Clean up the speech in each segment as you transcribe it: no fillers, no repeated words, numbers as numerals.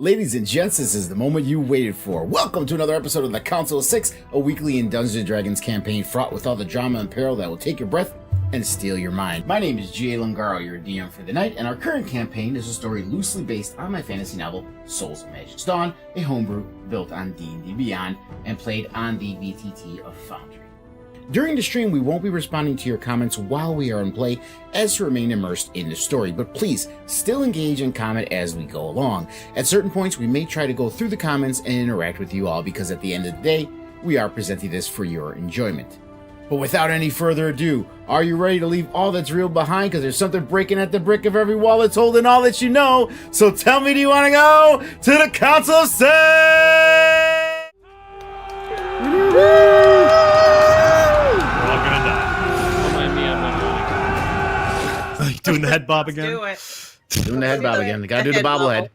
Ladies and gents, this is the moment you waited for. Welcome to another episode of the Council of Six, a weekly in Dungeons & Dragons campaign fraught with all the drama and peril that will take your breath and steal your mind. My name is G.A. Lungaro, your DM for the night, and our current campaign is a story loosely based on my fantasy novel, Souls of Magic's Dawn, a homebrew built on D&D Beyond and played on the VTT of Foundry. During the stream, we won't be responding to your comments while we are in play, as to remain immersed in the story, but please still engage and comment as we go along. At certain points, we may try to go through the comments and interact with you all, because at the end of the day, we are presenting this for your enjoyment. But without any further ado, are you ready to leave all that's real behind? Because there's something breaking at the brick of every wall that's holding all that you know. So tell me, do you want to go to the Council of Six? Doing the head bob again? Do it. Doing the head bob again. Gotta do the bobblehead.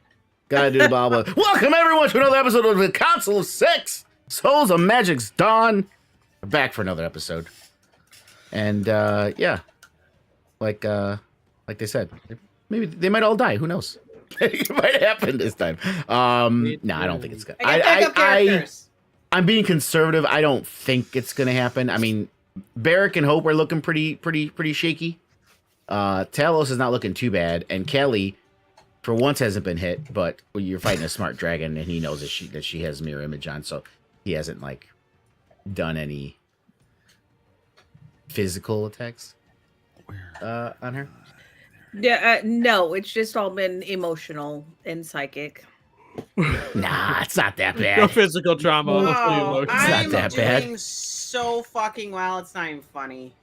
Gotta do the bobblehead. Welcome everyone to another episode of the Council of Six. Souls of Magic's Dawn. We're back for another episode. And yeah. Like they said, maybe they might all die. Who knows? It might happen this time. No, I don't think it's gonna. I'm being conservative. I don't think it's gonna happen. I mean, Barrick and Hope are looking pretty shaky. Talos is not looking too bad, and Kelly, for once, hasn't been hit. But you're fighting a smart dragon, and he knows that she has mirror image on, so he hasn't like done any physical attacks on her. Yeah, no, it's just all been emotional and psychic. Nah, it's not that bad. No physical trauma. Oh, It's not that bad. Doing so fucking well. It's not even funny.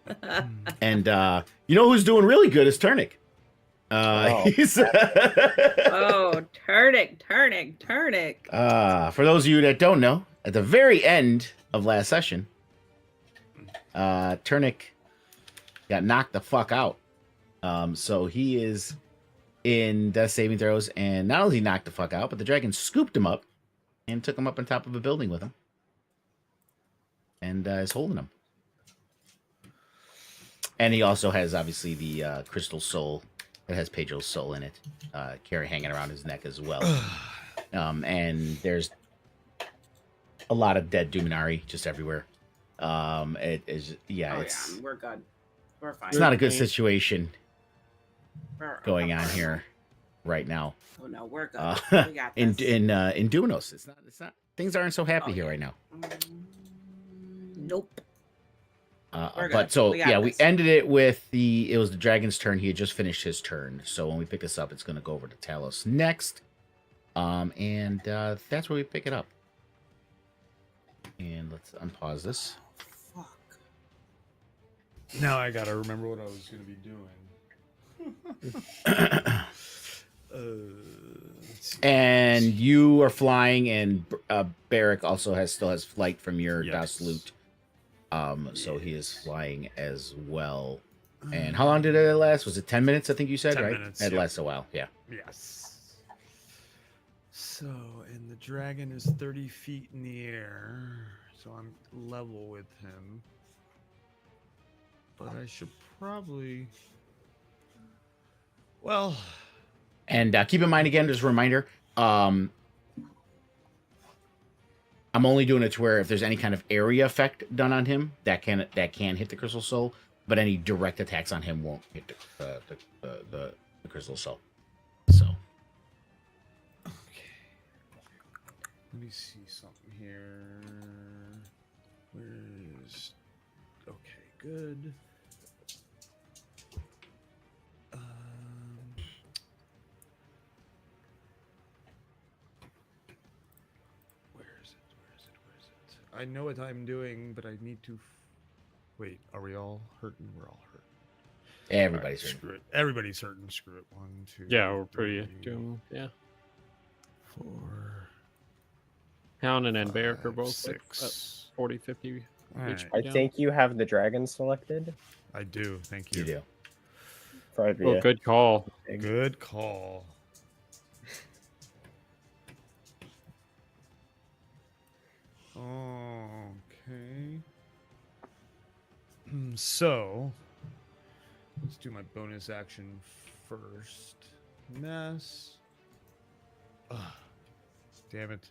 And you know who's doing really good is Turnic. He's Oh, Turnic. For those of you that don't know, at the very end of last session, Turnic got knocked the fuck out. So he is in death saving throws, and not only did he knock the fuck out, but the dragon scooped him up and took him up on top of a building with him, and is holding him. And he also has obviously the crystal soul that has Pedro's soul in it, hanging around his neck as well. And there's a lot of dead Dominari just everywhere. It is, yeah, we're good. We're fine. It's not a good situation going on here right now. Oh no, we're good. We got in this. Dunos, it's not. Things aren't so happy here right now. Nope. But so yeah, we ended it with it was the dragon's turn. He had just finished his turn. So when we pick this up, it's going to go over to Talos next. And that's where we pick it up. And let's unpause this. Fuck. Now I gotta remember what I was gonna be doing. And you are flying, and Barrick also still has flight from your Das Loot. So he is flying as well. And how long did it last? Was it 10 minutes? I think you said, 10 right? minutes, It yeah. lasts a while. Yeah. Yes. So, and the dragon is 30 feet in the air, so I'm level with him. But I should probably... Well... And keep in mind, again, just a reminder, I'm only doing it to where if there's any kind of area effect done on him, that can hit the Crystal Soul, but any direct attacks on him won't hit the Crystal Soul. So. Okay. Let me see something here. Where's... Okay, good. Where is it? I know what I'm doing, but I need to... Wait, are we all hurting? We're all hurting. Everybody's All right, hurting. screw it. Everybody's hurting. Screw it. 1, 2. Yeah, we're pretty 3, doing, yeah. 4, Hound and 5, Barrick are both 6. 40, 50 All right. HP I down. think you have the dragon selected. I do. Thank you. You do. Probably Oh, good call. Good call. Okay. So, let's do my bonus action first. Mess. damn it.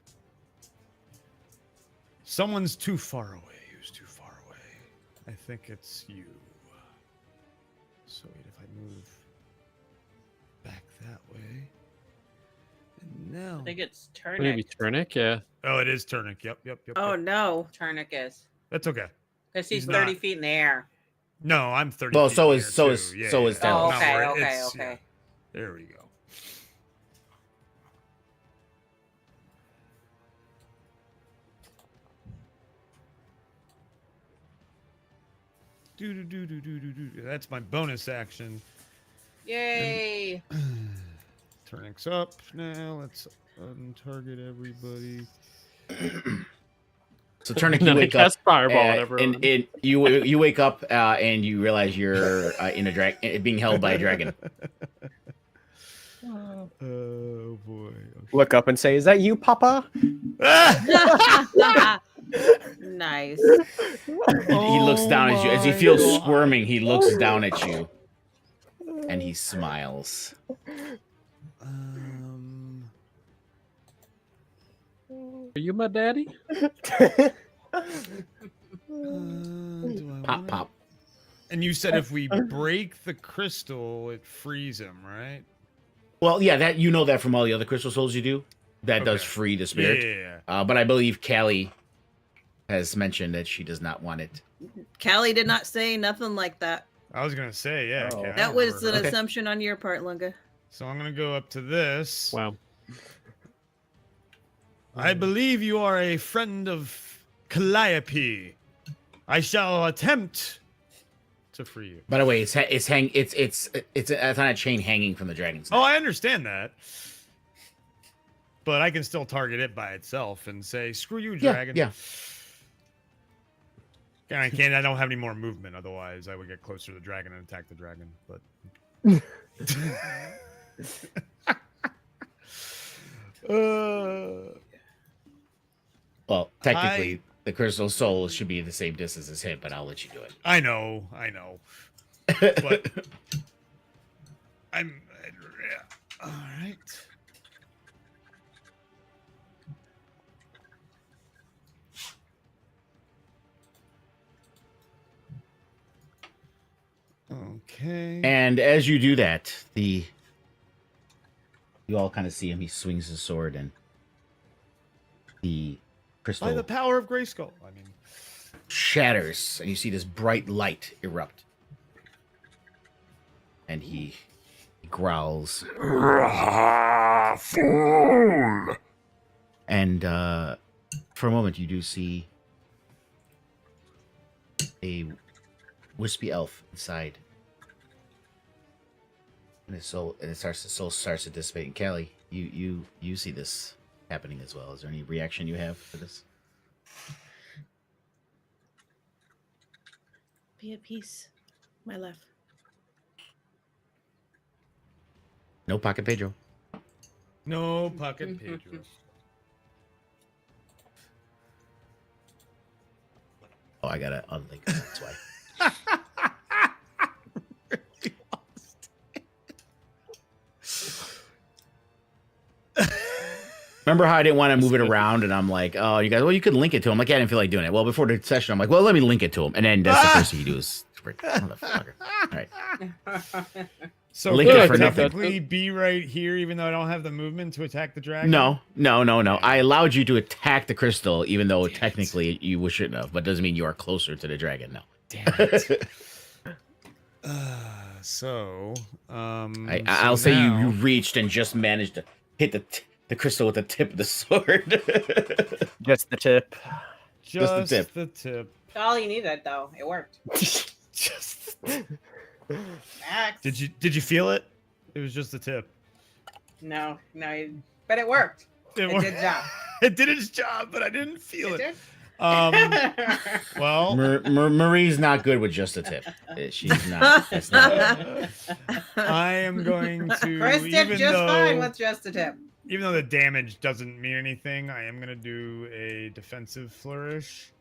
Someone's too far away. Who's too far away? I think it's you. So wait, if I move back that way. And now. I think it's Maybe Turnic. Turnic, yeah. Oh, it is Turnic. Yep. Oh Yep. no. Turnic is. That's okay. Because he's He's 30 not. feet in the air. No, I'm 30. Well, feet so in is- the so air, is- too. Yeah, so yeah, is yeah. Dallas. Oh, Not okay, where okay, it's- okay. yeah. There we go. Do. That's my bonus action. Yay! Turnic's up now. Let's untarget everybody. So Turnic, And you then I wake up, cast Fireball at everyone. and you wake up and you realize you're in a being held by a dragon. Oh boy. Look up and say, "Is that you, Papa?" Nice. He looks down at you as he feels squirming. He looks down at you, and he smiles. Are you my daddy? Pop, pop. And you said if we break the crystal, it frees him, right? Well, yeah, that you know that from all the other crystal souls you do. That does Okay. free the spirit. Yeah. But I believe Callie has mentioned that she does not want it. Callie did not say nothing like that. I was gonna say, yeah. Oh. okay, I That was remember an her. Okay. assumption on your part, Lunga. So I'm gonna go up to this. Wow. I believe you are a friend of Calliope. I shall attempt to free you. By the way, it's on a chain hanging from the dragon's neck. Oh, I understand that. But I can still target it by itself and say, "Screw you, dragon." Yeah. And I can't. I don't have any more movement. Otherwise, I would get closer to the dragon and attack the dragon. But. Well, technically, the crystal soul should be the same distance as him, but I'll let you do it. I know. But I'm all right. Okay. And as you do that, you all kind of see him. He swings his sword, and the crystal By the power of Grayskull. I mean, shatters, and you see this bright light erupt. And he growls, "Fool!" And for a moment, you do see a wispy elf inside. And his soul starts to dissipate. And Callie, you see this happening as well. Is there any reaction you have to this? Be at peace, my love. No pocket Pedro. no pocket Pedro. Oh, I gotta unlink. That's why. Remember how I didn't want to move it around, and I'm like, "Oh, you guys, well, you could link it to him." Like, yeah, I didn't feel like doing it. Well, before the session, I'm like, "Well, let me link it to him," and then that's the first thing you do is, motherfucker. All right, So Link it could for I nothing. technically be right here, even though I don't have the movement to attack the dragon? no. I allowed you to attack the crystal, even though Damn it. technically you shouldn't have. But doesn't mean you are closer to the dragon. No. Damn it. I'll say you now- reached and just managed to hit the crystal with the tip of the sword. Just the tip. just the tip. the tip. All you needed, though. It worked. Just. Max. Did you feel it? It was just the tip. No. But it worked. It worked. did job. It did its job, but I didn't feel It it. did. Well, Marie's not good with just a tip. She's not. That's not. I am going to Chris did even just fine though with just a tip. even though the damage doesn't mean anything, I am gonna do a defensive flourish.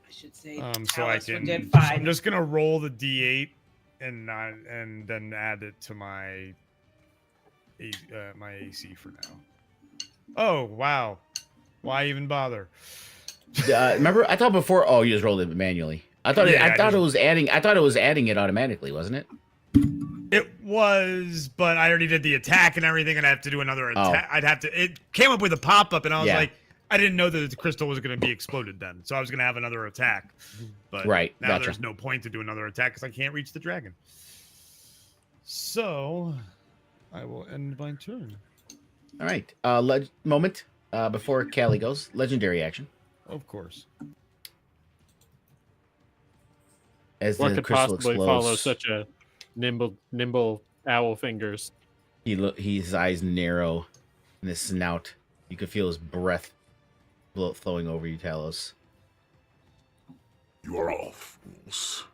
I should say. So I Alice can. did fine. I'm just gonna roll the d8 and then add it to my AC for now. Oh wow! Why even bother? Remember, I thought before. Oh, you just rolled it manually. I thought Yeah, I thought just- it was adding. I thought it was adding it automatically, wasn't it? It was, but I already did the attack and everything, and I have to do another attack. I'd have to. It came up with a pop-up, and I was like, I didn't know that the crystal was going to be exploded then, so I was going to have another attack. But now Gotcha. there's no point to do another attack because I can't reach the dragon. So I will end my turn. All right. Moment before Callie goes. Legendary action. Of course. As What the could crystal possibly explodes, follow such a nimble owl fingers? his eyes narrow, and his snout. You could feel his breath flowing over you, Talos. You are all fools.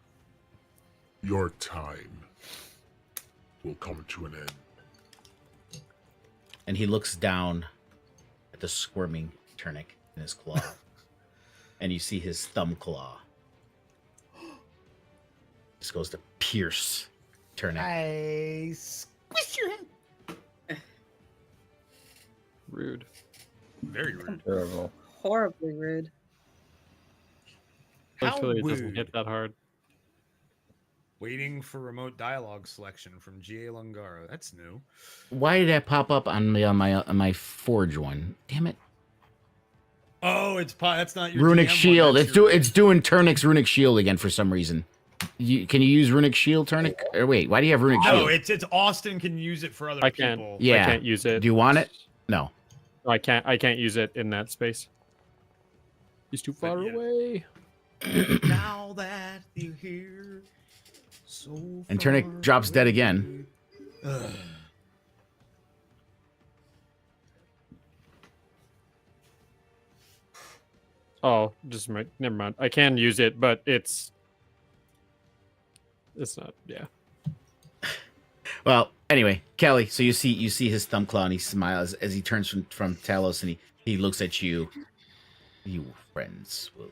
Your time will come to an end. And he looks down at the squirming turnip in his claw, and you see his thumb claw. Just goes to pierce turnip. I squish your head. Rude. Very rude. Terrible. Horribly rude. Hopefully it doesn't rude. hit that hard. Waiting for remote dialogue selection from G.A. Lungaro. That's new. Why did that pop up on my Forge one? Damn it! Oh, that's not your Runic DM one, Shield. that's It's doing Turnix Runic Shield again for some reason. Can you use Runic Shield, Turnic? Or wait, why do you have Runic No, Shield? it's Austin can use it for other I can't. people. Yeah. I can't use it. Do you want it? No. I can't use it in that space. He's too far yeah. away. Now that you're here, so And Turnic drops dead again. Ugh. Oh, never mind. I can use it, but it's not. Yeah. Well, anyway, Kelly. So you see his thumb claw, and he smiles as he turns from Talos, and he looks at you. You friends will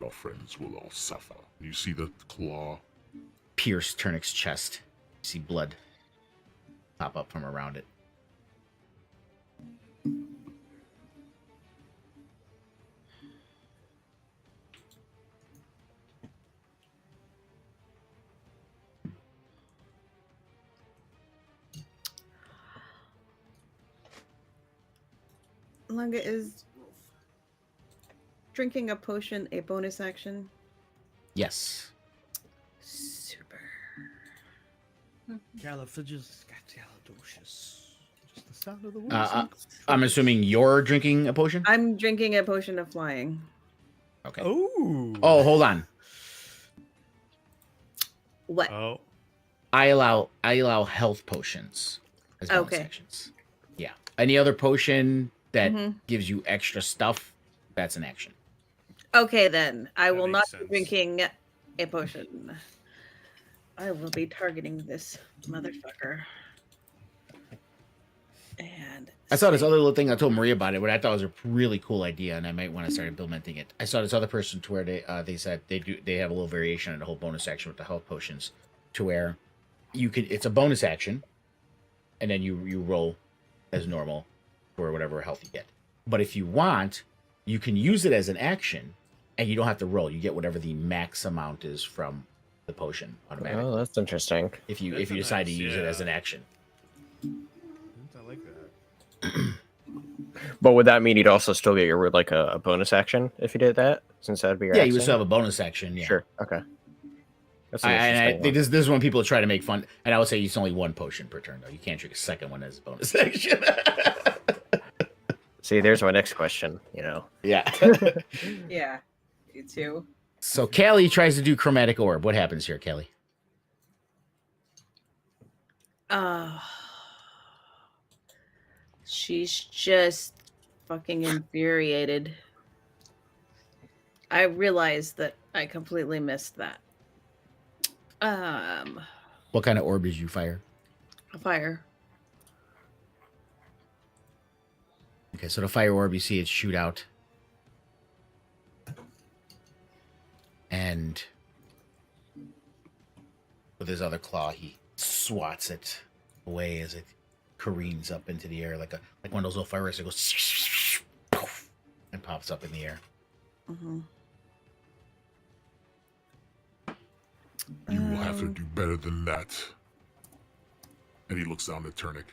Your friends will all suffer. You see the claw. pierce Turnic's chest. You see blood pop up from around it. Lunga, is drinking a potion a bonus action? Yes. Super. Califragilisticexpialidocious. Just the sound of the words. I'm assuming you're drinking a potion. I'm drinking a potion of flying. Okay. Oh. Oh, hold on. What? Oh. I allow health potions as bonus Okay. actions. Yeah. Any other potion that Mhm. gives you extra stuff, that's an action. Okay, then. I That will makes not sense. be drinking a potion. I will be targeting this motherfucker. And I saw this other little thing. I told Maria about it, but I thought it was a really cool idea, and I might want to start implementing it. I saw this other person to where they said they have a little variation on the whole bonus action with the health potions, to where it's a bonus action, and then you roll as normal for whatever health you get. But if you want, you can use it as an action, and you don't have to roll. You get whatever the max amount is from the potion automatically. Oh, that's interesting. If you That's a decide to nice- use it yeah. as an action. I like that. But would that mean you'd also still get your like a bonus action if you did that? Since that'd be your Yeah, you would action? still have a bonus action. Yeah. Sure. Okay. That's an I interesting think one. this is when people try to make fun, and I would say it's only one potion per turn, though. You can't drink a second one as a bonus action. See, there's my next question. You know. Yeah. Yeah, you too. So Callie tries to do chromatic orb. What happens here, Callie? She's just fucking infuriated. I realized that I completely missed that. What kind of orb did you fire? A fire. Okay, so the fire orb, you see it shoot out. And with his other claw, he swats it away as it careens up into the air like one of those little fireworks that goes. pops up in the air. Mm-hmm. You will have to do better than that. And he looks down at Turnic.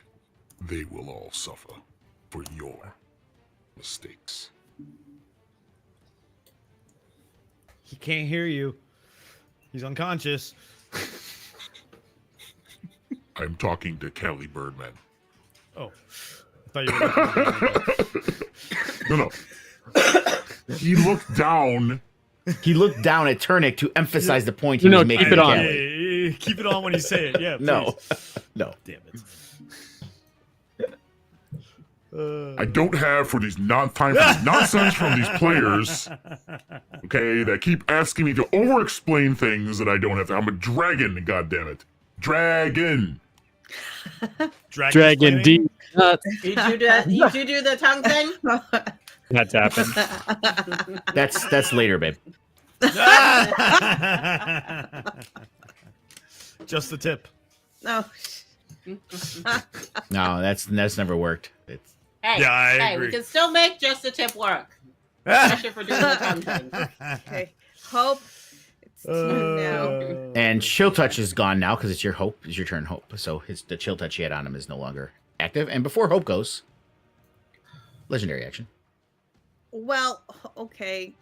They will all suffer for your mistakes. He can't hear you. He's unconscious. I'm talking to Kelly Birdman. Oh, I thought you were looking No. He looked down. He looked down at Turnic to emphasize the point he No, was making keep it to on. Callie. Keep it on when you say it. Yeah, No. please. No. Damn it. I don't have for these time for these nonsense from these players. Okay, that keep asking me to over-explain things that I don't have to. I'm a dragon, goddammit. Dragon. Dragon D. Nuts. You two do the tongue thing? That's happened. That's later, babe. Just the tip. No. No, that's never worked. It's Hey, Yeah, I hey, agree. we can still make just the tip work. Especially for doing the tongue thing. Okay. Hope. It's now. and chill touch is gone now because it's your hope. It's your turn, hope. So the chill touch he had on him is no longer active. And before hope goes, legendary action. Well, okay.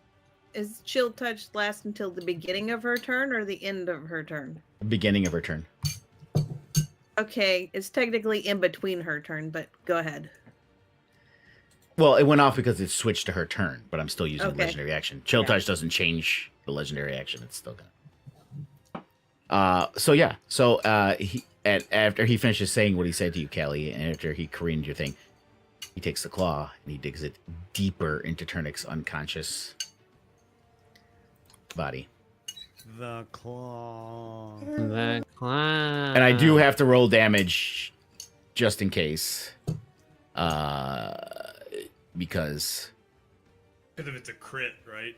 Is chill touch last until the beginning of her turn or the end of her turn? Beginning of her turn. Okay, it's technically in between her turn, but go ahead. Well, it went off because it switched to her turn, but I'm still using the Okay. legendary action. Chill Yeah. touch doesn't change the legendary action. It's still gonna. So yeah. So after he finishes saying what he said to you, Callie, and after he careened your thing, he takes the claw and he digs it deeper into Turnic's unconscious body. The claw. The clown. And I do have to roll damage just in case. Because Because if it's a crit, right?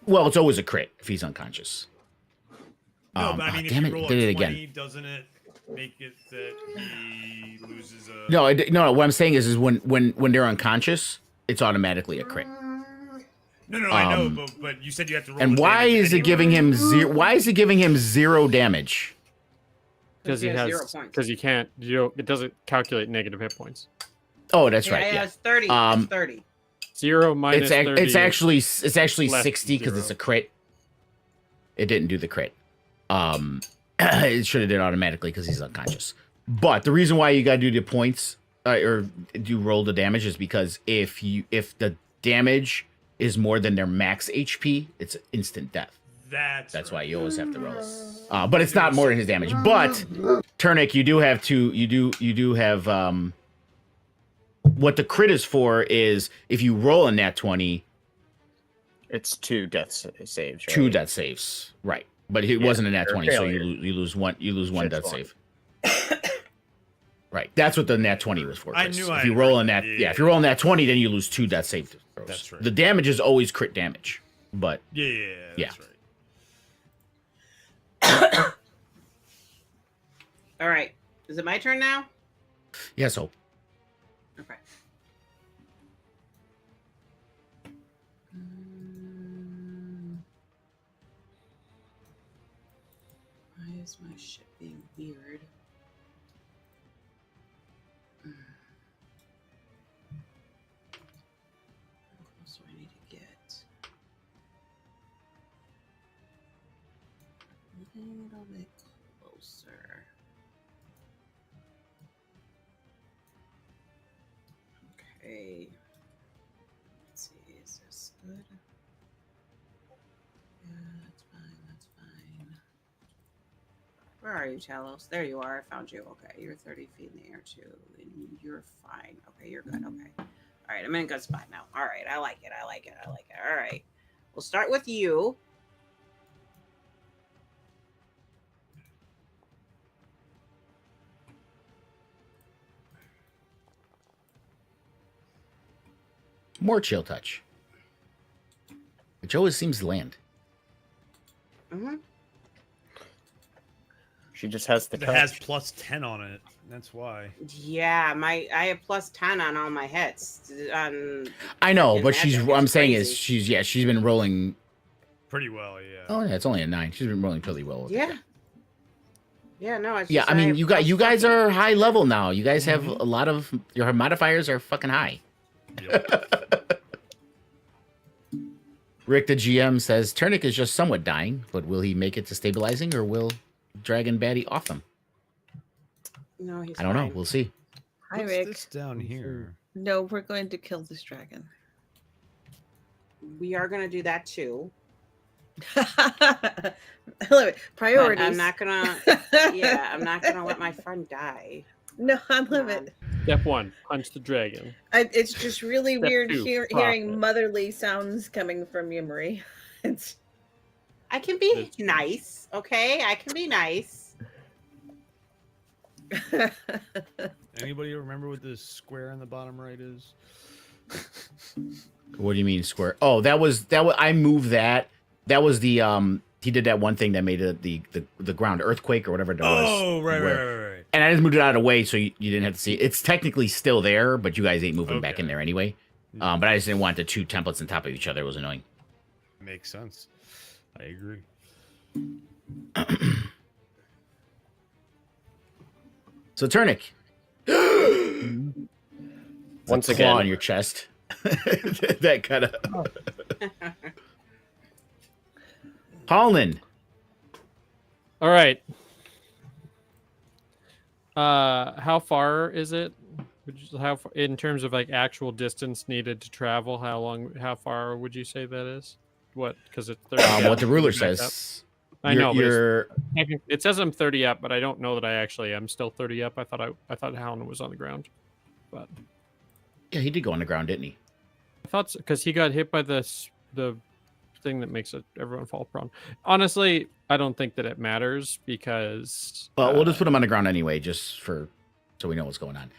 well, it's always a crit if he's unconscious. No, but I mean, if damn you it, roll did a it 20, again. doesn't it make it that he loses a... No. What I'm saying is when they're unconscious, it's automatically a crit. No, I know, but you said you have to roll And the why damage is it anyway. giving him zero? Why is it giving him 0 damage? Because he He has has 0 points. because you can't it doesn't calculate negative hit points. Oh, that's Yeah, right. yeah, Yeah, it's 30. Um, It's 30. 0 minus 30. it's actually 60 because 0. it's a crit. It didn't do the crit. It should have did automatically because he's unconscious. But the reason why you got to do the points or do roll the damage is because if the damage is more than their max HP, it's instant death. That's right. why you always have to roll. But it's not more than his damage. But Turnic, you do have you have what the crit is for is if you roll a nat 20, It's 2 death saves. Right? 2 death saves, right? But it wasn't a nat or 20, so failure. you lose one. You lose one Shit's death fine. save. Right. That's what the nat 20 was for. I Chris. knew if I you roll agreed. a nat, Yeah. if you roll a nat 20, then you lose 2 death save throws. That's right. The damage is always crit damage, but Yeah, that's Yeah. right. All right. Is it my turn now? yeah. So Okay. Why is my shit being weird? How close do I need to get? A little bit closer. Okay. Let's see, is this good? Yeah, that's fine, that's fine. Where are you, Talos? There you are. I found you. Okay, you're 30 feet in the air, too. And you're fine. Okay, you're good. Okay. All right, I'm in a good spot now. All right, I like it. I like it. I like it. All right. We'll start with you. more chill touch, which always seems to land. Mm-hmm. She just has the It has touch. plus 10 on it. That's why. Yeah, I have plus 10 on all my hits. I know, freaking but she's. magic. What I'm It's saying crazy. is, she's been rolling. Pretty well, yeah. Oh yeah, it's only a 9. She's been rolling pretty well. With it. Yeah. Yeah, no, it's Yeah, just I mean, have you plus guys 20. are high level now. You guys have Mhm. a lot of your modifiers are fucking high. Yep. Rick, the GM, says Turnic is just somewhat dying, but will he make it to stabilizing, or will Dragon Baddie off him? No, he's I don't know. fine. We'll see. Hi, What's Rick. this down here? No, we're going to kill this dragon. We are gonna do that too. I love it. But Priorities. I'm not gonna. Yeah, I'm not gonna let my friend die. No, I love Come it. Step 1, punch the dragon. It's just really Step weird 2, hearing profit. motherly sounds coming from you, Marie. It's I can be That's true. nice, okay? I can be nice. Anybody remember what this square in the bottom right is? What do you mean square? Oh, that was I moved that. That was the he did that one thing that made it the ground earthquake or whatever it was. Oh, right. And I just moved it out of the way so you didn't have to see it. It's technically still there, but you guys ain't moving back Okay. in there anyway. But I just didn't want the two templates on top of each other. It was annoying. Makes sense. I agree. So Turnic. Once a claw again. on your chest. That kind of. Holland. All right. How far is it? In terms of like actual distance needed to travel, how far would you say that is? What? Because it's 30 up, What the ruler back up. says. I know, but You're, it says I'm 30 up, but I don't know that I actually am still 30 up. I thought Howland was on the ground, but yeah, he did go on the ground, didn't he? I thought because he got hit by the thing that makes everyone fall prone. Honestly, I don't think that it matters because. Well, we'll just put him on the ground anyway, just so we know what's going on.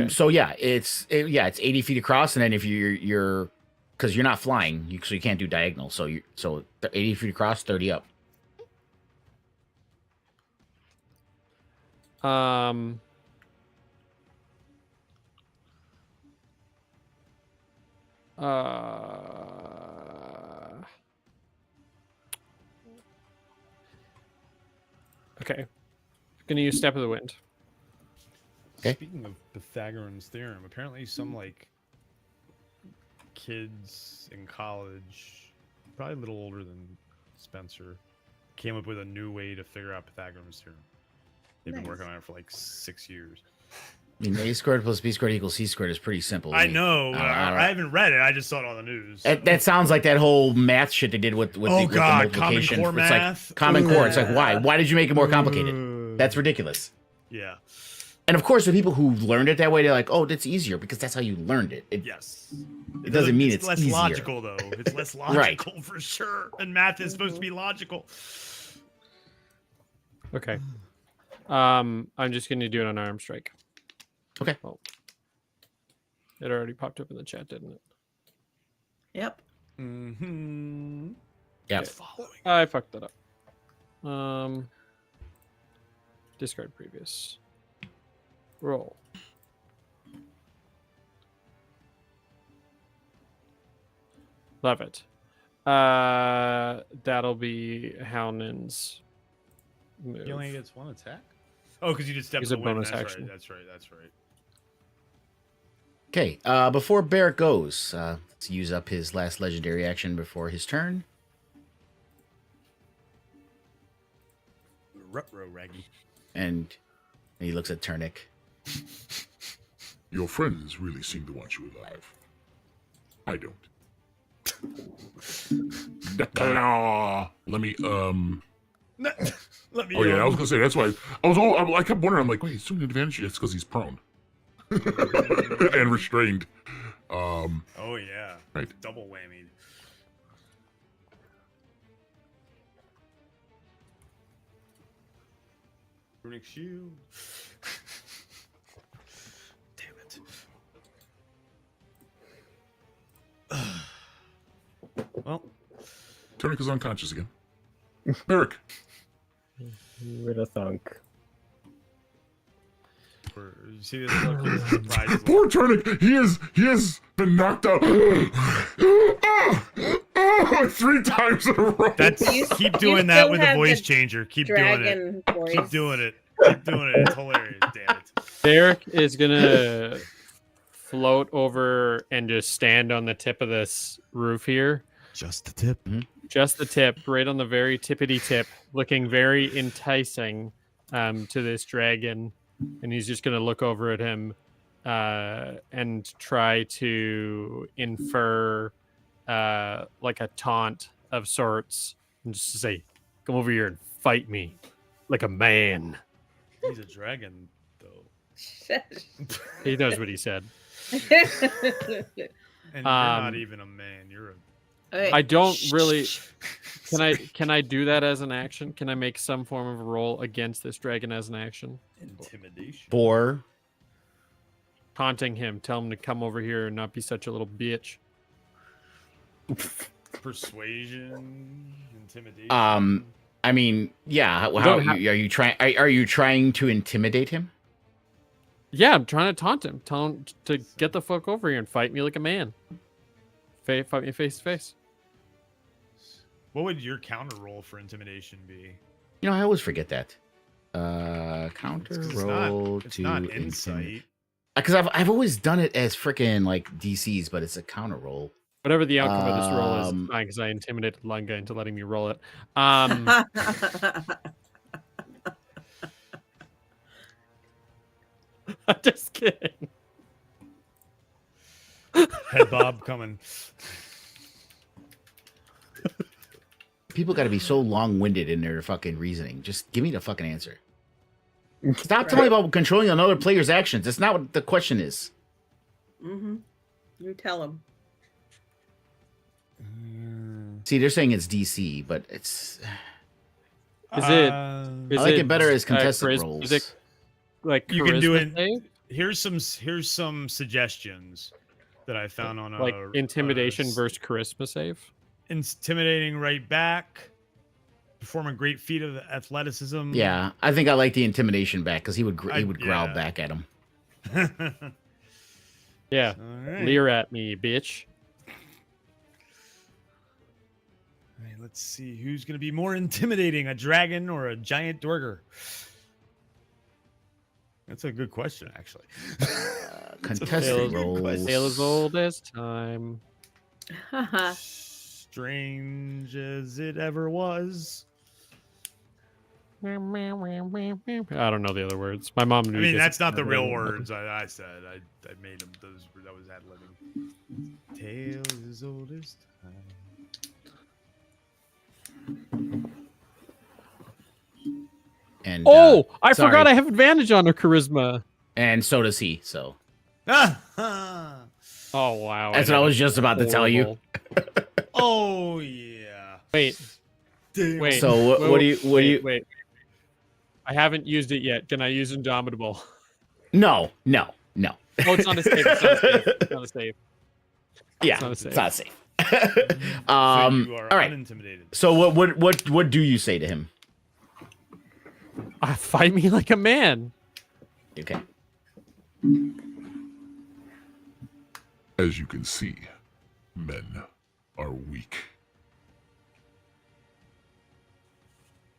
Okay. So yeah, it's 80 feet across, and then if you're because you're not flying, so you can't do diagonal. So 80 feet across, 30 up. Okay. Gonna use Step of the Wind. Okay. Speaking of Pythagorean's theorem, apparently some like kids in college, probably a little older than Spencer, came up with a new way to figure out Pythagorean's theorem. They've been Nice. working on it for like 6 years. I mean, a squared plus b squared equals c squared is pretty simple. I know. I don't- I haven't read it. I just saw it on the news. That sounds like that whole math shit they did with Oh, the God, Common multiplication. Core It's math? like Common Core. It's like Ugh. why? Why did you make it more complicated? That's ridiculous. Yeah. And of course, the people who learned it that way, they're like, "Oh, that's easier because that's how you learned it." Yes. It doesn't mean it's less easier. logical though. It's less logical for sure. And math is supposed to be logical. Okay. I'm just gonna do it on arm strike. Okay. Well, it already popped up in the chat, didn't it? Yep. Mm-hmm. Yeah. Following. I fucked that up. Discard previous. Roll. Love it. That'll be Houndin's move. He only gets one attack? Oh, because you did step Use of a the wind. bonus That's action. right. That's right. That's right. Okay. Before Barrett goes, let's use up his last legendary action before his turn. Ruh-roh, Raggy. And he looks at Turnic. Your friends really seem to want you alive. I don't. Let me Let me. Oh yeah, I was gonna say that's why I kept wondering. I'm like, wait, he's doing an advantage. It's because he's prone and restrained. Oh yeah. Right. Double whammy. Runic shield. Damn it. Well, Turnic is unconscious again. Merrick. With a thunk. You see this look? He's surprised. Poor Turnip. He has been knocked out. Like 3 times in a row. Keep doing that still with a have voice the changer. Keep doing Dragon it. voice. Keep doing it. Keep doing it. It's hilarious. Damn it. Derek is gonna float over and just stand on the tip of this roof here. Just the tip. Just the tip, right on the very tippity tip, looking very enticing to this dragon. And he's just going to look over at him and try to infer like a taunt of sorts. And just to say, come over here and fight me like a man. He's a dragon, though. He knows what he said. And you're not even a man. You're a... I don't really. Can I do that as an action? Can I make some form of roll against this dragon as an action? Intimidation. For Taunting him, tell him to come over here and not be such a little bitch. Persuasion, intimidation. I mean, yeah. How are you trying? Are you trying to intimidate him? Yeah, I'm trying to taunt him. Tell him to get the fuck over here and fight me like a man. Fight me face to face. What would your counter roll for intimidation be? You know, I always forget that. Counter roll it's to not insight. Because I've always done it as freaking like DCs, but it's a counter roll. Whatever the outcome of this roll is, it's fine because I intimidated Lunga into letting me roll it. Just kidding. Head bob coming. People got to be so long-winded in their fucking reasoning. Just give me the fucking answer. Stop telling me about controlling another player's actions. That's not what the question is. Mm-hmm. You tell him. See, they're saying it's DC, but it's. I like it better as contested rolls. Is it like you can do it? save? Here's some suggestions that I found on Like intimidation versus charisma save. Intimidating right back. Perform a great feat of athleticism. Yeah, I think I like the intimidation back because he would growl back at him. Yeah, right. Leer at me, bitch. All right, let's see who's going to be more intimidating, a dragon or a giant dwerger. That's a good question, actually. Contested rolls. Tale as old as time. Strange as it ever was. I don't know the other words. My mom knew. I mean, this. that's not the real words I said. I made them. That was ad libbing. Tale as old as time. And I sorry. forgot I have advantage on her charisma. And so does he. So. Oh wow! That's what I was just about to tell you. Oh yeah. Wait. Damn. Wait. So what do you? Wait. I haven't used it yet. Can I use Indomitable? No. Oh, it's not a save. It's not a save. Yeah, it's it's not not a safe. So you are all right. unintimidated. So what do you say to him? Fight me like a man. Okay. As you can see, men are weak.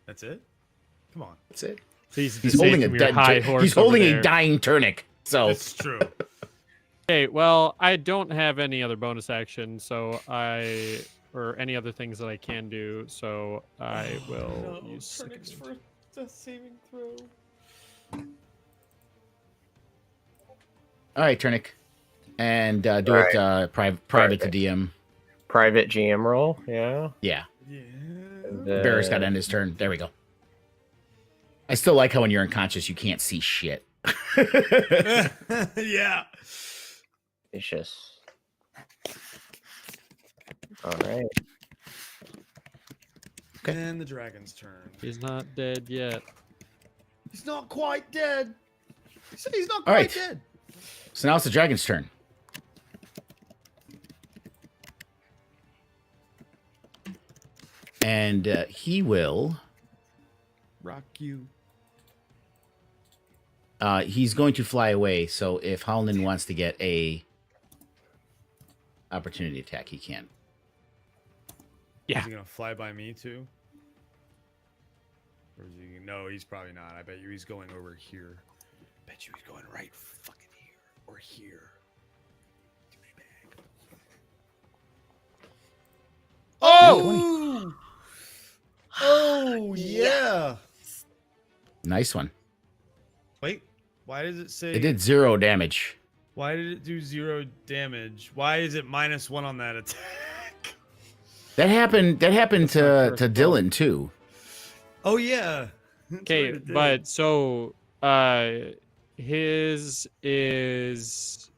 That's it. Come on. That's it. Please He's holding a he's holding a dying turnip. So That's true. Okay, well, I don't have any other bonus action, or any other things that I can do, so I will use Turnix for the saving throw. all right, Turnick, and do Right. it private to DM. Private GM roll, yeah. Yeah, Yeah. Barrett's got to end his turn. There we go. I still like how when you're unconscious you can't see shit. Yeah. Vicious. All right. Okay. And the dragon's turn. He's not dead yet. He's not quite dead. He said he's not All quite right. dead. So now it's the dragon's turn. And he will Rock you. He's going to fly away, so if Howland wants to get a opportunity attack, he can. Yeah. Is he gonna fly by me too? Or is he? No, he's probably not. I bet you he's going over here. Bet you he's going right fucking here or here. Oh! Oh yeah. Nice one. Wait, why does it say? It did 0 damage. Why did it do 0 damage? Why is it -1 on that attack? That happened. That happened That's my to first Dylan too. Oh yeah. That's Okay, right, it did. but so his is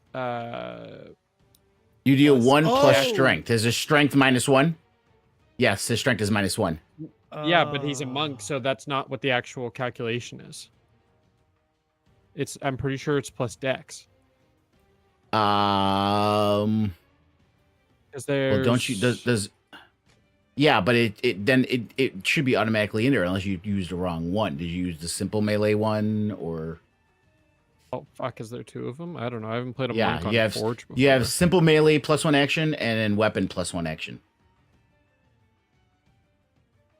You deal Plus- 1 plus Oh! strength. Is his strength -1? Yes, his strength is -1. yeah, but he's a monk, so that's not what the actual calculation is. I'm pretty sure it's plus dex. Well, Because there's don't you does yeah, but it should be automatically in there unless you used the wrong one. Did you use the simple melee one or Oh fuck, is there 2 of them? I don't know. I haven't played a yeah, monk on you have Forge before. you have simple melee +1 action and then weapon +1 action.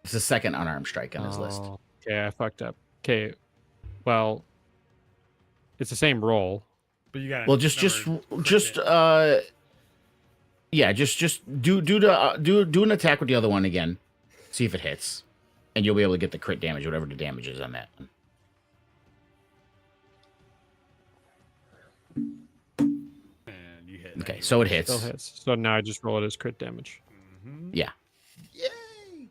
It's the second unarmed strike on his list. Oh, okay, I fucked up. Okay, well, it's the same roll. But you got Well, just yeah, just do an attack with the other one again. See if it hits. And you'll be able to get the crit damage, whatever the damage is on that one. And you hit. Okay, so it hits. Still hits. So now I just roll it as crit damage. Yeah. Yay!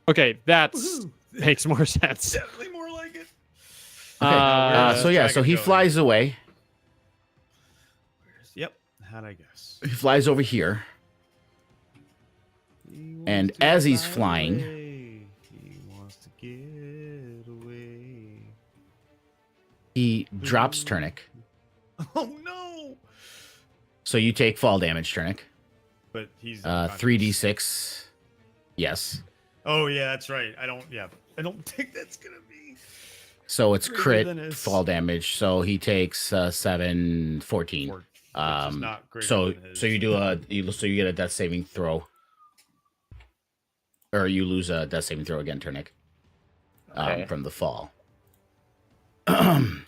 Okay, that's Woohoo! makes more sense. Definitely more like it. Okay. So yeah, so he Dragon flies away. Yep. How'd I guess? He flies over here. He And wants to as he's fly flying- away. He wants to get away. He drops Turnic. Oh no! So you take fall damage, Turnic. But he's 3d6. Yes. Oh yeah, that's right. I don't think that's gonna be. So it's Greater than crit his- fall damage. So he takes 7, 14. Which is not greater So than his. so you get a death saving throw. Or you lose a death saving throw again, Turnic. Okay. From the fall.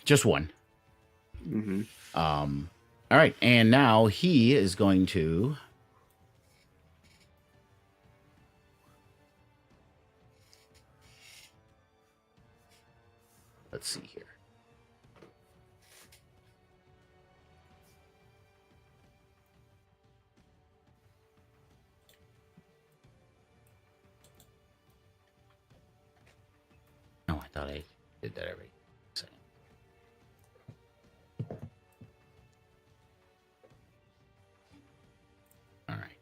Just one. Mm-hmm. All right, and now he is going to. Let's see here. Oh, I thought I did that already. Second. All right.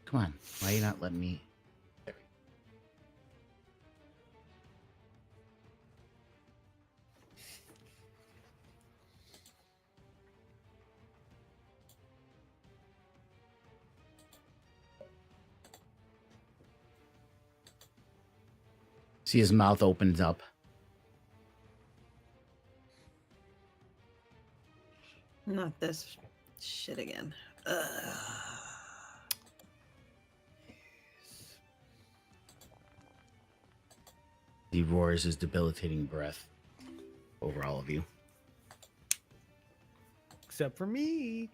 Come on. Why are you not letting me? There we go. See his mouth opens up. Not this shit again. Ugh. He roars his debilitating breath over all of you. Except for me.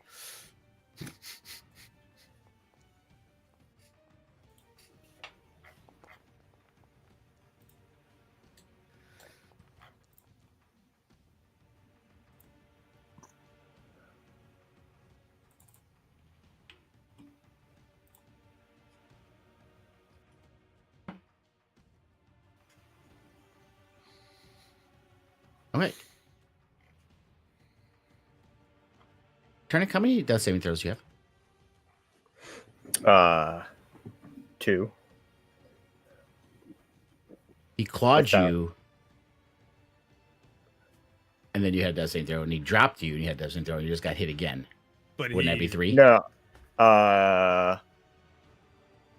Okay. Turnic, how many death saving throws do you have? 2. He clawed What's that? you, and then you had that same throw, and he dropped you, and you had that same throw, and you just got hit again. But Wouldn't that be 3? No.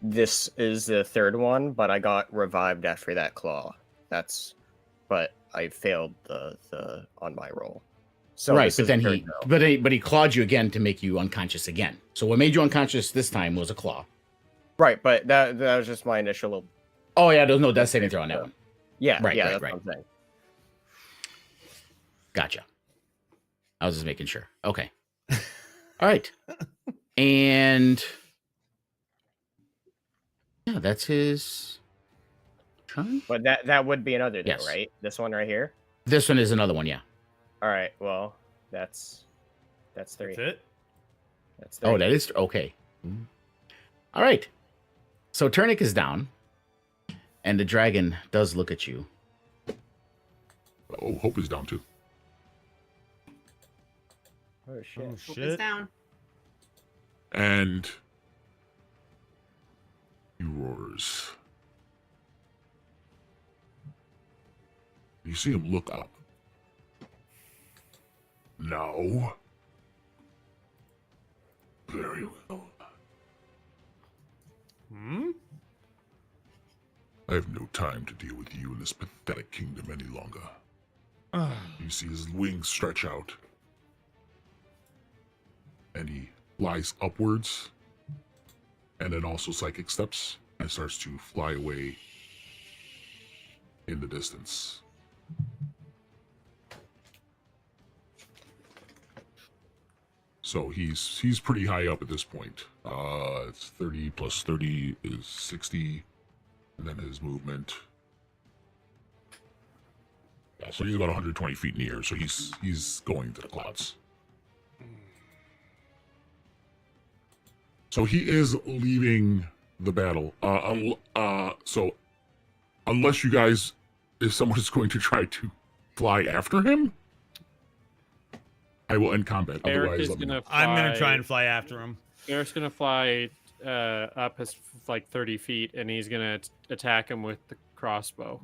This is the third one, but I got revived after that claw. But I failed the on my roll. So right, this but is then the he, third go. but he clawed you again to make you unconscious again. So what made you unconscious this time was a claw. Right, but that was just my initial. Oh yeah, there's no death saving throw on that one. Yeah, Right, yeah, right, that's right. what I'm saying. Gotcha. I was just making sure. Okay. All right. And yeah, that's his turn. But that would be another, though, Yes. right? This one right here. This one is another one, yeah. All right. Well, that's 3. That's it. That's 3. Oh, that is okay. All right. So Turnic is down, and the dragon does look at you. Oh, Hope is down too. Oh shit. Oh Hope is shit. down. And he roars. You see him look up. No. Very well. Hmm. I have no time to deal with you in this pathetic kingdom any longer. You see his wings stretch out. And he flies upwards. And then also psychic steps. And starts to fly away in the distance. So he's pretty high up at this point. It's 30 plus 30 is 60. And then his movement. Yeah, so he's about 120 feet in the air. So he's going to the clouds. So he is leaving the battle. So unless you guys, if someone is going to try to fly after him, I will end combat. Eric Otherwise, is let me know. gonna fly, I'm gonna try and fly after him. Eric's gonna fly up his like 30 feet, and he's gonna attack him with the crossbow.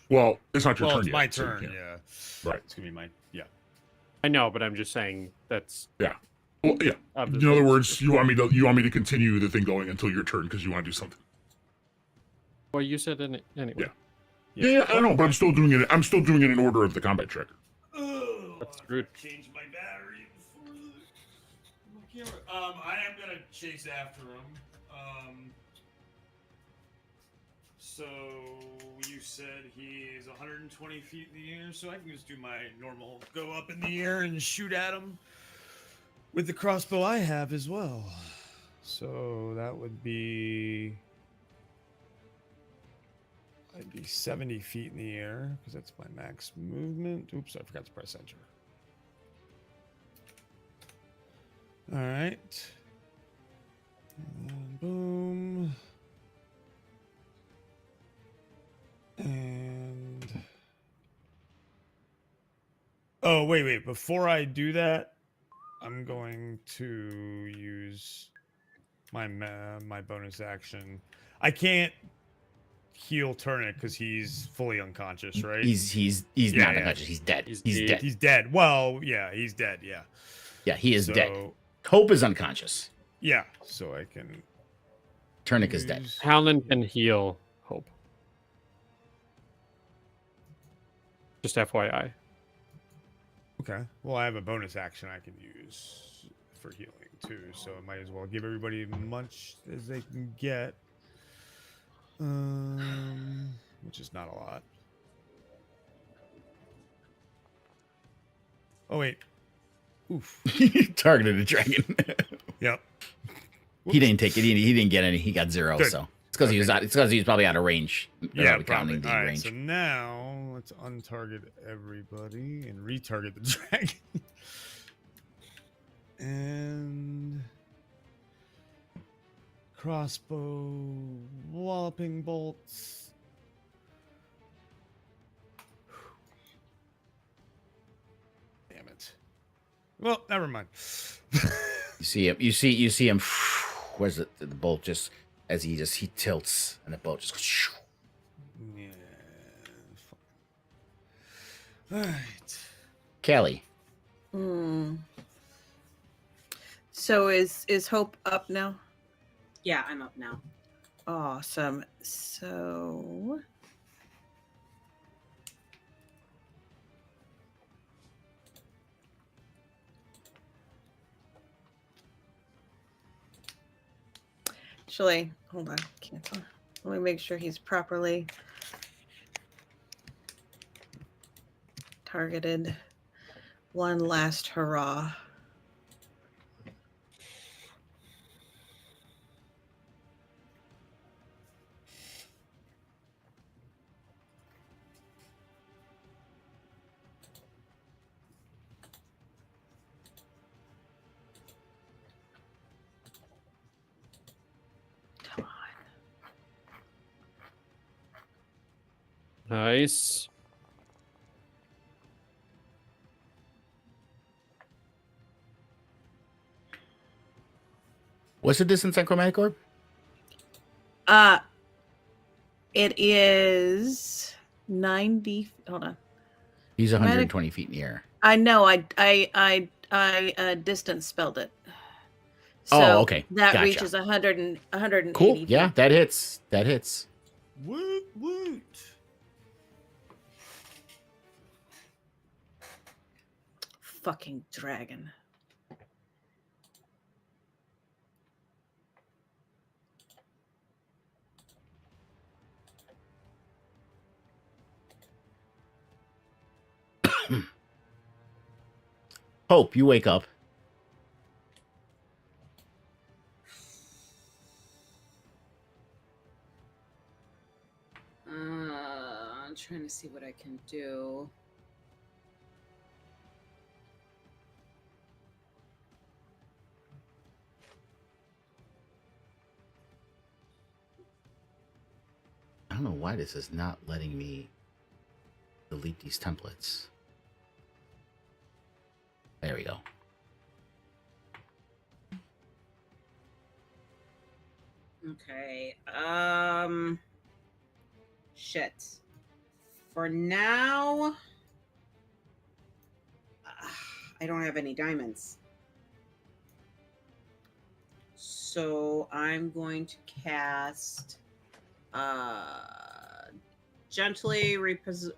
Well, it's not your Well, turn it's yet. my so you turn. can't. Yeah. Right. It's gonna be mine. Yeah. I know, but I'm just saying that's Well, yeah. of the In other things. words, you want me to continue the thing going until your turn because you want to do something. Well, you said it anyway. Yeah. Yeah, I know, but I'm still doing it. I'm still doing it in order of the combat tracker. That's rude. Change my battery before the camera. I am gonna chase after him. So you said he is 120 feet in the air, so I can just do my normal go up in the air and shoot at him with the crossbow I have as well. So that would be. I'd be 70 feet in the air because that's my max movement. Oops, I forgot to press enter. All right. And boom. And. Oh, wait. Before I do that, I'm going to use my bonus action. I can't heal Turnip because he's fully unconscious, right? He's Yeah, not yeah. unconscious. He's dead. He's He's dead. dead. He's dead. Well, yeah, he's dead. Yeah. Yeah, he is dead. So, Hope is unconscious. yeah, so I can. Turnic is dead. use- Howland can heal Hope. Just FYI. Okay. Well, I have a bonus action I can use for healing too, so I might as well give everybody as much as they can get. Which is not a lot. Oh wait. Oof. Targeted a dragon. Yep. He didn't take it. He didn't get any. He got 0. Good. So it's because he was out. It's because he was probably out of range. They're Yeah, probably probably. counting the All right, range. so now let's untarget everybody and retarget the dragon. And crossbow, walloping bolts. Damn it. Well, never mind. You see him. You see him. Where's it? The bolt just as he tilts and the boat just goes. Shoo. Yeah. All right. Callie. So is Hope up now? Yeah, I'm up now. Awesome. So actually, hold on. Cancel. Let me make sure he's properly targeted. One last hurrah. Come on. Nice. What's the distance on Chromatic Orb? It is 90. Hold on. He's Chromatic- 120 feet in the air. I know. I distance spelled it. Oh, okay. That Gotcha. reaches 180 Cool. feet. Yeah, that hits. That hits. Woot woot. Fucking dragon. Hope, you wake up. I'm trying to see what I can do. I don't know why this is not letting me delete these templates. There we go. Okay. Shit. For now, I don't have any diamonds. So I'm going to cast gently repose.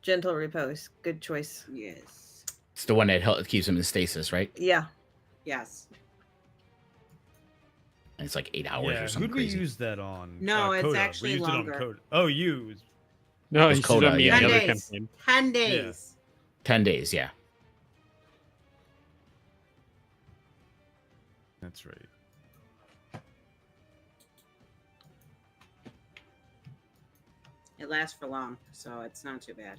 Gentle repose. Good choice. Yes. It's the one that keeps him in stasis, right? Yeah. Yes. And it's like 8 hours Yeah, or something who'd we crazy. use that on? No, it's Coda. actually we used longer. It on Coda. Oh, you. No, It's he's Coda, on me yeah. in the 10 other days. campaign. 10 days. 10 days, yeah. That's right. It lasts for long, so it's not too bad.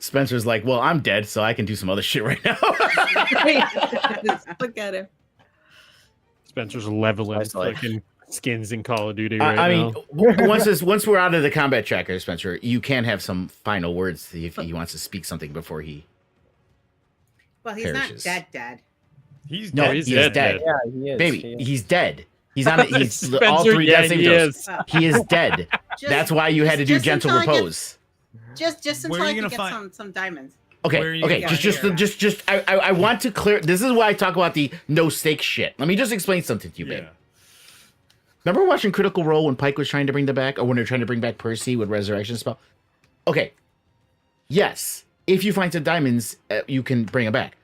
Spencer's like, well, I'm dead, so I can do some other shit right now. Look at him. Spencer's leveling Nice life. fucking skins in Call of Duty right I mean, now. once we're out of the combat tracker, Spencer, you can have some final words if he wants to speak something before he. Well, he's Perishes. not dead. He's No, dead. he's dead. dead. Yeah, he is. Baby, he is. he's dead. He's on it. He's Spencer, all 3 yeah, death saving he throws. is. He is dead. Just, That's why you had to do just gentle until I get- repose. Just Where until are I you can gonna get some diamonds. Okay, Where are you okay, gonna just I want to clear. This is why I talk about the no stakes shit. Let me just explain something to you, babe. Yeah. Remember watching Critical Role when Pike was trying to bring them back, or when they're trying to bring back Percy with Resurrection Spell? Okay, yes, if you find some diamonds, you can bring him back.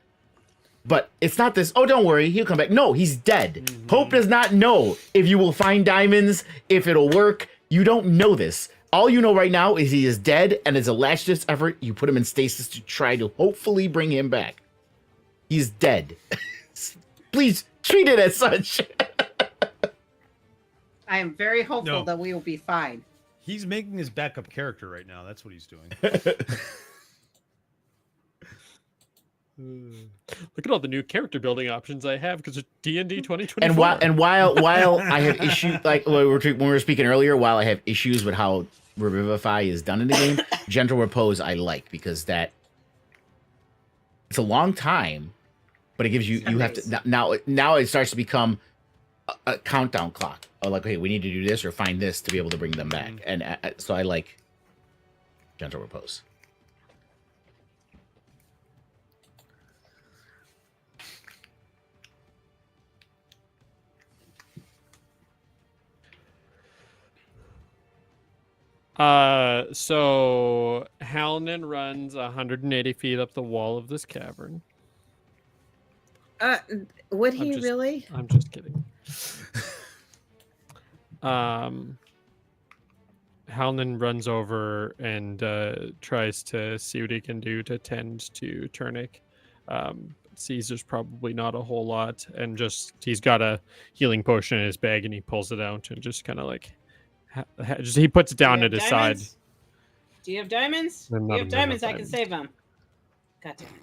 But it's not this, oh, don't worry, he'll come back. No, he's dead. Hope does not know if you will find diamonds, if it'll work. You don't know this. All you know right now is he is dead, and as a last-ditch effort, you put him in stasis to try to hopefully bring him back. He's dead. Please treat it as such. I am very hopeful No. that we will be fine. He's making his backup character right now. That's what he's doing. Look at all the new character building options I have because of D&D 2024. And while I have issues, like when we were speaking earlier, while I have issues with how Revivify is done in the game, Gentle Repose I like because that it's a long time, but it gives you you have to now it starts to become a countdown clock. Oh, like, hey, we need to do this or find this to be able to bring them back. And so I like gentle repose. So Halnan runs 180 feet up the wall of this cavern. Would he really? I'm just kidding. Halnan runs over and tries to see what he can do to tend to Turnik. Sees there's probably not a whole lot, and he's got a healing potion in his bag, and he pulls it out and just kind of like he puts it down at his side. Do you have diamonds? Do you have diamonds? I can save them. God damn it.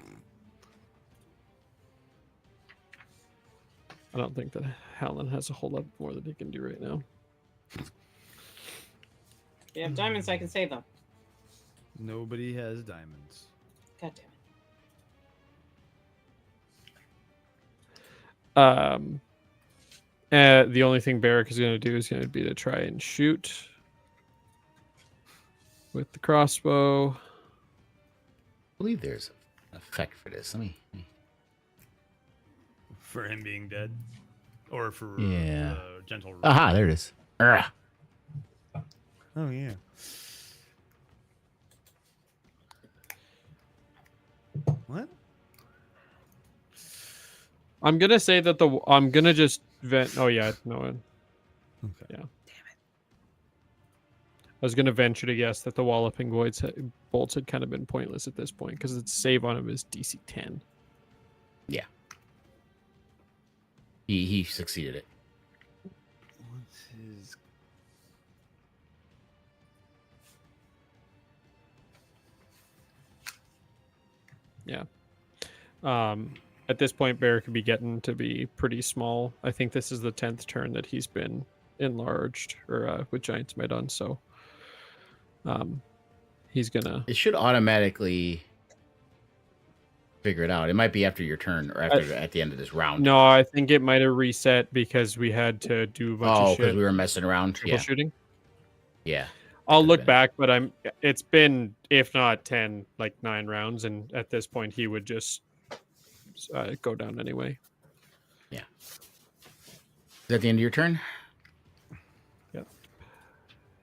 I don't think that Halnan has a whole lot more that he can do right now. If you have diamonds, I can save them. Nobody has diamonds. God damn it. The only thing Barrick is going to do is going to be to try and shoot with the crossbow. I believe there's an effect for this. Let me... For him being dead? Or for gentle... Aha, there it is. Urgh. Oh, yeah. What? I'm going to say that I'm going to just vent... Oh, yeah. No. Okay. Yeah. Damn it. I was going to venture to guess that the walloping bolts had kind of been pointless at this point because its save on him is DC 10. Yeah. He succeeded it. What's his... Yeah. At this point, Bear could be getting to be pretty small. I think this is the 10th turn that he's been enlarged or with Giant's Might on, so he's gonna... It should automatically figure it out. It might be after your turn or at the end of this round. No, I think it might have reset because we had to do a bunch of shit. because we were messing around. Troubleshooting? Yeah. I'll look back, but it's been, if not 10, like 9 rounds, and at this point he would just go down anyway. Yeah. Is that the end of your turn? Yep.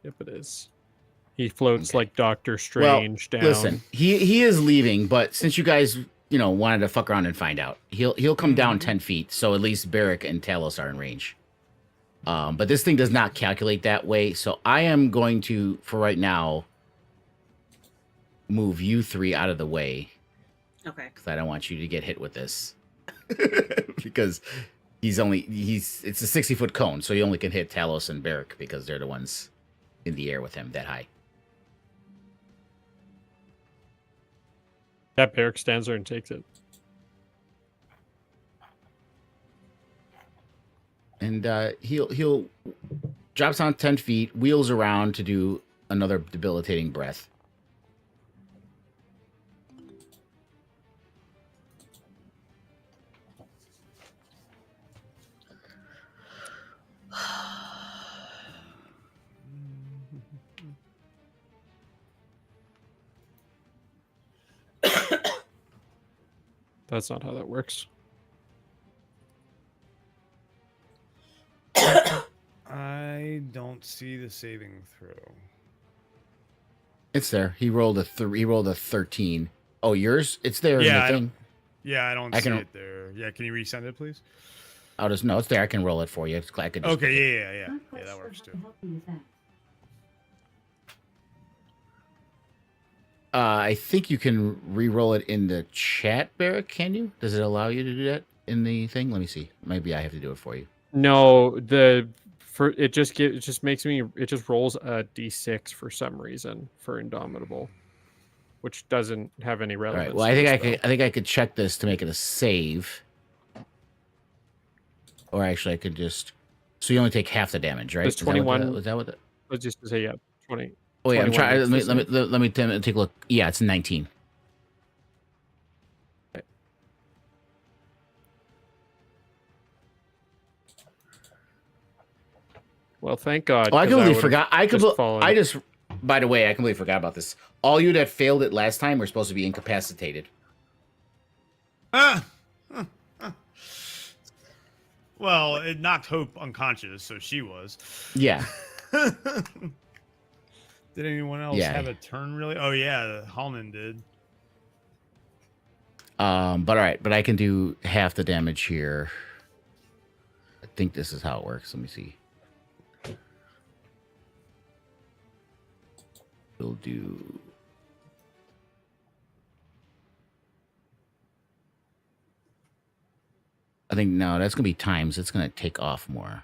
Yep, it is. He floats like Doctor Strange down. Listen, he is leaving, but since you guys, wanted to fuck around and find out, he'll come down 10 feet, so at least Barrick and Talos are in range. But this thing does not calculate that way, so I am going to, for right now, move you 3 out of the way. Okay. Because I don't want you to get hit with this. Because it's a 60-foot cone, so you only can hit Talos and Barrick because they're the ones in the air with him that high. That Barrick stands there and takes it. And he'll drops down 10 feet, wheels around to do another debilitating breath. That's not how that works. I don't see the saving throw. It's there. He rolled a 13. Oh, yours? It's there in the thing. I don't see it there. Yeah, can you resend it, please? No, it's there. I can roll it for you. Okay, yeah, that works too. I think you can re-roll it in the chat, Barrick. Can you? Does it allow you to do that in the thing? Let me see. Maybe I have to do it for you. No, it just rolls a d6 for some reason for Indomitable, which doesn't have any relevance. All right. Well, I think I could check this to make it a save, or actually, I could just. So you only take half the damage, right? It's 21. Was that what? Let's just say 20. Oh yeah, I'm trying. Let me take a look. Yeah, it's 19. Okay. Well, thank God. Oh, I 'cause completely would've forgot. fallen. By the way, I completely forgot about this. All you that failed it last time were supposed to be incapacitated. Ah! Well, it knocked Hope unconscious, so she was. Yeah. Did anyone else Yeah. have a turn really? Oh yeah, Hallman did. But all right, but I can do half the damage here. I think this is how it works. Let me see. We'll do. I think no, that's gonna be times. It's gonna take off more.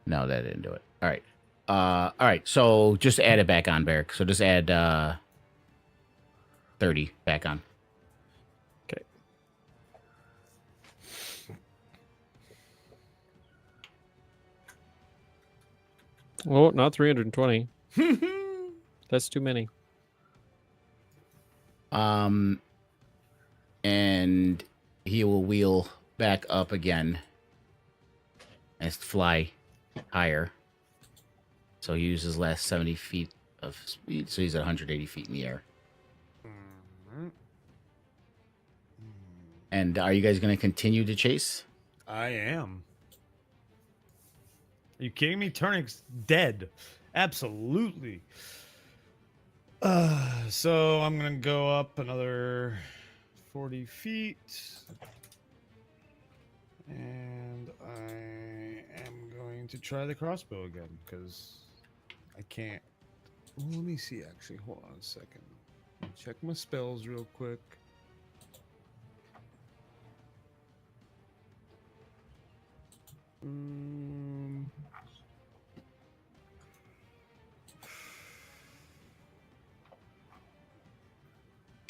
No, that didn't do it. All right. All right. So just add it back on, Barrick. So just add 30 back on. Okay. Oh, not 320. That's too many. And he will wheel back up again and fly higher. So he uses his last 70 feet of speed. So he's at 180 feet in the air. And are you guys going to continue to chase? I am. Are you kidding me? Turnix dead. Absolutely. So I'm gonna go up another 40 feet. And I am going to try the crossbow again, because I can't. Well, let me see, actually. Hold on a second. Check my spells real quick.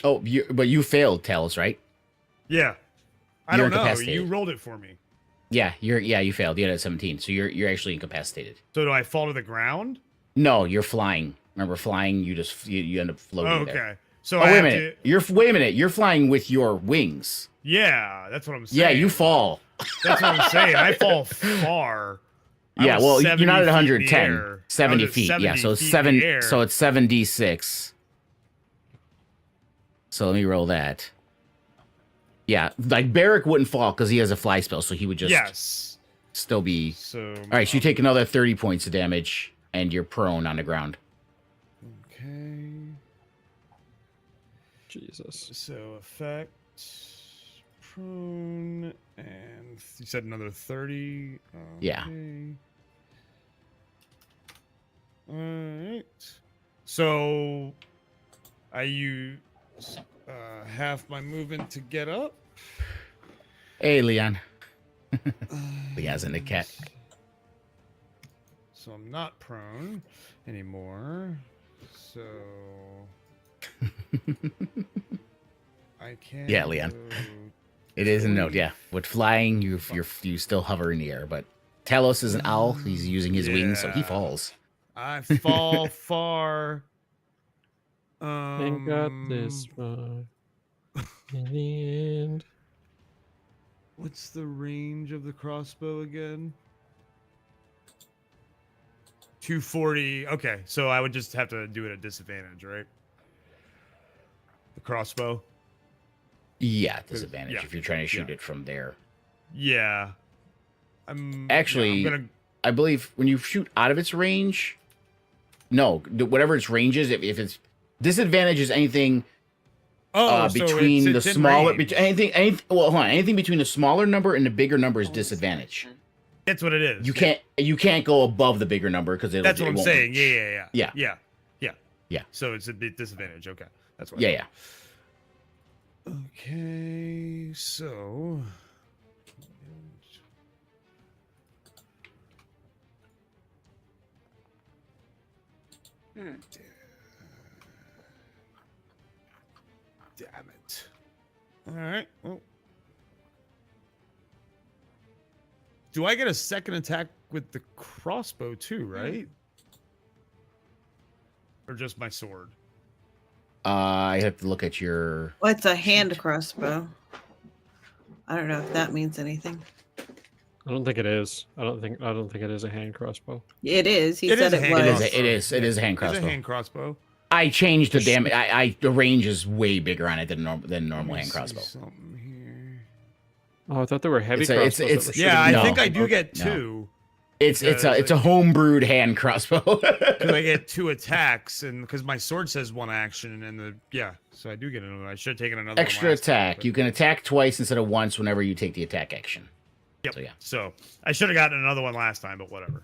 Oh, but you failed, Tails, right? Yeah. I You're don't know. incapacitated. You rolled it for me. Yeah, you failed. You had a 17, so you're actually incapacitated. So do I fall to the ground? No, you're flying. Remember, flying. You end up floating. Oh, okay. There. So Oh, I wait a have minute. to. Wait a minute. You're flying with your wings. Yeah, that's what I'm saying. Yeah, you fall. That's what I'm saying. I fall far. I Yeah, was well, you're 70 not at feet in the 110. air. 70 I was at feet. Yeah, 70 so feet in the air. it's 7d6. So let me roll that. Yeah, like Barrick wouldn't fall because he has a fly spell, so he would just still be. So All right, so you take another 30 points of damage, and you're prone on the ground. Okay. Jesus. So effect prone, and you said another 30. Yeah. All right. So I use half my movement to get up. Hey, Leon. Leon's in the cat. So I'm not prone anymore. So I can. Yeah, Leon. It is a note. Yeah, with flying, you still hover in the air. But Talos is an owl. He's using his wings, so he Yeah. falls. I fall far. And got this far. In the end. What's the range of the crossbow again? 240. Okay, so I would just have to do it at disadvantage, right? The crossbow. Yeah, disadvantage Yeah. if you're trying to shoot it from there. Yeah. Actually, I'm gonna. I believe when you shoot out of its range, no, whatever its range is, if it's disadvantage is anything So between the it's in smaller, range. anything. Well, hold on, anything between the smaller number and the bigger number is disadvantage. That's what it is. You can't go above the bigger number because That's what I'm won't saying. reach. Yeah. Yeah. So it's a bit disadvantage. Okay, that's what. Yeah. Okay, so. Damn it. All right. Well. Do I get a second attack with the crossbow too, right? Or just my sword? I have to look at your. Well, it's a hand crossbow. I don't know if that means anything. I don't think it is. I don't think it is a hand crossbow. It is. He It said is a it hand was. crossbow. It is a hand It's crossbow. a hand crossbow. I changed the damage. The range is way bigger on it than normal hand Let me crossbow. see something here. Oh, I thought there were heavy It's a- crossbows. it's- that were Yeah, I No. think I do get No. 2. It's a homebrewed hand crossbow. Because I get 2 attacks, and because my sword says 1 action, and so I do get another. I should have taken another Extra one last time, attack. but- You can attack twice instead of once whenever you take the attack action. Yep. So yeah. So I should have gotten another one last time, but whatever.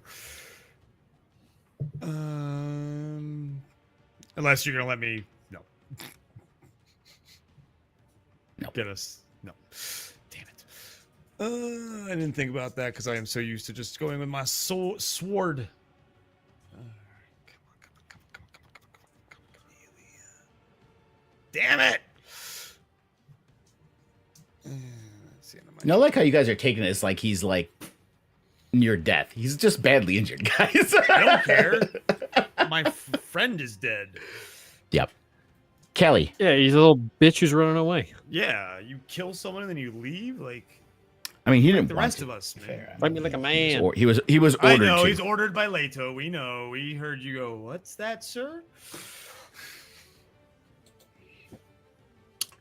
Unless you're gonna let me, no. No. Get us, no. Damn it. I didn't think about that because I am so used to just going with my sword. Come on. Damn it! Let's see, I like how you guys are taking it as like he's like near death. He's just badly injured, guys. I don't care. My friend is dead. Yep. Kelly. Yeah, he's a little bitch who's running away. Yeah, you kill someone and then you leave, like I mean, he didn't the want rest to. of us, man. Fair. Fight me like a man. Or he was ordered I know to. he's ordered by Leto. We know. We heard you go. What's that, sir?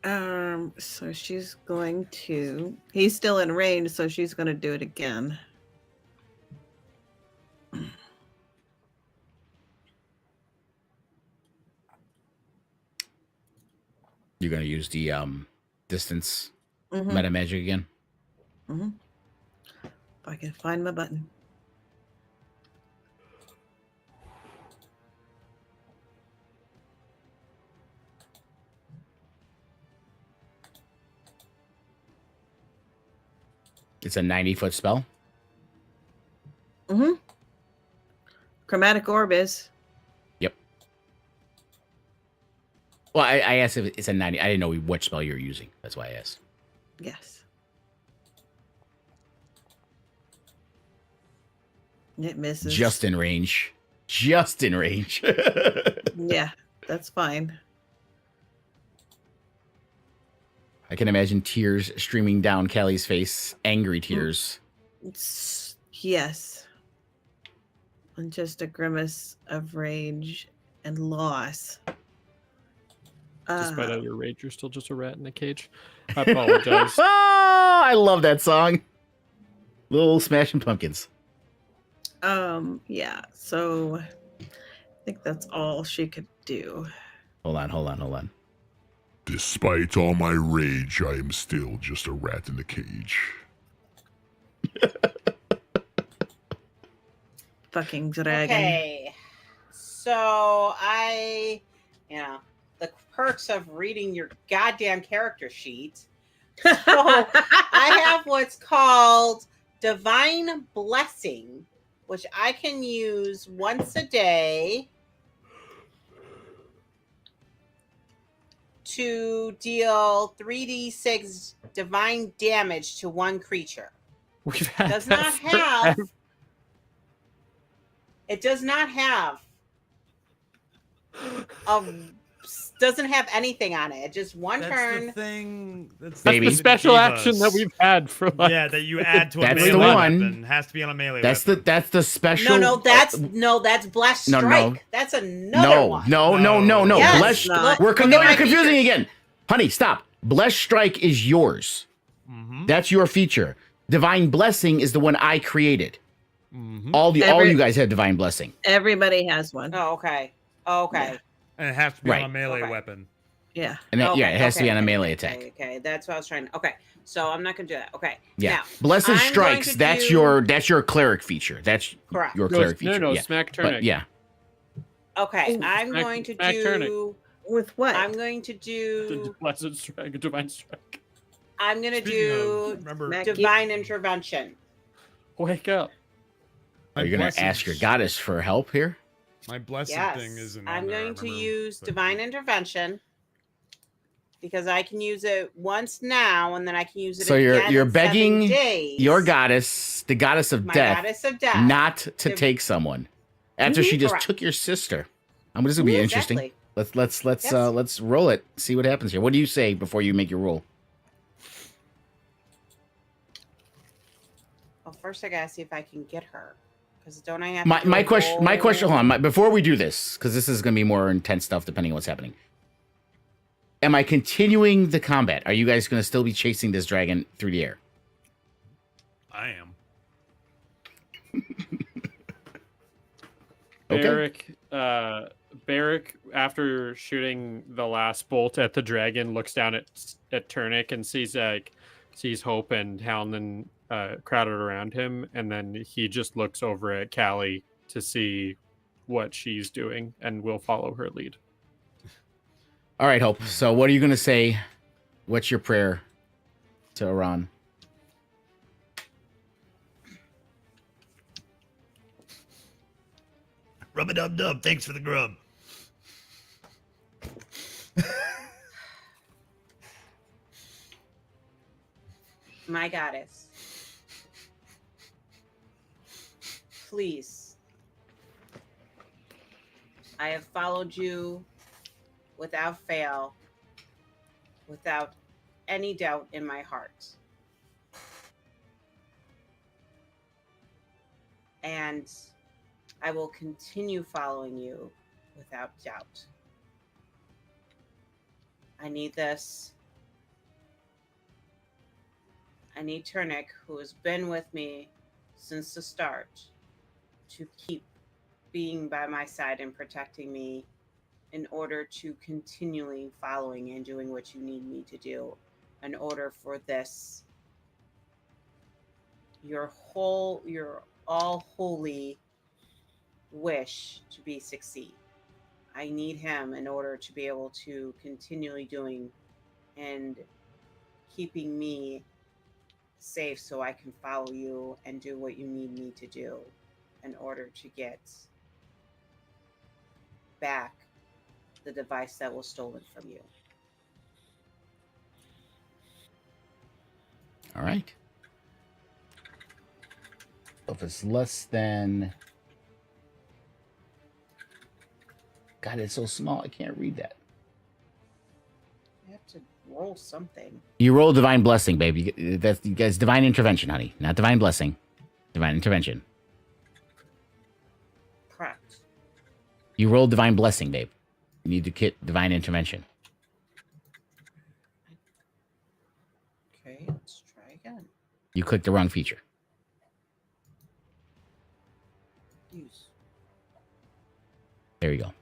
So she's going to. He's still in range, so she's going to do it again. You're gonna use the distance Mhm, meta magic again. mhm. If I can find my button. It's a 90-foot spell. Mm-hmm. Chromatic orb is. Yep. Well, I asked if it's a 90. I didn't know what spell you're using. That's why I asked. Yes. It misses. Just in range. Just in range. Yeah, that's fine. I can imagine tears streaming down Kelly's face. Angry tears. Yes. And just a grimace of rage and loss. Despite all your rage, you're still just a rat in a cage. I apologize. Oh, I love that song. Little Smashing Pumpkins. Yeah, so I think that's all she could do. Hold on. Despite all my rage, I am still just a rat in the cage. Fucking dragon. Okay. So the perks of reading your goddamn character sheet. So I have what's called Divine Blessing, which I can use once a day to deal 3d6 divine damage to one creature. We've had Does that not forever. have. It does not have. Doesn't have anything on it. Just one That's turn. the thing. That's That's Baby. the thing special gave action us. that we've had for like. Yeah, that you add to a That's melee the one. weapon. Has to be on a melee That's weapon. the special. No, that's Blessed Strike. No. That's another one. No. Yes, Blessed. not. You're Look at my confusing features. again. Honey, stop. Blessed Strike is yours. Mhm, That's your feature. Divine Blessing is the one I created. mhm. All Every- you guys have Divine Blessing. Everybody has one. Oh, okay. Okay. And it has to be Right. on a melee Okay. weapon. Yeah. And that, yeah, Okay, it has to be okay, on a okay, melee okay, attack. Okay, that's what I was trying to. Okay, so I'm not gonna do that. Okay. Yeah. Now, Blessed I'm going Strikes, to that's do- your cleric feature. That's Correct. your No, cleric feature. no, yeah. smack But turning. yeah. Okay, Ooh, I'm smack- going to smack turning. do. With what? I'm going to do. Blessed strike, divine strike. I'm gonna Speaking do of, remember, Smack- divine intervention. Wake up. Are you going to ask your goddess for help here? My blessed Yes, thing isn't. I'm on there, going to remember, use but- divine intervention because I can use it once now, and then I can use it. So you're again in 7 begging days. your goddess, the goddess of my death, goddess of death, not to Div- take someone after she just Correct. took your sister. This will be interesting. Exactly. Let's roll it. See what happens here. What do you say before you make your roll? Well, first I gotta see if I can get her. Because don't I have My question. Hold on. Before we do this, because this is going to be more intense stuff depending on what's happening. Am I continuing the combat? Are you guys going to still be chasing this dragon through the air? I am. Okay. Barrick, after shooting the last bolt at the dragon, looks down at Turnic and sees Hope and Halnan crowded around him, and then he just looks over at Callie to see what she's doing, and will follow her lead. All right, Hope. So what are you going to say? What's your prayer to Iran? Rub-a-dub-dub. Thanks for the grub. My goddess. Please. I have followed you without fail, without any doubt in my heart. And I will continue following you without doubt. I need this. I need Turnic, who has been with me since the start, to keep being by my side and protecting me in order to continually following and doing what you need me to do in order for this, your all holy wish to be succeed. I need him in order to be able to continually doing and keeping me safe so I can follow you and do what you need me to do in order to get back the device that was stolen from you. All right. If it's less than... God, it's so small. I can't read that. I have to roll something. You roll divine blessing, baby. That's you guys divine intervention, honey. Not divine blessing. Divine intervention. Correct. You roll divine blessing, babe. You need to get divine intervention. Okay, let's try again. You clicked the wrong feature. Use. There you go.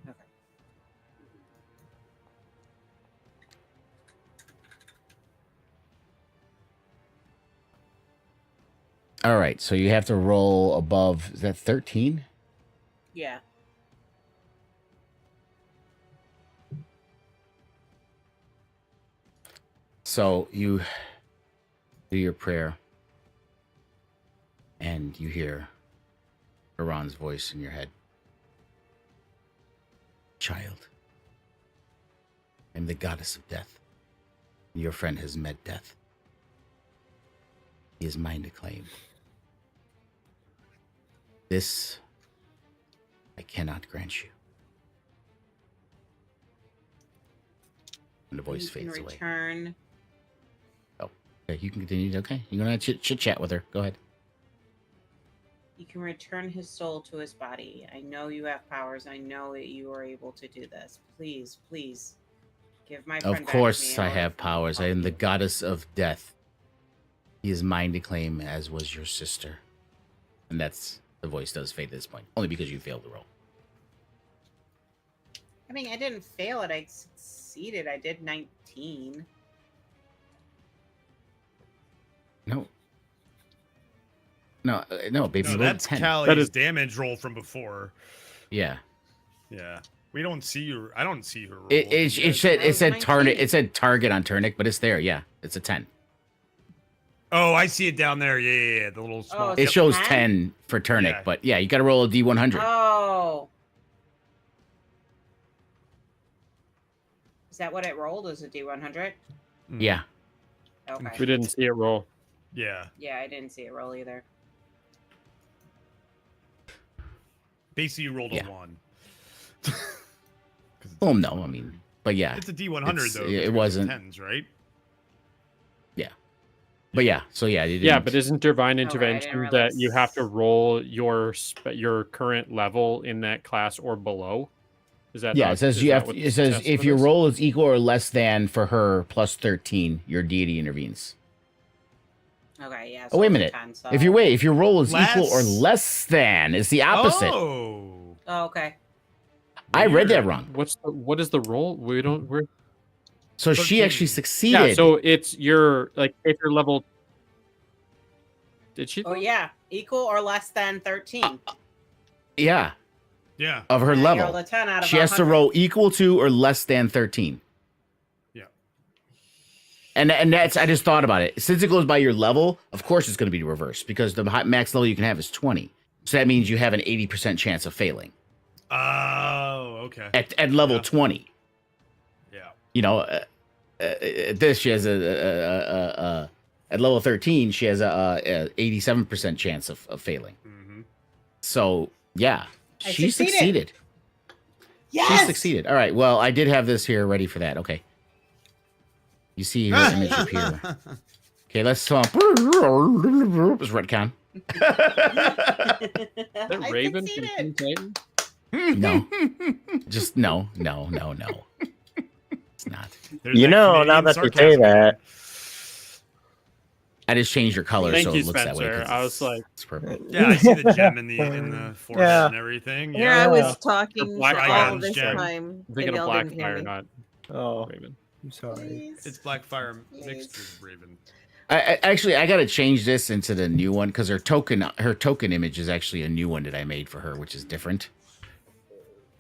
Okay. All right, so you have to roll above, is that 13? Yeah. So you do your prayer, and you hear Iran's voice in your head. Child, I'm the goddess of death. Your friend has met death. He is mine to claim. This I cannot grant you. And the voice You can fades away. return. Okay, you can continue. Okay, you're gonna chit chat with her. Go ahead. You can return his soul to his body. I know you have powers. I know that you are able to do this. Please, please, give my friend Of back to course, me in I order have for me to powers. I help am the you. goddess of death. He is mine to claim, as was your sister. And that's the voice does fade at this point, only because you failed the roll. I mean, I didn't fail it. I succeeded. I did 19. No, baby. No, you rolled that's 10. Callie's That is- damage roll from before. Yeah. Yeah. We don't see your. I don't see her roll. It You guys- said target. 19. It said target on Turnic, but it's there. Yeah, it's a 10. Oh, I see it down there. Yeah. The little small. it's It Yep. shows 10? 10 for Turnic, Yeah. but yeah, you got to roll a D100. Oh. Is that what it rolled? Is it D100? Mm. Yeah. Okay. We didn't see it roll. Yeah. Yeah, I didn't see it roll either. Basically, you rolled Yeah. a 1. Well, no, I mean, but yeah. It's a D100 It's- though. it because wasn't- tens, right? But yeah, so yeah, you Yeah, didn't- but isn't divine Okay, I didn't intervention that realize. you have to roll your current level in that class or below? Is that yeah, not- it says is you that have. what It the says test if of your is? roll is equal or less than for her plus 13, your deity intervenes. Okay, yeah. Oh, wait a it's minute. 10, so... If your roll is equal or Less. less than, it's the opposite. Oh. Oh, okay. I read that Weird. wrong. What is the roll? We're So she 13. actually succeeded. yeah. So it's your like if your level. Did she? Oh, yeah. Equal or less than 13. yeah, Yeah. of her And I level. rolled a 10 out of She has to 100. roll equal to or less than 13. Yeah. And that's I just thought about it. Since it goes by your level, of course it's going to be the reverse because the max level you can have is 20. So that means you have an 80% chance of failing Oh, okay. at level Yeah. 20. Yeah. You know, at this she has a at level 13 she has a 87% chance of failing. Mm-hmm. So yeah, I she succeeded. succeeded. Yes! She succeeded. All right. Well, I did have this here ready for that. Okay. You see her image appear. Okay, let's it's retcon. That I Raven from succeeded. Teen Titans? No. Just no. It's not. There's You that know, Canadian now that you say sarcasm. that, I just changed her color Thank so you, it looks that way. Spencer. 'cause I was like, it's purple. Yeah, I see the gem in the forehead Yeah. and everything. Here I Yeah. was talking Black all Dragons this gem. time. I'm thinking and of y'all didn't hear Blackfire, me. not oh, Raven. I'm sorry. Please. It's Blackfire Please. mixed with Raven. Actually, I gotta change this into the new one because her token image is actually a new one that I made for her, which is different.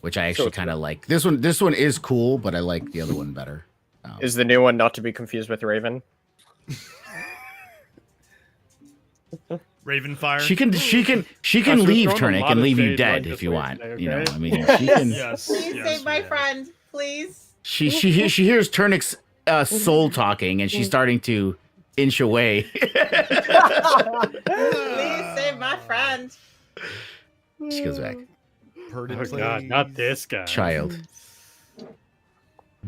Which I actually So- kind of like. This one is cool, but I like the other one better. Is the new one not to be confused with Raven? Ravenfire. She can Gosh, we're leave throwing a Turnic lot and of leave you shade dead like if this you way want. today, You know, okay? I mean, she can. Yes. Please yes, save my yeah. friend. Please. She hears Turnic's soul talking, and she's starting to inch away. Please save my friend. She goes back. Perdon Oh god, plays. not this guy. Child,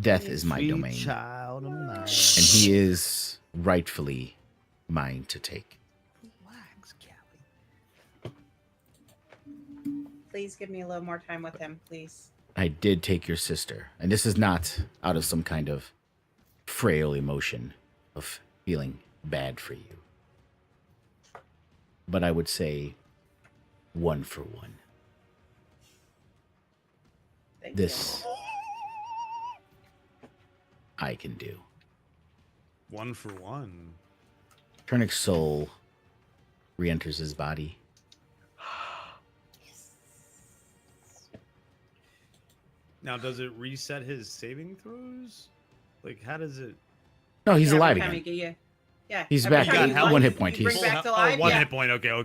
death is my Sweet domain, child of mine. and he is rightfully mine to take. Relax, Callie. Please give me a little more time with him, please. I did take your sister, and this is not out of some kind of frail emotion of feeling bad for you. But I would say 1 for 1. Thank This I can do. 1 for 1. Turnic's soul re-enters his body. Now, does it reset his saving throws? Like, how does it? No, he's Yeah, alive every time again. you get- yeah. He's every back time at you one life, hit point. you bring He's- back to Oh, life. 1 yeah. hit point. Okay. Oh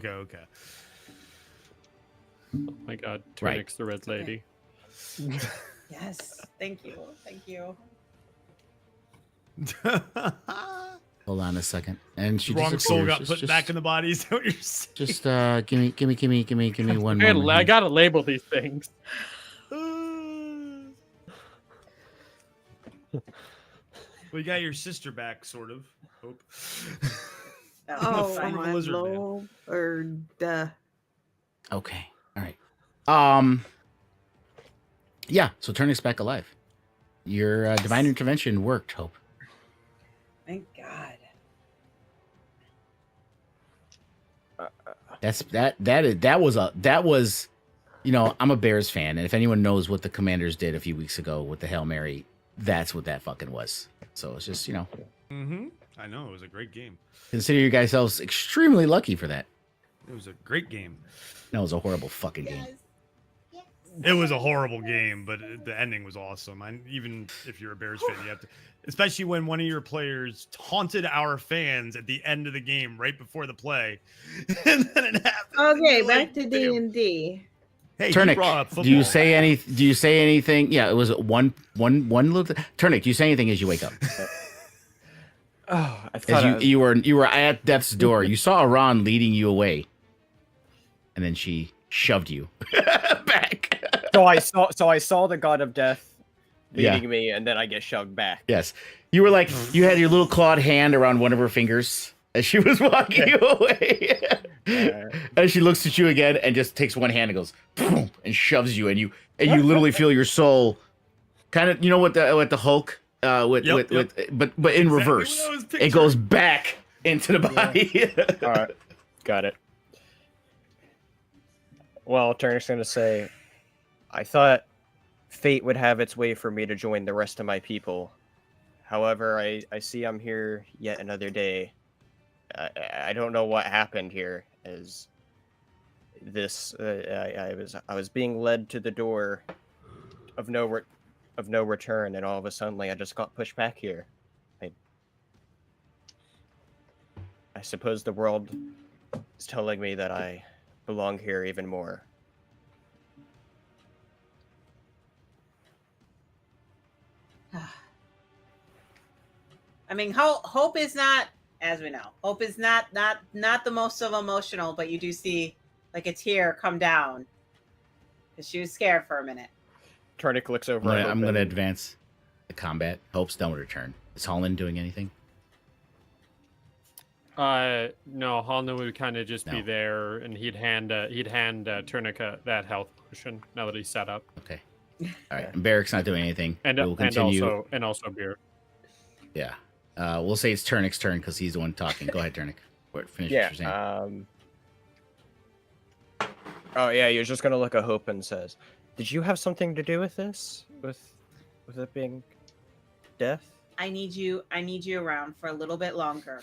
my god, Right. Turnic's the red lady. Yes. Thank you. Hold on a second. And she Wrong soul disappears. got put back in the body. Is that what you're saying? Just give me one I moment. gotta label these things. Well, you got your sister back, sort of. Hope. That was Oh fine. Former my lizard man. lord. Okay. All right. Yeah, so Turnic's back alive. Your divine intervention worked, Hope. Thank God. That was you know, I'm a Bears fan, and if anyone knows what the Commanders did a few weeks ago with the Hail Mary, that's what that fucking was. So it's just, you know, Mm-hmm. I know. It was a great game. consider you guys selves extremely lucky for that. It was a great game. That was a horrible fucking game. It was a horrible game, but the ending was awesome. Even if you're a Bears fan, you have to, especially when one of your players taunted our fans at the end of the game, right before the play, and then it happened. Okay, You're back like, to "Damn." D&D. Hey, he Turnic, brought up do you football. say any? Do you say anything? Yeah, it was one little. Turnic, do you say anything as you wake up? Oh, I thought As you were at death's door, you saw Iran leading you away, and then she shoved you back. so I saw the god of death leading me, and then I get shoved back. Yes. You were like, you had your little clawed hand around one of her fingers as she was walking away. And she looks at you again and just takes one hand and goes, boom, and shoves you, and you literally feel your soul kind of, you know what the Hulk but in reverse. It goes back into the body. All right, got it. Well, Turner's gonna say, I thought fate would have its way for me to join the rest of my people. However, I see I'm here yet another day. I don't know what happened here. As this, I was being led to the door of no return, and all of a sudden, I just got pushed back here. I suppose the world is telling me that I belong here even more. I mean, hope is not, as we know, hope is not the most of emotional, but you do see like a tear come down because she was scared for a minute. Turnic looks over. I'm going to advance the combat. Hope's done with her turn. Is Holland doing anything? No, Holland would kind of just be there, and he'd hand Turnica that health potion now that he's set up. Okay. All right. And Barrick's not doing anything. And we'll continue. and also beer. Yeah. We'll say it's Turnic's turn because he's the one talking. Go ahead, Turnic. Finish what you're saying. Oh yeah, you're just gonna look at Hope and says, "Did you have something to do with this? With it being death?" I need you around for a little bit longer.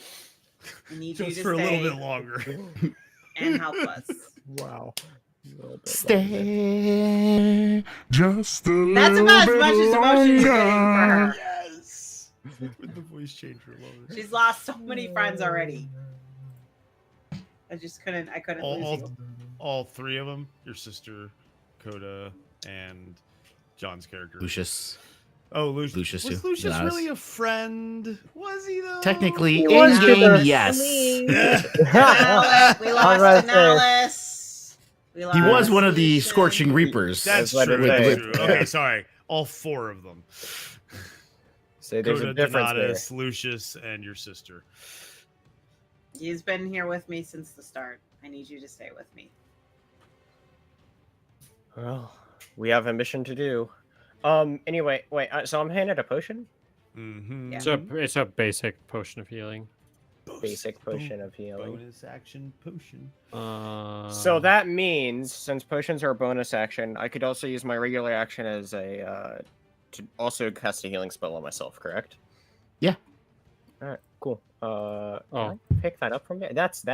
I need Just you to for stay a little bit longer. and help us. Wow. Stay. Just a That's little about as bit much as emotion is getting for her. Yes. With the voice changer. She's lost so many friends already. I couldn't lose you. All three of them, your sister, Coda, and John's character. Lucius. Oh, Lucius. Lucius Was too. Lucius Dennis. really a friend? Was he though? Technically, was in game, good. yes. We lost Tinil'Gan. He was one of the Scorching Reapers. That's That's what true. it That's is. true. Okay, sorry. All four of them. So there's Coda, a difference Donatus, Lucius, and your sister. He's been here with me since the start. I need you to stay with me. there. Well, we have a mission to do. Anyway, wait. So I'm handed a potion. Mm-hmm. Yeah. It's a basic potion of healing. Basic potion of healing. Bonus action potion. So that means, since potions are a bonus action, I could also use my regular action as a to also cast a healing spell on myself. Correct? Yeah. All right. Cool. Oh. Can I pick that up from there. That's.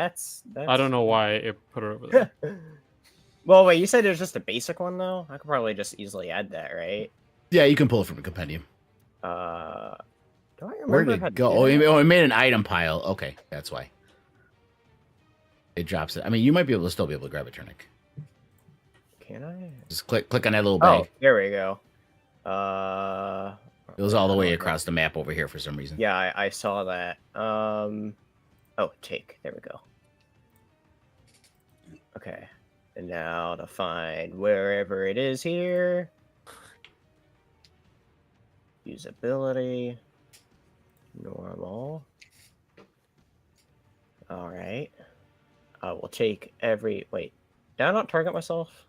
I don't know why it put it over there. Well, wait. You said it was just a basic one, though. I could probably just easily add that, right? Yeah, you can pull it from a compendium. Do I remember Where did how it to go? do that? It made an item pile. Okay, that's why. It drops it. I mean, you might be able to still be able to grab it, Turnic. Can I? Just click on that little Oh, bag. there we go. It was all the way across the map over here for some reason. Yeah, I saw that. Oh, take. There we go. Okay. And now to find wherever it is here. Usability. Normal. Alright. I will take every... Wait. Did I not target myself?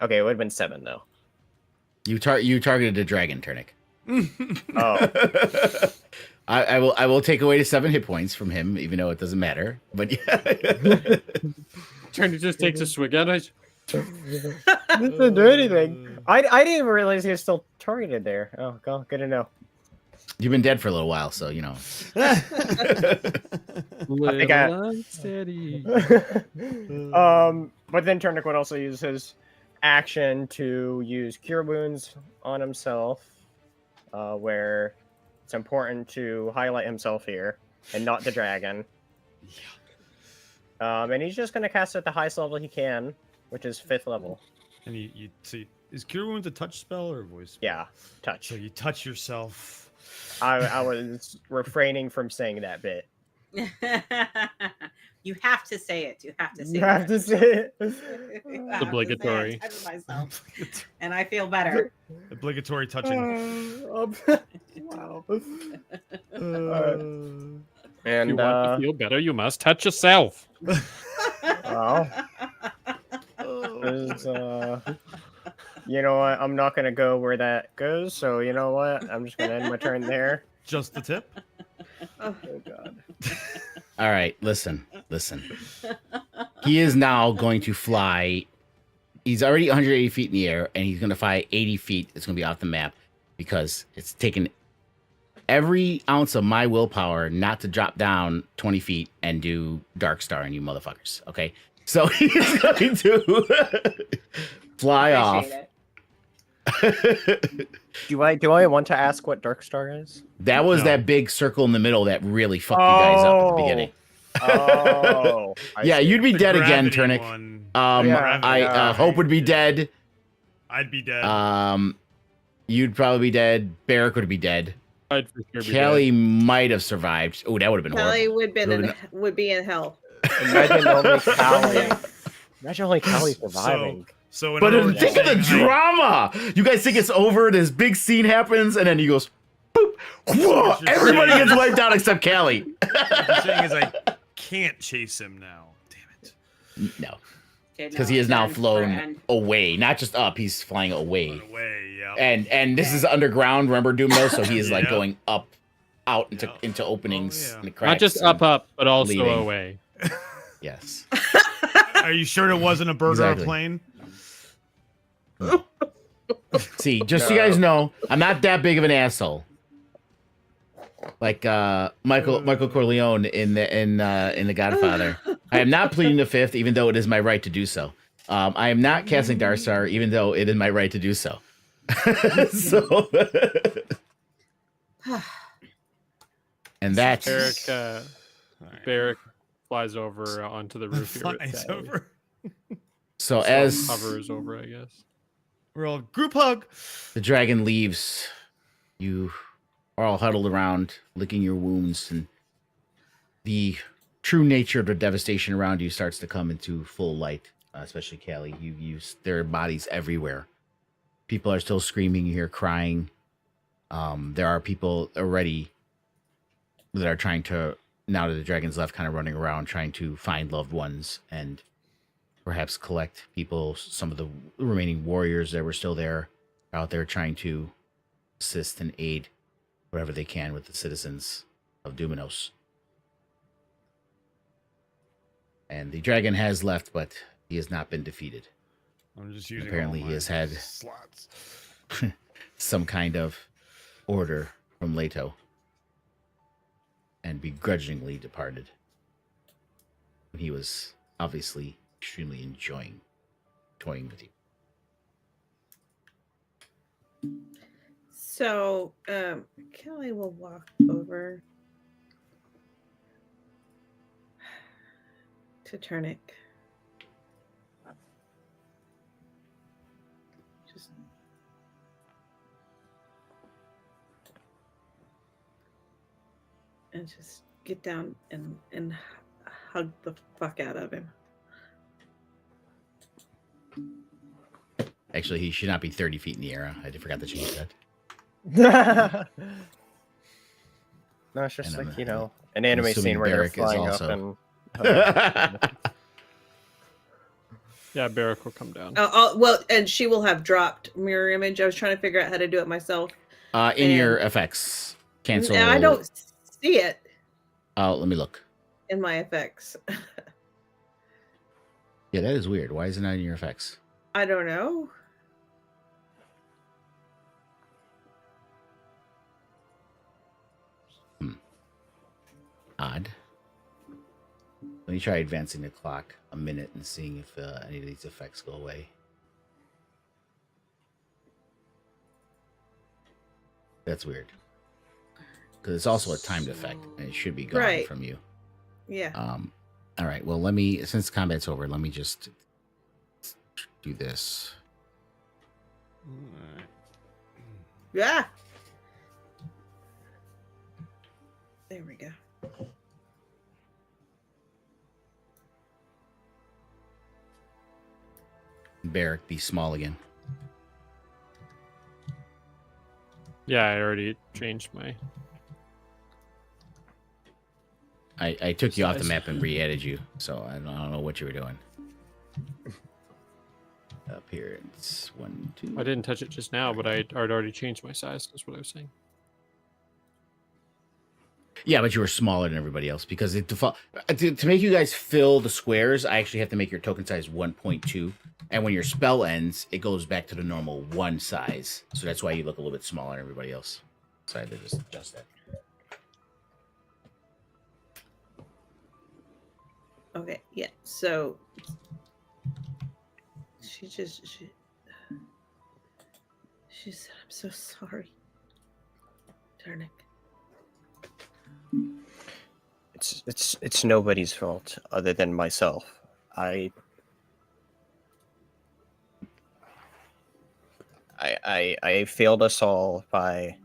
Okay, it would have been 7, though. You targeted a dragon, Turnic. Oh. I will take away the 7 hit points from him, even though it doesn't matter. But yeah. Turn just takes a swig at it. Didn't do anything. I didn't even realize he was still targeted there. Oh, God, good to know. You've been dead for a little while, so you know. think I- Little steady. But then Turnic would also use his action to use Cure Wounds on himself, where it's important to highlight himself here and not the dragon. And he's just going to cast it at the highest level he can, which is 5th level. And you see, is Cure Wounds a touch spell or a voice spell? Yeah, touch. So you touch yourself. I was refraining from saying that bit. You have to say it. You have to say You have to say it. You have to say it. Obligatory. I touch myself, and I feel better. Obligatory touching. Wow. If And you want to feel better, you must touch yourself. well, you know what? I'm not gonna go where that goes. So you know what? I'm just gonna end my turn there. Just the tip. Oh God. All right, listen. He is now going to fly. He's already 180 feet in the air, and he's going to fly 80 feet. It's going to be off the map because it's taken every ounce of my willpower not to drop down 20 feet and do Dark Star on you motherfuckers. Okay, so he's going to fly off. Do I want to ask what Dark Star is? That was that big circle in the middle that really fucked you guys up at the beginning. Oh, Yeah, you'd be The dead again, gravity Turnic. one. I Hope would be dead. I'd be dead. You'd probably be dead. Barrack would be dead. I'd for sure be Kelly dead. might have survived. Oh, that would have been Kelly horrible. would be in hell. Imagine only Callie. Imagine only Callie surviving. So in But other words, think of the you're saying, drama. You guys think it's over. This big scene happens, and then he goes, boop. Whoa, What you're everybody saying- gets wiped out except Callie. What you're saying is I can't chase him now. Damn it. No, Okay, because he has now end, flown end. away, not just up. He's flying away. Run away, yeah. And this is underground. Remember Doomino, so he is like Yeah. going up, out into Yeah. openings. Oh, yeah. And the cracks Not just and- up, but also leaving. away. Yes. Are you sure it wasn't a bird Exactly. or a plane? See, just so you guys know, I'm not that big of an asshole. Like Michael Corleone in the Godfather. I am not pleading the fifth, even though it is my right to do so. I am not casting Darsar, even though it is my right to do so. So, and that's Barrack flies over onto the roof here. with Flies Callie. over. so as Hovers over, I guess. We're all group hug. the dragon leaves, you are all huddled around, licking your wounds, and the true nature of the devastation around you starts to come into full light. Especially Callie, there are bodies everywhere. People are still screaming. You hear crying. There are people already that are trying to, now that the dragon's left, kind of running around trying to find loved ones and perhaps collect people. Some of the remaining warriors that were still there are out there trying to assist and aid whatever they can with the citizens of Duminos. And the dragon has left, but he has not been defeated. I'm just using. Apparently all he my has had slots. some kind of order from Leto and begrudgingly departed. He was obviously extremely enjoying toying with you. So, Kelly will walk over to Turnic. Just and just get down and hug the fuck out of him. Actually, he should not be 30 feet in the air. I forgot to change that. No, it's just And like, I'm an anime assuming scene where they're Barrack is flying also- up and. Yeah, Barrack will come down. Well, and she will have dropped mirror image. I was trying to figure out how to do it myself. In your effects, cancel. And I don't see it Oh, let me look. in my effects. Yeah, that is weird. Why is it not in your effects? I don't know. Odd. Let me try advancing the clock a minute and seeing if any of these effects go away. That's weird. Because it's also a timed effect, and it should be gone Right. from you. Yeah. All right. Well, since combat's over, let me just do this. Yeah. There we go. Barrack be small again. Yeah, I already changed my. I took you off the Size. map and re-added you, so I don't know what you were doing. Appearance 1, 2. I didn't touch it just now, but I'd already changed my size. That's what I was saying. Yeah, but you were smaller than everybody else because it default to make you guys fill the squares. I actually have to make your token size 1.2, and when your spell ends, it goes back to the normal 1 size. So that's why you look a little bit smaller than everybody else. So I had to just adjust that. Okay, yeah. So she said, "I'm so sorry, Darnick." It's nobody's fault other than myself. I failed us all by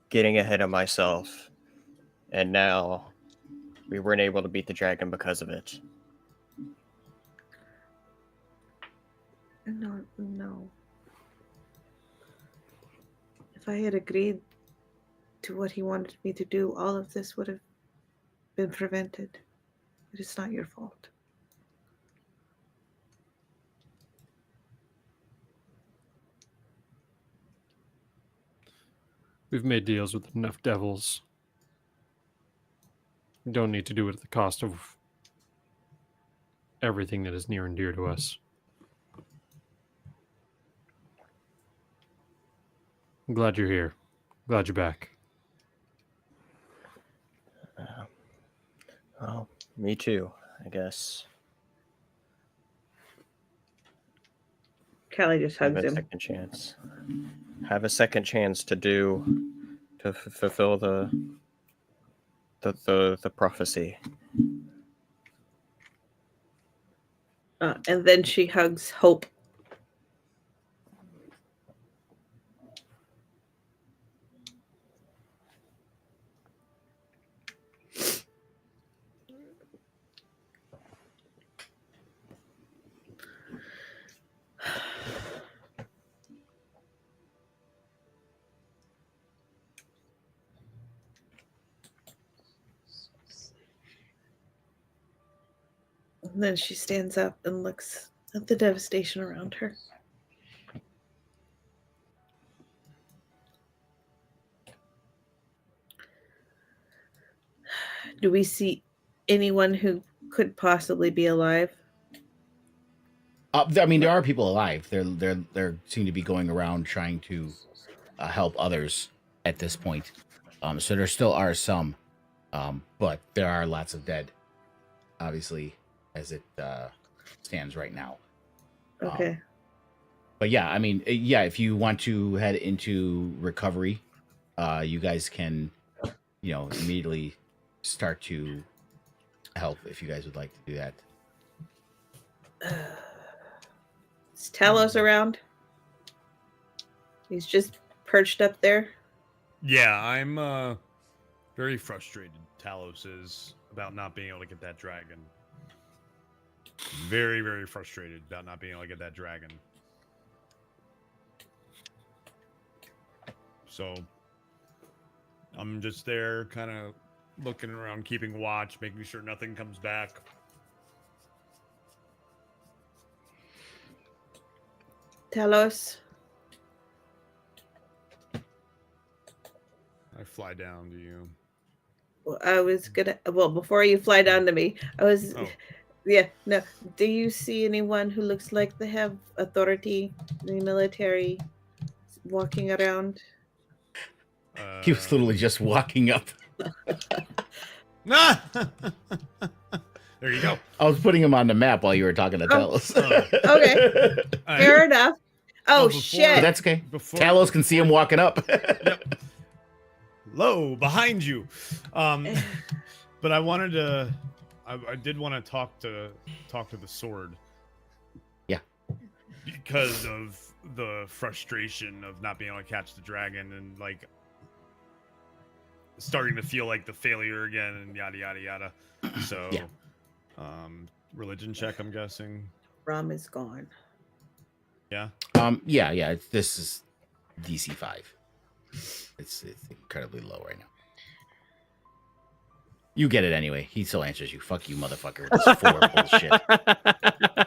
getting ahead of myself, and now we weren't able to beat the dragon because of it. No. If I had agreed to what he wanted me to do, all of this would have been prevented. It is not your fault. We've made deals with enough devils. We don't need to do it at the cost of everything that is near and dear to us. I'm glad you're here. Glad you're back. Well, me too, I guess. Callie just Have hugs a him. second chance. Have a second chance to fulfill the prophecy. And then she hugs Hope. And then she stands up and looks at the devastation around her. Do we see anyone who could possibly be alive? I mean, there are people alive. They're seem to be going around trying to help others at this point. So there still are some, but there are lots of dead. Obviously, as it stands right now. Okay. But yeah, I mean, yeah, if you want to head into recovery, you guys can, immediately start to help if you guys would like to do that. Is Talos around? He's just perched up there. Yeah, I'm very frustrated. Talos is about not being able to get that dragon. Very, very frustrated about not being able to get that dragon. So I'm just there, kind of looking around, keeping watch, making sure nothing comes back. Talos. I fly down to you. I was gonna. Well, before you fly down to me, I was. Oh. Yeah. No. Do you see anyone who looks like they have authority in the military walking around? He was literally just walking up. There you go. I was putting him on the map while you were talking to Talos. Okay. Fair enough. Oh, shit. But that's okay. Before- Talos can see him walking up. Yep. Lo, behind you. But I wanted to. I did want to talk to the sword. Yeah. Because of the frustration of not being able to catch the dragon and like starting to feel like the failure again and yada yada yada. So, Yeah. Religion check, I'm guessing. rum is gone. Yeah. Yeah. This is DC 5. It's incredibly low right now. You get it anyway. He still answers you. Fuck you, motherfucker. With this 4 bullshit.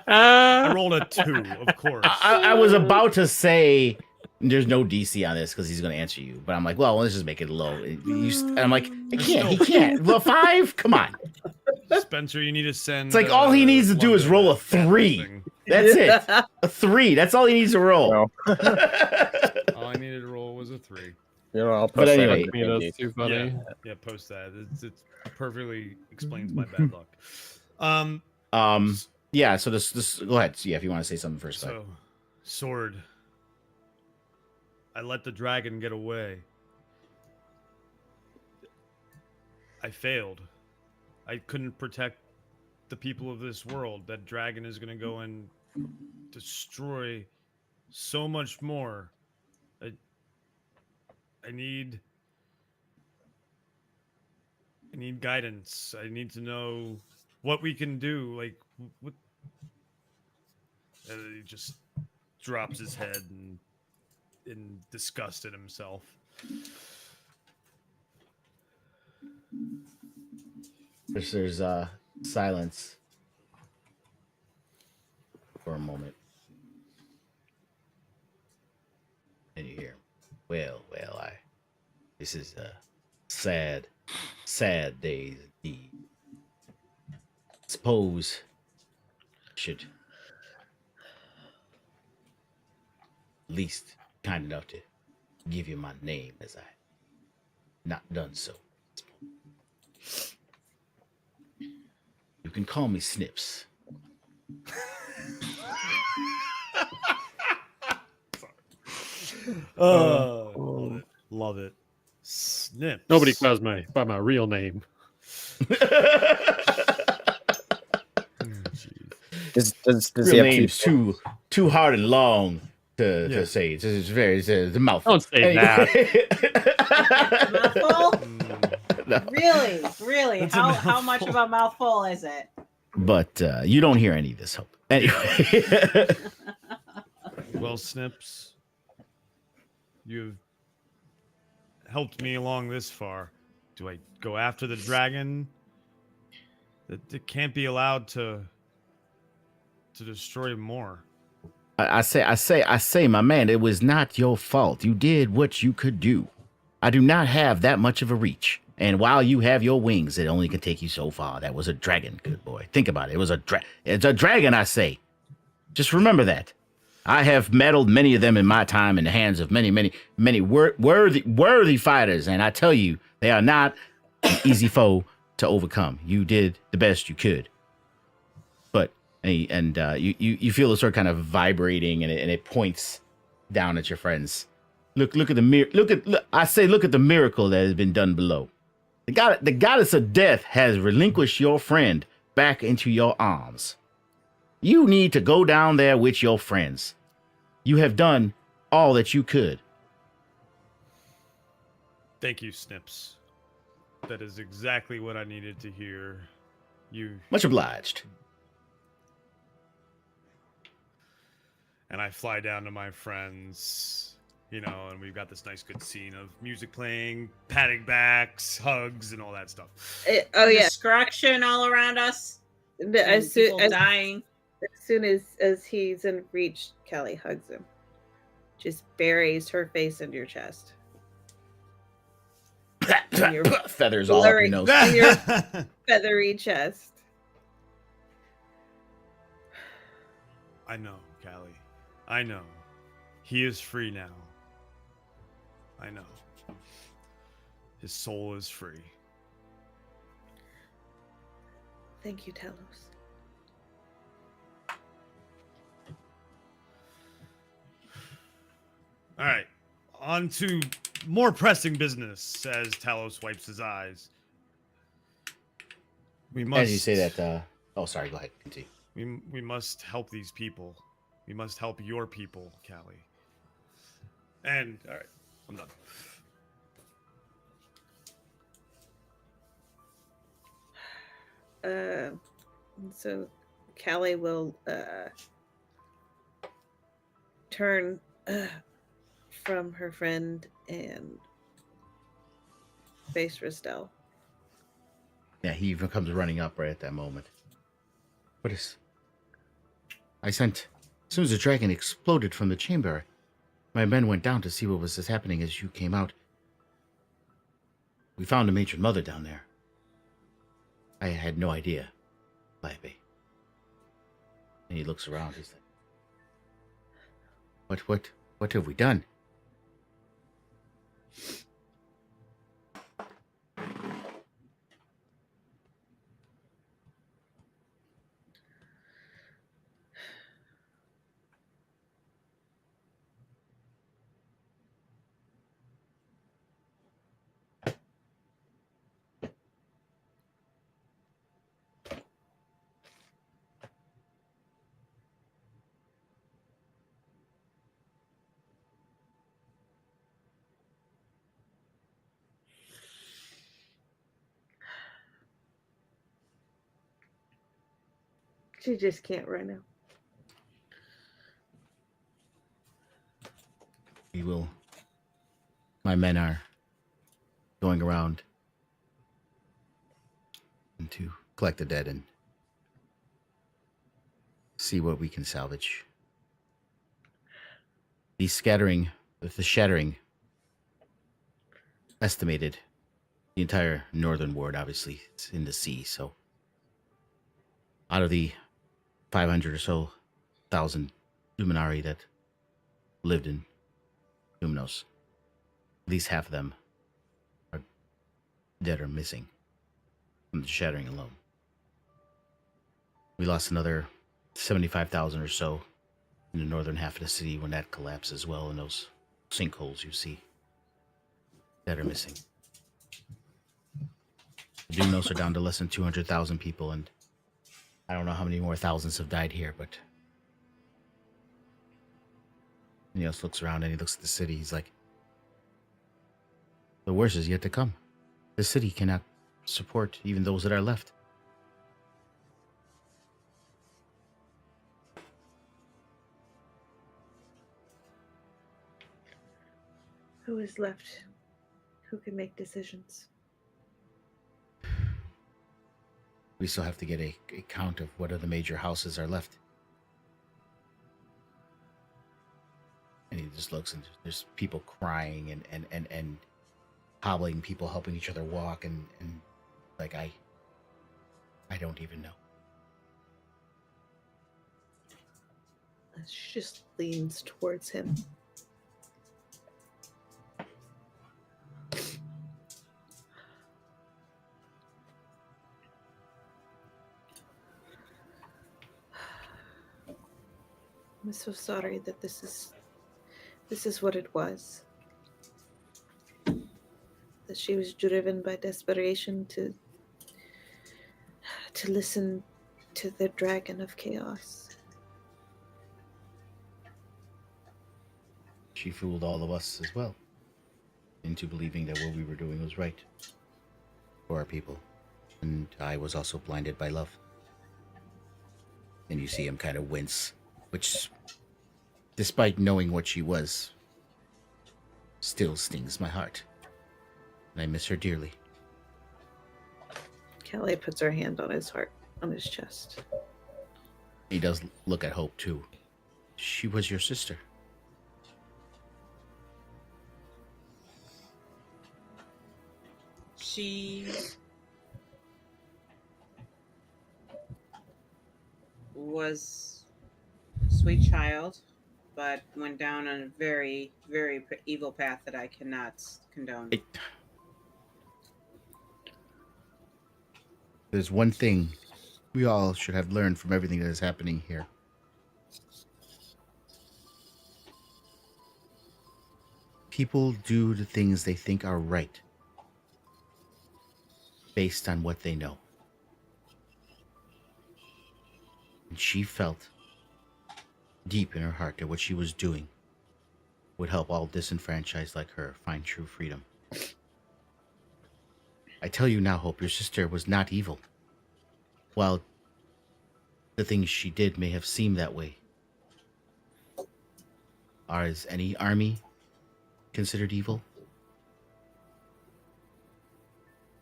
I rolled a 2, of course. I was about to say there's no DC on this because he's going to answer you, but I'm like, well, let's just make it low. And I'm like, he can't. Well, 5? Come on. Spencer, you need to send. It's like all he needs to do is roll a 3. That's it. A 3. That's all he needs to roll. No. All I needed to roll was a 3. You know, I'll But post that anyway. on the Me, DND. that's too funny. Yeah, post that. It perfectly explains my bad luck. Yeah, so this go ahead. Yeah, if you want to say something first. Go ahead. So, sword. I let the dragon get away. I failed. I couldn't protect the people of this world. That dragon is going to go and destroy so much more. I need guidance. I need to know what we can do. Like, what? And he just drops his head and in disgust at himself. There's silence for a moment. And you hear, well, this is a sad day indeed. Suppose I should at least kind enough to give you my name as I not done so. You can call me Snips. Love it. Snips. Nobody calls me by my real name. Does Real he have name's two? too hard and long to say. It's very it's a mouthful. Don't say that. Mouthful? No. Really? That's a How much mouthful. of a mouthful is it? But you don't hear any of this, Hope. Anyway. Well, Snips, you've helped me along this far. Do I go after the dragon? It can't be allowed to destroy more. I say, my man, it was not your fault. You did what you could do. I do not have that much of a reach. And while you have your wings, it only can take you so far. That was a dragon, good boy. Think about it. It was it's a dragon, I say. Just remember that. I have battled many of them in my time in the hands of many worthy fighters, and I tell you, they are not an easy foe to overcome. You did the best you could. But you feel the sword kind of vibrating, and it points down at your friends. Look at the look at the miracle that has been done below. The goddess of death has relinquished your friend back into your arms. You need to go down there with your friends. You have done all that you could. Thank you, Snips. That is exactly what I needed to hear. Much obliged. And I fly down to my friends, and we've got this nice good scene of music playing, patting backs, hugs, and all that stuff. Destruction all around us. As People soon dying. as he's in reach, Kelly hugs him. Just buries her face into your chest. Your Feathers all up your blurry- nose. in your feathery chest. I know, Callie. I know. He is free now. I know. His soul is free. Thank you, Talos. All right. On to more pressing business, as Talos wipes his eyes. We must. As you say that, oh, sorry, go ahead. Continue. We must help these people. We must help your people, Callie. And, all right, I'm done. So Callie will turn from her friend and face Ristel. Yeah, he even comes running up right at that moment. What is... I sent... As soon as the dragon exploded from the chamber, my men went down to see what was happening as you came out. We found a matron mother down there. I had no idea. Baby. And he looks around. He's like, what have we done? She just can't right now. We will... My men are going around and to collect the dead and see what we can salvage. The shattering estimated the entire northern ward, obviously, it's in the sea, so out of the 500 or so thousand Luminari that lived in Luminos, at least half of them are dead or missing from the shattering alone. We lost another 75,000 or so in the northern half of the city when that collapsed as well, and those sinkholes you see that are missing. The Luminos are down to less than 200,000 people, and I don't know how many more thousands have died here, but Niels looks around and he looks at the city. He's like, the worst is yet to come. The city cannot support even those that are left. Who is left? Who can make decisions? We still have to get a count of what other major houses are left. And he just looks and there's people crying and hobbling, people helping each other walk, and like I don't even know. She just leans towards him. I'm so sorry that this is what it was. That she was driven by desperation to listen to the dragon of chaos. She fooled all of us as well into believing that what we were doing was right for our people. And I was also blinded by love. And you see him kind of wince, which, despite knowing what she was, still stings my heart. And I miss her dearly. Callie puts her hand on his heart, on his chest. He does look at Hope, too. She was your sister. She was a sweet child, but went down on a very, very evil path that I cannot condone. There's one thing we all should have learned from everything that is happening here. People do the things they think are right based on what they know. And she felt deep in her heart that what she was doing would help all disenfranchised like her find true freedom. I tell you now, Hope, your sister was not evil. While The things she did may have seemed that way. Is any army considered evil?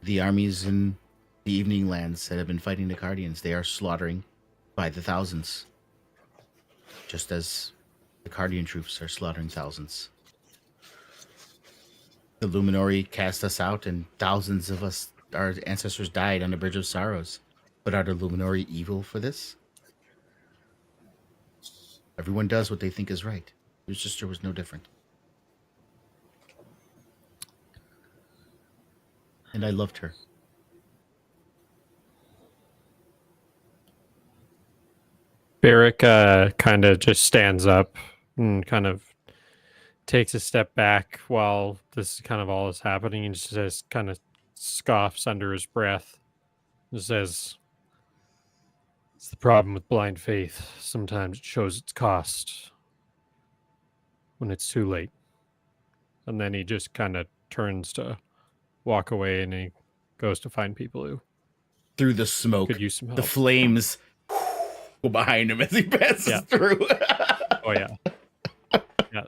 The armies in the Evening Lands that have been fighting the Guardians, they are slaughtering by the thousands. Just as the Guardian troops are slaughtering thousands. The Luminori cast us out and thousands of us, our ancestors, died on the Bridge of Sorrows. But are the Luminori evil for this? Everyone does what they think is right. Your sister was no different. And I loved her. Barrick kind of just stands up and kind of takes a step back while this kind of all is happening and just says, kind of scoffs under his breath and says, "It's the problem with blind faith. Sometimes it shows its cost when it's too late." And then he just kind of turns to walk away and he goes to find people who Through the smoke, could use some help. the flames go behind him as he passes through. Oh, yeah. Yeah.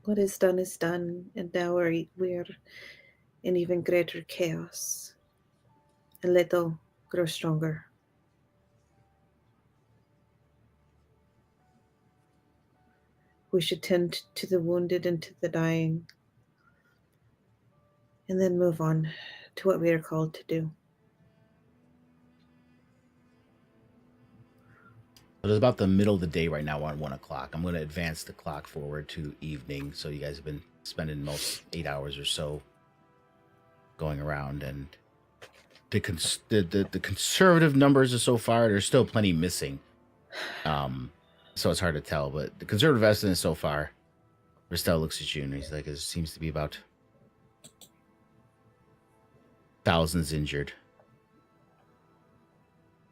What is done, and now we're in even greater chaos. And Leto grows stronger. We should tend to the wounded and to the dying, and then move on to what we are called to do. But it's about the middle of the day right now on 1 o'clock. I'm going to advance the clock forward to evening. So you guys have been spending most 8 hours or so going around. And the conservative numbers are so far, there's still plenty missing. So it's hard to tell. But the conservative estimate so far, Ristel looks at you and he's like, it seems to be about thousands injured.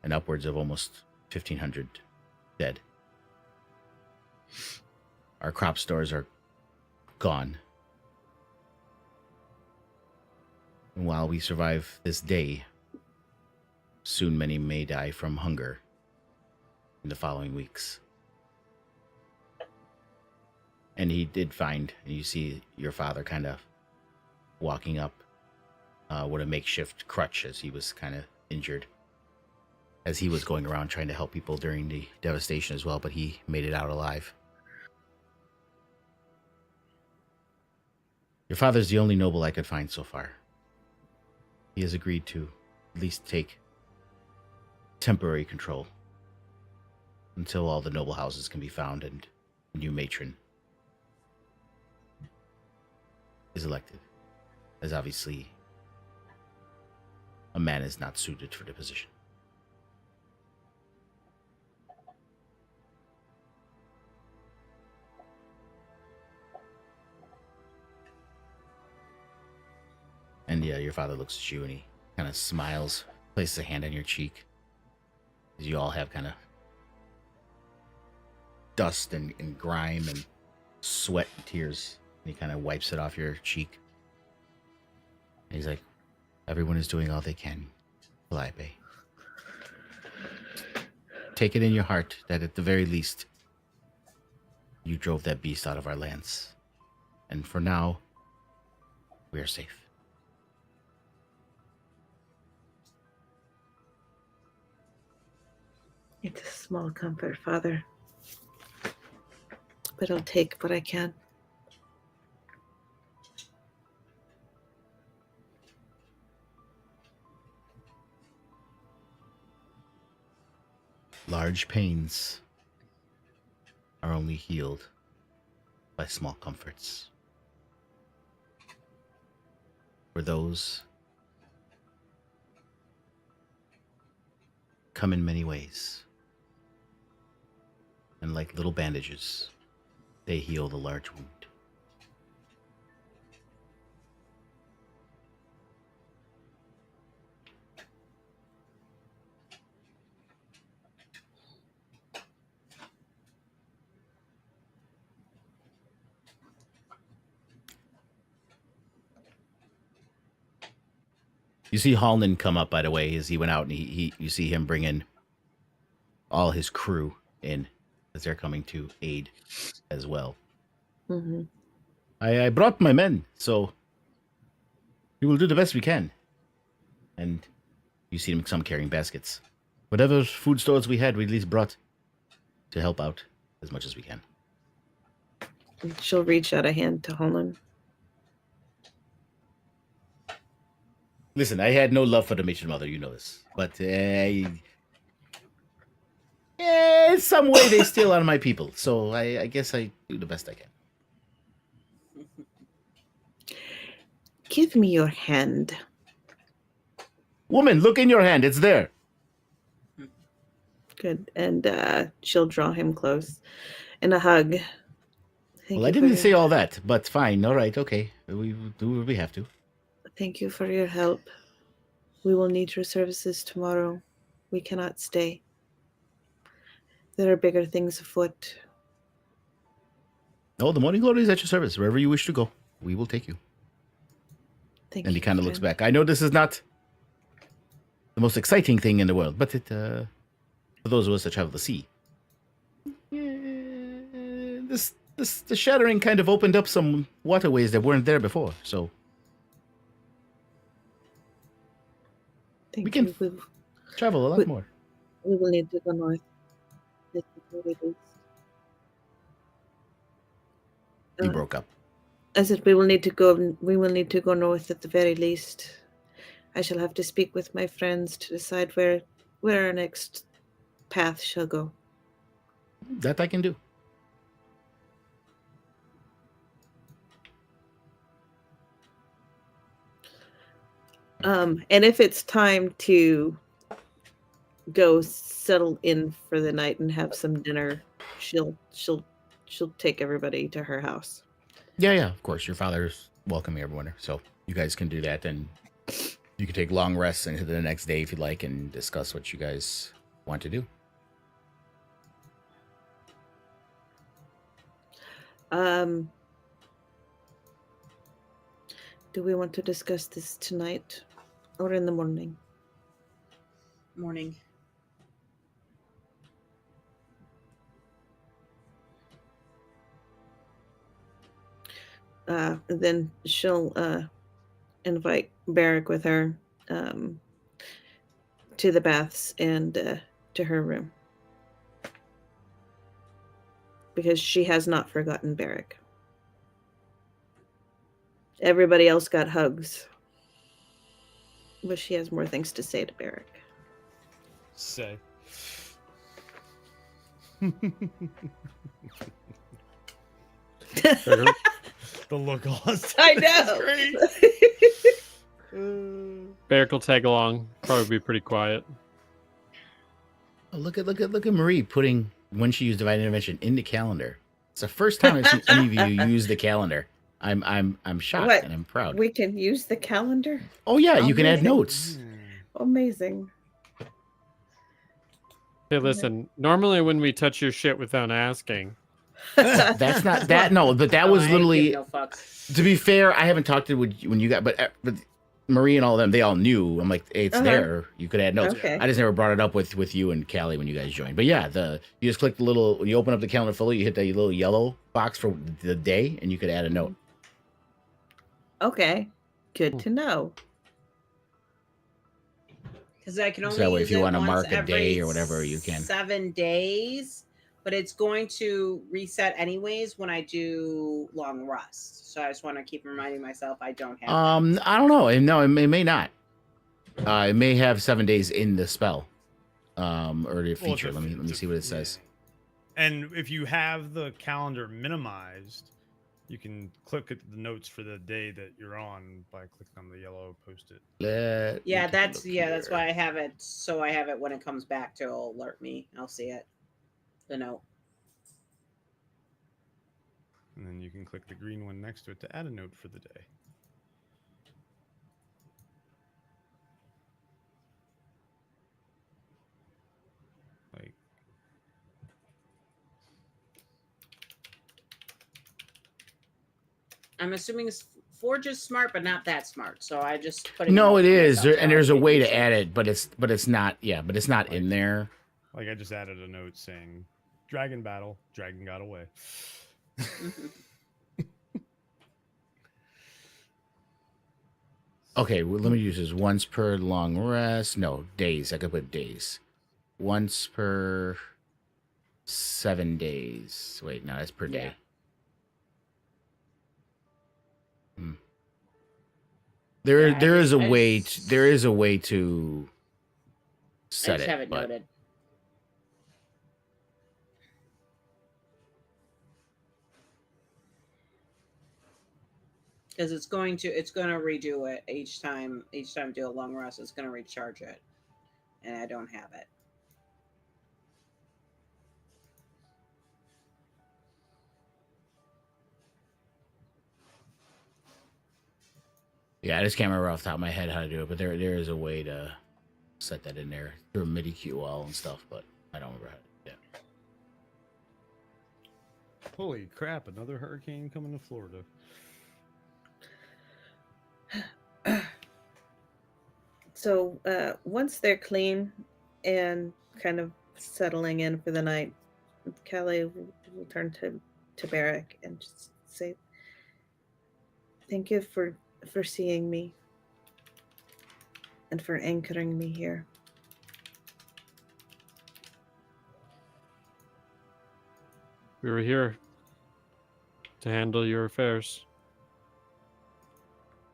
And upwards of almost 1,500 dead. Our crop stores are gone. And while we survive this day, soon many may die from hunger in the following weeks. And he did find, and you see your father kind of walking up with a makeshift crutch as he was kind of injured. As he was going around trying to help people during the devastation as well, but he made it out alive. Your father's the only noble I could find so far. He has agreed to at least take temporary control until all the noble houses can be found and a new matron is elected. As obviously, a man is not suited for the position. And yeah, your father looks at you and he kind of smiles, places a hand on your cheek. As you all have kind of dust and grime and sweat and tears. And he kind of wipes it off your cheek. And he's like, everyone is doing all they can, Calliope. Take it in your heart that at the very least, you drove that beast out of our lands. And for now, we are safe. It's a small comfort, Father. But I'll take what I can. Large pains are only healed by small comforts. For those come in many ways. And like little bandages, they heal the large wound. You see Hallman come up, by the way, as he went out, and you see him bring in all his crew in as they're coming to aid as well. Mm-hmm. I brought my men, so we will do the best we can. And you see them some carrying baskets. Whatever food stores we had, we at least brought to help out as much as we can. She'll reach out a hand to Holland. Listen, I had no love for the Mission Mother, you know this. But in some way they still are my people. So I guess I do the best I can. Give me your hand. Woman, look in your hand. It's there. Good. And she'll draw him close. And a hug. Well, I didn't say all that, but fine. All right, okay. We will do what we have to. Thank you for your help. We will need your services tomorrow. We cannot stay. There are bigger things afoot. Oh, the Morning Glory is at your service. Wherever you wish to go, we will take you. Thank and you. he kind of looks back. I know this is not the most exciting thing in the world, but it for those of us that travel the sea, the shattering kind of opened up some waterways that weren't there before. So we can travel a lot more. We will need to go north. This is where it is. He broke up. I said we will need to go. We will need to go north at the very least. I shall have to speak with my friends to decide where our next path shall go. That I can do. And if it's time to go settle in for the night and have some dinner, she'll take everybody to her house. Yeah, of course. Your father's welcoming everyone, so you guys can do that, and you can take long rests into the next day if you'd like, and discuss what you guys want to do. Do we want to discuss this tonight or in the morning? Morning. Then she'll invite Barrick with her to the baths and to her room. Because she has not forgotten Barrick. Everybody else got hugs. But she has more things to say to Barrick. Say. The look on his face. I know. Barrick will tag along. Probably be pretty quiet. Oh, look at Marie putting when she used divine intervention in the calendar. It's the first time I've seen any of you use the calendar. I'm shocked What? and I'm proud. We can use the calendar? Oh yeah, you can add Amazing. notes. Amazing. Hey, listen. Normally, when we touch your shit without asking, That's not that. No, but that was I literally. give no fucks. To be fair, I haven't talked to when you got, but Marie and all of them, they all knew. I'm like, hey, it's there. You could add notes. Okay. I just never brought it up with you and Callie when you guys joined. But yeah, you just click the little. When you open up the calendar fully, you hit the little yellow box for the day, and you could add a note. Okay. Good to know. Because I can only So that way, use if you it want to once mark a every day or whatever, you can. 7 days, but it's going to reset anyways when I do long rest. So I just want to keep reminding myself I don't have. I don't know. No, it may not. It may have 7 days in the spell, or the feature. Let me see what it says. And if you have the calendar minimized, you can click at the notes for the day that you're on by clicking on the yellow post-it. That's why I have it. So I have it when it comes back to alert me. I'll see it. The note. And then you can click the green one next to it to add a note for the day. Like, I'm assuming Forge is smart, but not that smart. So I just put it. No, it is, myself, and so there's a I way use to it. add it, but it's not. Yeah, but it's not in there. Like I just added a note saying, "Dragon battle, dragon got away." Okay, well, let me use this once per long rest. No, days. I could put days. Once per 7 days. Wait, no, that's per day. Hmm. There Yeah, there I is a just- way there is a way to I set just it. have it But noted. Because it's going to redo it each time do a long rest. It's going to recharge it, and I don't have it. yeah, I just can't remember off the top of my head how to do it. But there is a way to set that in there through a MIDI QL and stuff. But I don't remember how to do it. Holy crap! Another hurricane coming to Florida. So once they're clean and kind of settling in for the night, Callie will turn to Barrack and just say, "Thank you for seeing me and for anchoring me here." We were here to handle your affairs.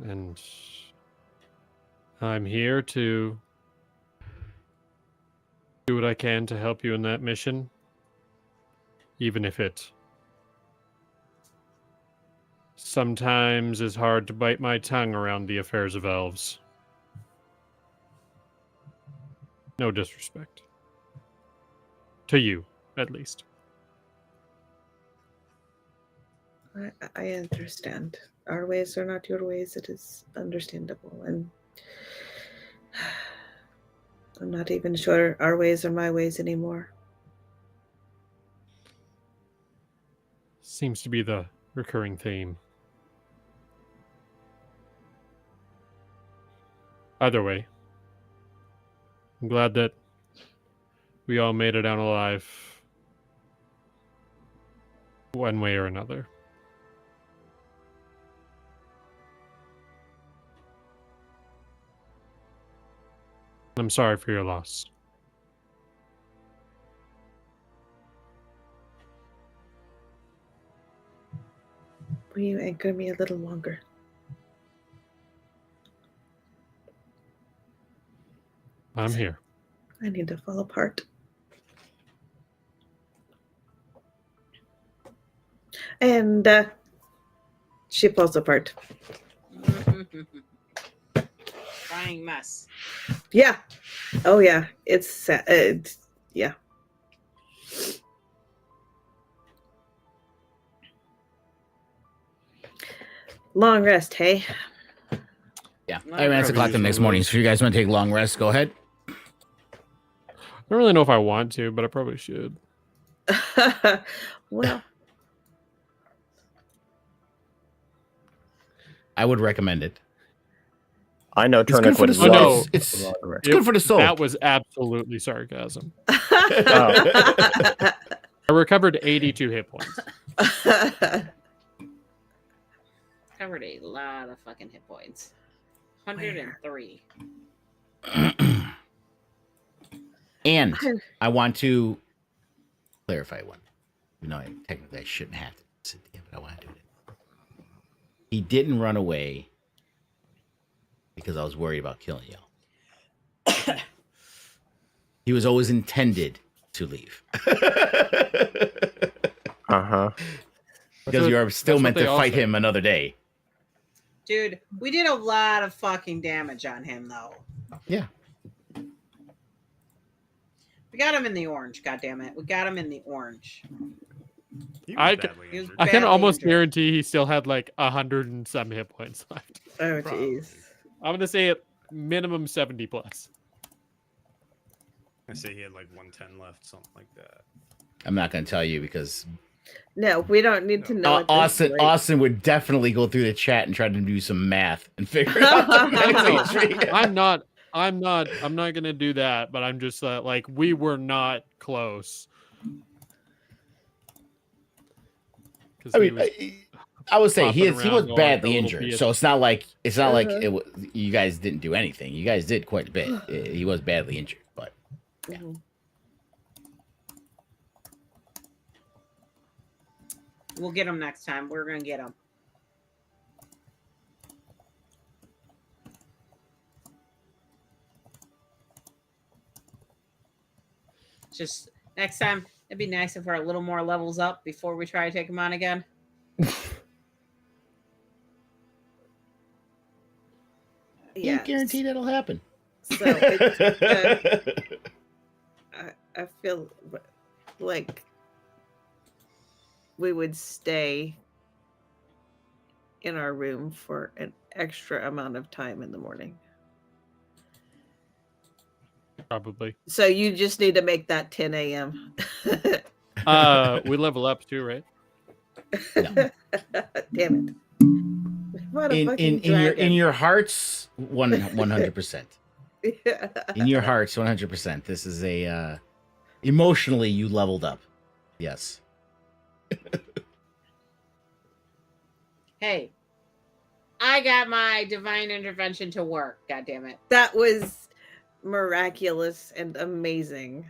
And I'm here to do what I can to help you in that mission, even if it sometimes is hard to bite my tongue around the affairs of elves. No disrespect. To you, at least. I understand. Our ways are not your ways. It is understandable. And I'm not even sure our ways are my ways anymore. Seems to be the recurring theme. Either way, I'm glad that we all made it out alive one way or another. I'm sorry for your loss. Will you anchor me a little longer? I'm here. I need to fall apart. And she falls apart. Crying mess. Yeah. Oh, yeah. It's sad. Yeah. Long rest, hey? Yeah, I ran 6 o'clock the next morning. So if you guys want to take long rest, go ahead. I don't really know if I want to, but I probably should. Well, I would recommend it. I know It's good Turnip for the would soul. love It's a longer rest. good for the soul. That was absolutely sarcasm. Oh. I recovered 82 hit points. Covered a lot of fucking hit points. 103. And I want to clarify one. You know, technically I shouldn't have to, but I want to do it. He didn't run away because I was worried about killing y'all. He was always intended to leave. Uh-huh. Because you are still that's meant what to they all fight say. him another day. Dude, we did a lot of fucking damage on him, though. Yeah. We got him in the orange, goddammit. We got him in the orange. He was I badly He was injured. I can badly almost injured. guarantee he still had like 100 and some hit points left. oh, Probably. jeez. I'm gonna say it minimum 70 plus. I say he had like 110 left, something like that. I'm not going to tell you because No, we don't need to know. At this point. Austin would definitely go through the chat and try to do some math and figure out the max HP. I'm not gonna do that, but I'm just like, we were not close. I mean, I would say he was badly injured, so it's not like you guys didn't do anything. You guys did quite a bit. He was badly injured, but yeah. We'll get him next time. We're gonna get him. Just next time, it'd be nice if we're a little more levels up before we try to take him on again. Yeah, guarantee that'll happen. So I feel like we would stay in our room for an extra amount of time in the morning. Probably. So you just need to make that 10 a.m. We level up too, right? No. Damn it. What a in fucking in your hearts, 100%. In your hearts, 100%. This is a emotionally you leveled up. Yes. Hey, I got my divine intervention to work. God damn it! That was miraculous and amazing.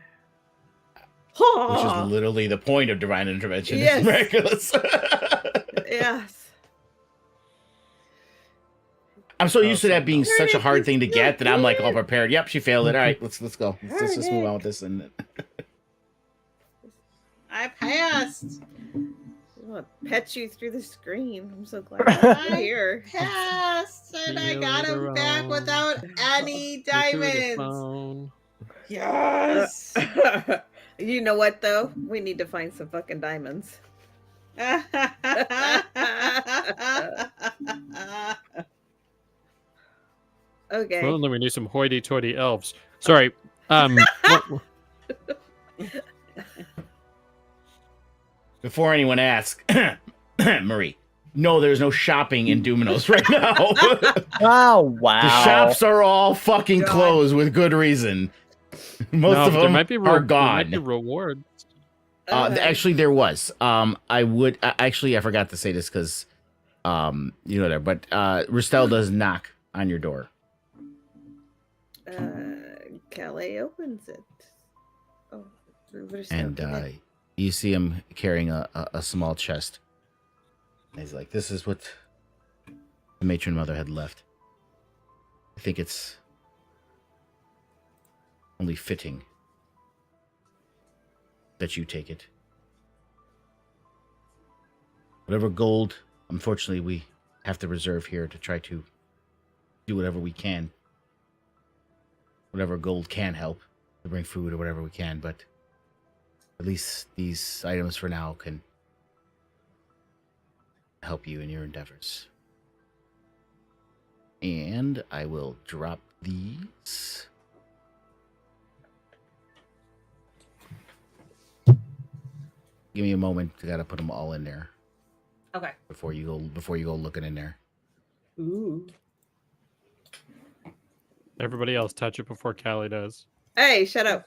Which is literally the point of divine intervention. Yes. It's miraculous. Yes. I'm so used to that being such a hard thing to get that I'm like all prepared. Yep, she failed it. All right, let's go. Let's just move on with this. And I passed. I want to pet you through the screen. I'm so glad you're here. Passed, and I got him back without any diamonds. Yes. You know what though? We need to find some fucking diamonds. Okay. Well, then we need some hoity-toity elves. Sorry. before anyone asks, Marie, no, there's no shopping in Duminos right now. Oh, wow. The shops are all fucking closed with good reason. Most of them are gone. There might be rewards. Actually, there was. I forgot to say this because, you know that, but Ristel does knock on your door. Calais opens it. Oh, and you see him carrying a small chest. And he's like, "This is what the matron mother had left. I think it's only fitting that you take it. Whatever gold, unfortunately, we have to reserve here to try to do whatever we can. Whatever gold can help to bring food or whatever we can, but at least these items for now can help you in your endeavors. And I will drop these. Give me a moment. I gotta put them all in there. Okay. Before you go looking in there. Ooh. Everybody else touch it before Callie does. Hey, shut up.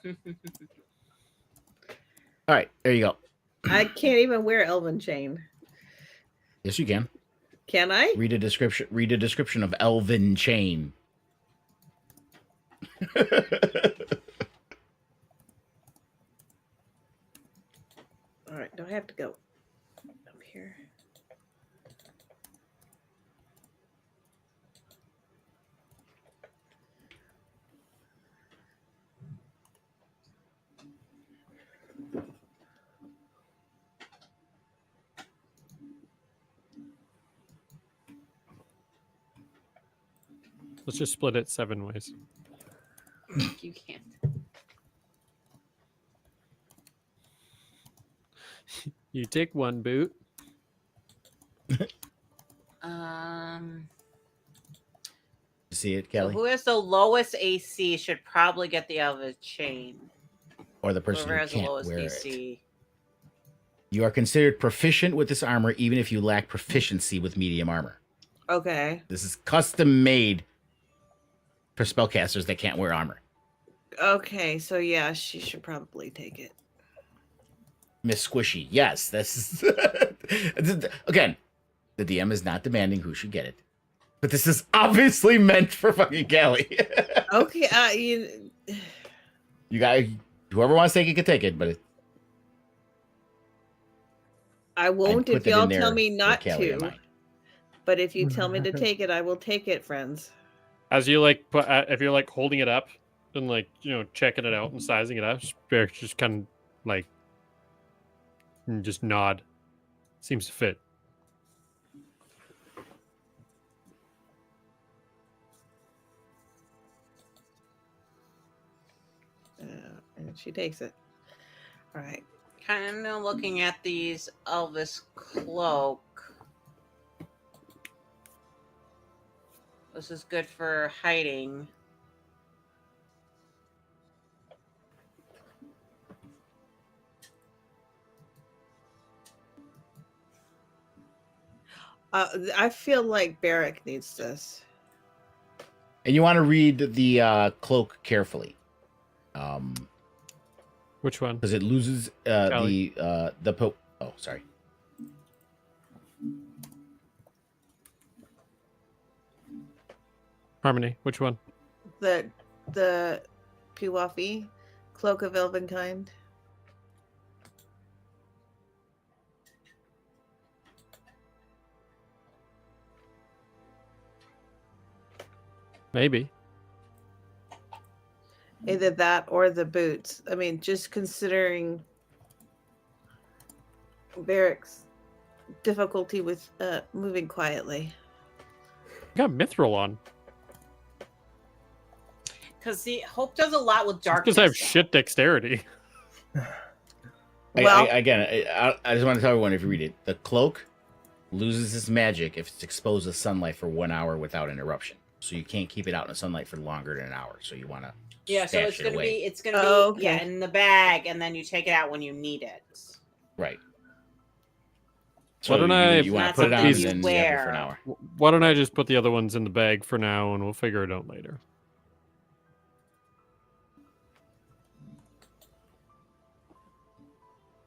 All right, there you go. I can't even wear Elven Chain. Yes, you can. Can I? Read a description of Elven Chain. All right, do I have to go up here? Let's just split it 7 ways. You can't. You take one boot. See it, So Kelly? who has the lowest AC should probably get the Elven Chain. Or the person Whoever who has the can't lowest wear it. AC. You are considered proficient with this armor, even if you lack proficiency with medium armor. Okay. This is custom made for spellcasters that can't wear armor. Okay, so yeah, she should probably take it. Miss Squishy, yes, this is again. The DM is not demanding who should get it, but this is obviously meant for fucking Callie. Okay, You got whoever wants to take it can take it, but I won't put if that in y'all there tell me with not Callie in to. mind. But if you tell me to take it, I will take it, friends. As you if you're like holding it up and like checking it out and sizing it up, Barrick just kind of like just nod. Seems to fit. And she takes it. All right. Kind of looking at these Elvis cloak. This is good for hiding. I feel like Barrick needs this. And you want to read the cloak carefully, Which one? because it loses Callie. the Pope. Oh, sorry. Harmony. Which one? The Piwafi, Cloak of Elvenkind. Maybe. Either that or the boots. I mean, just considering Barrick's difficulty with moving quietly. You got mithril on. Because the Hope does a lot with darkness. Because I have shit dexterity. Well- I just want to tell everyone, if you read it, the cloak loses its magic if it's exposed to sunlight for 1 hour without interruption. So you can't keep it out in the sunlight for longer than an hour. So you want to Yeah, so stash it's gonna be Oh, okay. yeah, in the bag, and then you take it out when you need it. right. Why don't you want Not to put it on something and you then you have it for wear. an hour. Why don't I just put the other ones in the bag for now, and we'll figure it out later.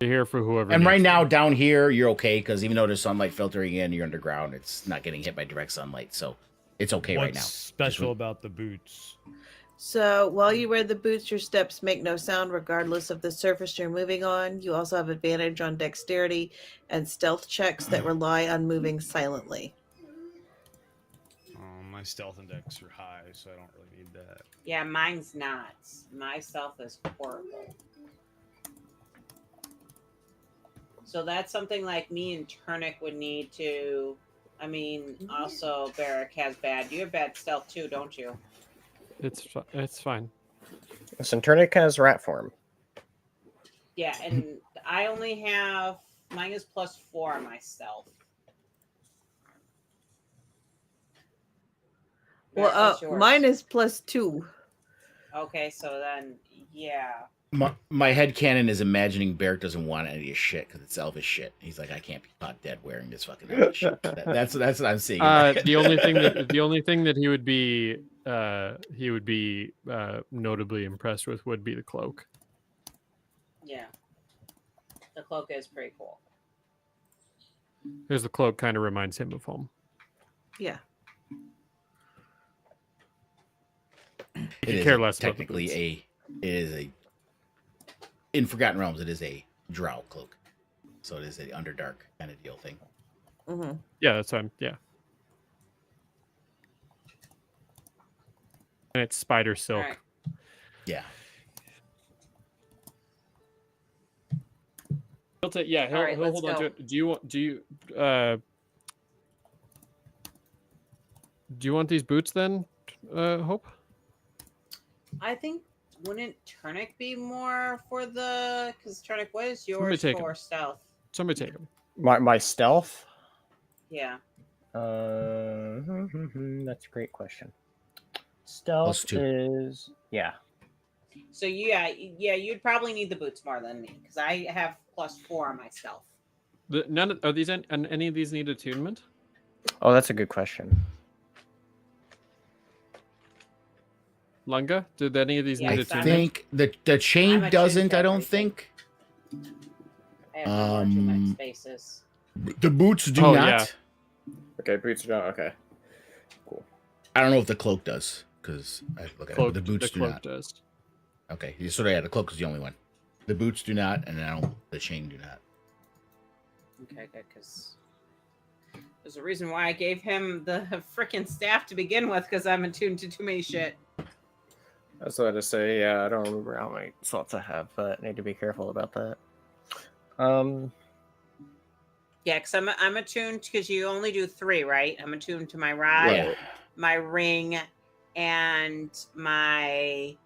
You're here for whoever. And right needs now them. down here, you're okay because even though there's sunlight filtering in, you're underground. It's not getting hit by direct sunlight, so it's okay What's right now. special about the boots? So while you wear the boots, your steps make no sound regardless of the surface you're moving on. You also have advantage on dexterity and stealth checks that rely on moving silently. My stealth index are high, so I don't really need that. Yeah, mine's not. My stealth is horrible. So that's something like me and Turnic would need to. I mean, also Barrick has bad. You have bad stealth too, don't you? It's fine. Centurnic has rat form. Yeah, and I only have mine is +4 on my stealth. Barrick, what's Well, yours? mine is +2. Okay, so then yeah. My head canon is imagining Barrick doesn't want any of his shit because it's elvish shit. He's like, I can't be caught dead wearing this fucking elvish shit. That's what I'm seeing. in my head. The only thing that he would be notably impressed with would be the cloak. Yeah. The cloak is pretty cool. Because the cloak kind of reminds him of home. Yeah. It You is care less about the technically boots. it is a in Forgotten Realms. It is a drow cloak, so it is a underdark kind of deal thing. Mm-hmm. Yeah, that's what yeah. And it's spider silk. Alright. Yeah. He'll take, yeah, he'll, Alright, he'll let's hold on to go. it. Do you want these boots then, Hope? I think wouldn't Turnic be more for the? Because Turnic, what is Somebody yours take for 'em. stealth? Somebody take them. My stealth? Yeah. That's a great question. Stealth +2. is yeah. So yeah, you'd probably need the boots more than me because I have +4 on my stealth. Are these any of these need attunement? Oh, that's a good question. Lunga, did any of these Yeah, need I attunement? think the chain I'm attuned doesn't. to I don't everything. think. I have no more attunement spaces. The boots do Oh, not. yeah. Okay, boots are not okay. Cool. I don't know if the cloak does because I look at it. But the boots do cloak not. does. Okay, so yeah, the cloak is the only one. The boots do not, and now the chain do not. Okay, good, because there's a reason why I gave him the freaking staff to begin with, because I'm attuned to too many shit. I was about to say, yeah, I don't remember how many slots I have, but I need to be careful about that. Yeah, because I'm attuned, because you only do 3, right? I'm attuned to my rod, Yeah. my ring, and my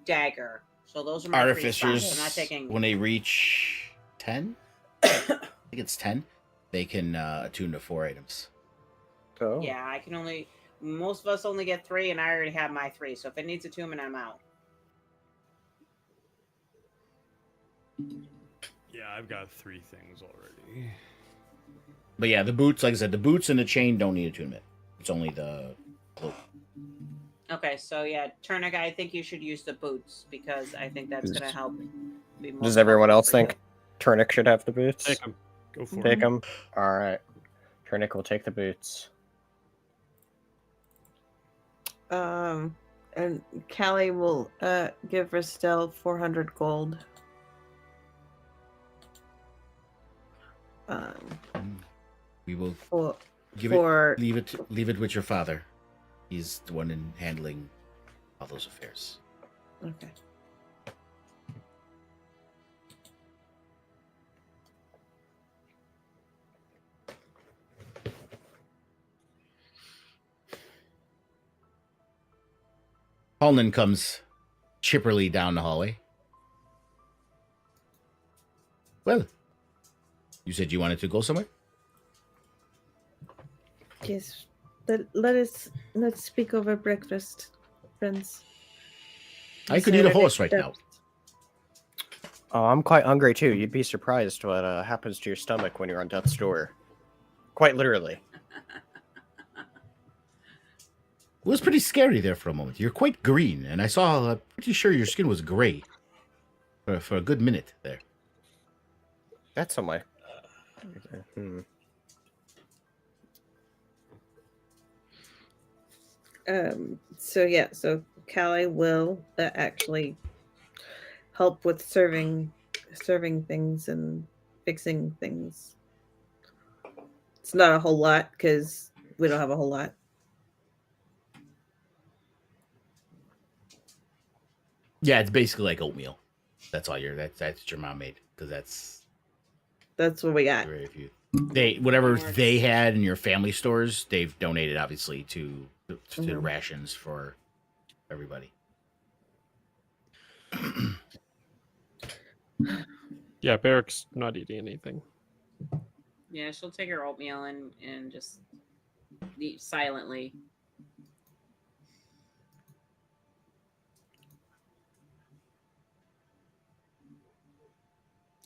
dagger. So those are my 3 Artificers, spots. I'm not taking. when they reach 10, I think it's 10, they can attune to 4 items. Oh. Yeah, I can only. Most of us only get 3, and I already have my 3. So if it needs attunement, I'm out. Yeah, I've got 3 things already. But yeah, the boots, like I said, the boots and the chain don't need attunement. It's only the cloak. Okay, so yeah, Turnic, I think you should use the boots because I think that's going to help. Be more Does everyone helpful else for you. think Turnic should have the boots? Take 'em. Go for Take it. them. All right. Turnic will take the boots. And Callie will give Ristel 400 gold. We will For give for it, leave it with your father. He's the one in handling all those affairs. okay. Halnan comes chipperly down the hallway. Well, you said you wanted to go somewhere? Yes. Let's speak over breakfast, friends. I could eat a Decide our horse next right now. steps. Oh, I'm quite hungry too. You'd be surprised what happens to your stomach when you're on death's door. Quite literally. It was pretty scary there for a moment. You're quite green, and I saw, pretty sure your skin was gray for a good minute there. That's on my. So Callie will actually help with serving things and fixing things. It's not a whole lot because we don't have a whole lot. Yeah, it's basically like oatmeal. That's all that's what your mom made, because That's what we got. very few. Whatever they had in your family stores, they've donated obviously to the rations for everybody. Yeah, Barrick's not eating anything. Yeah, she'll take her oatmeal and just eat silently.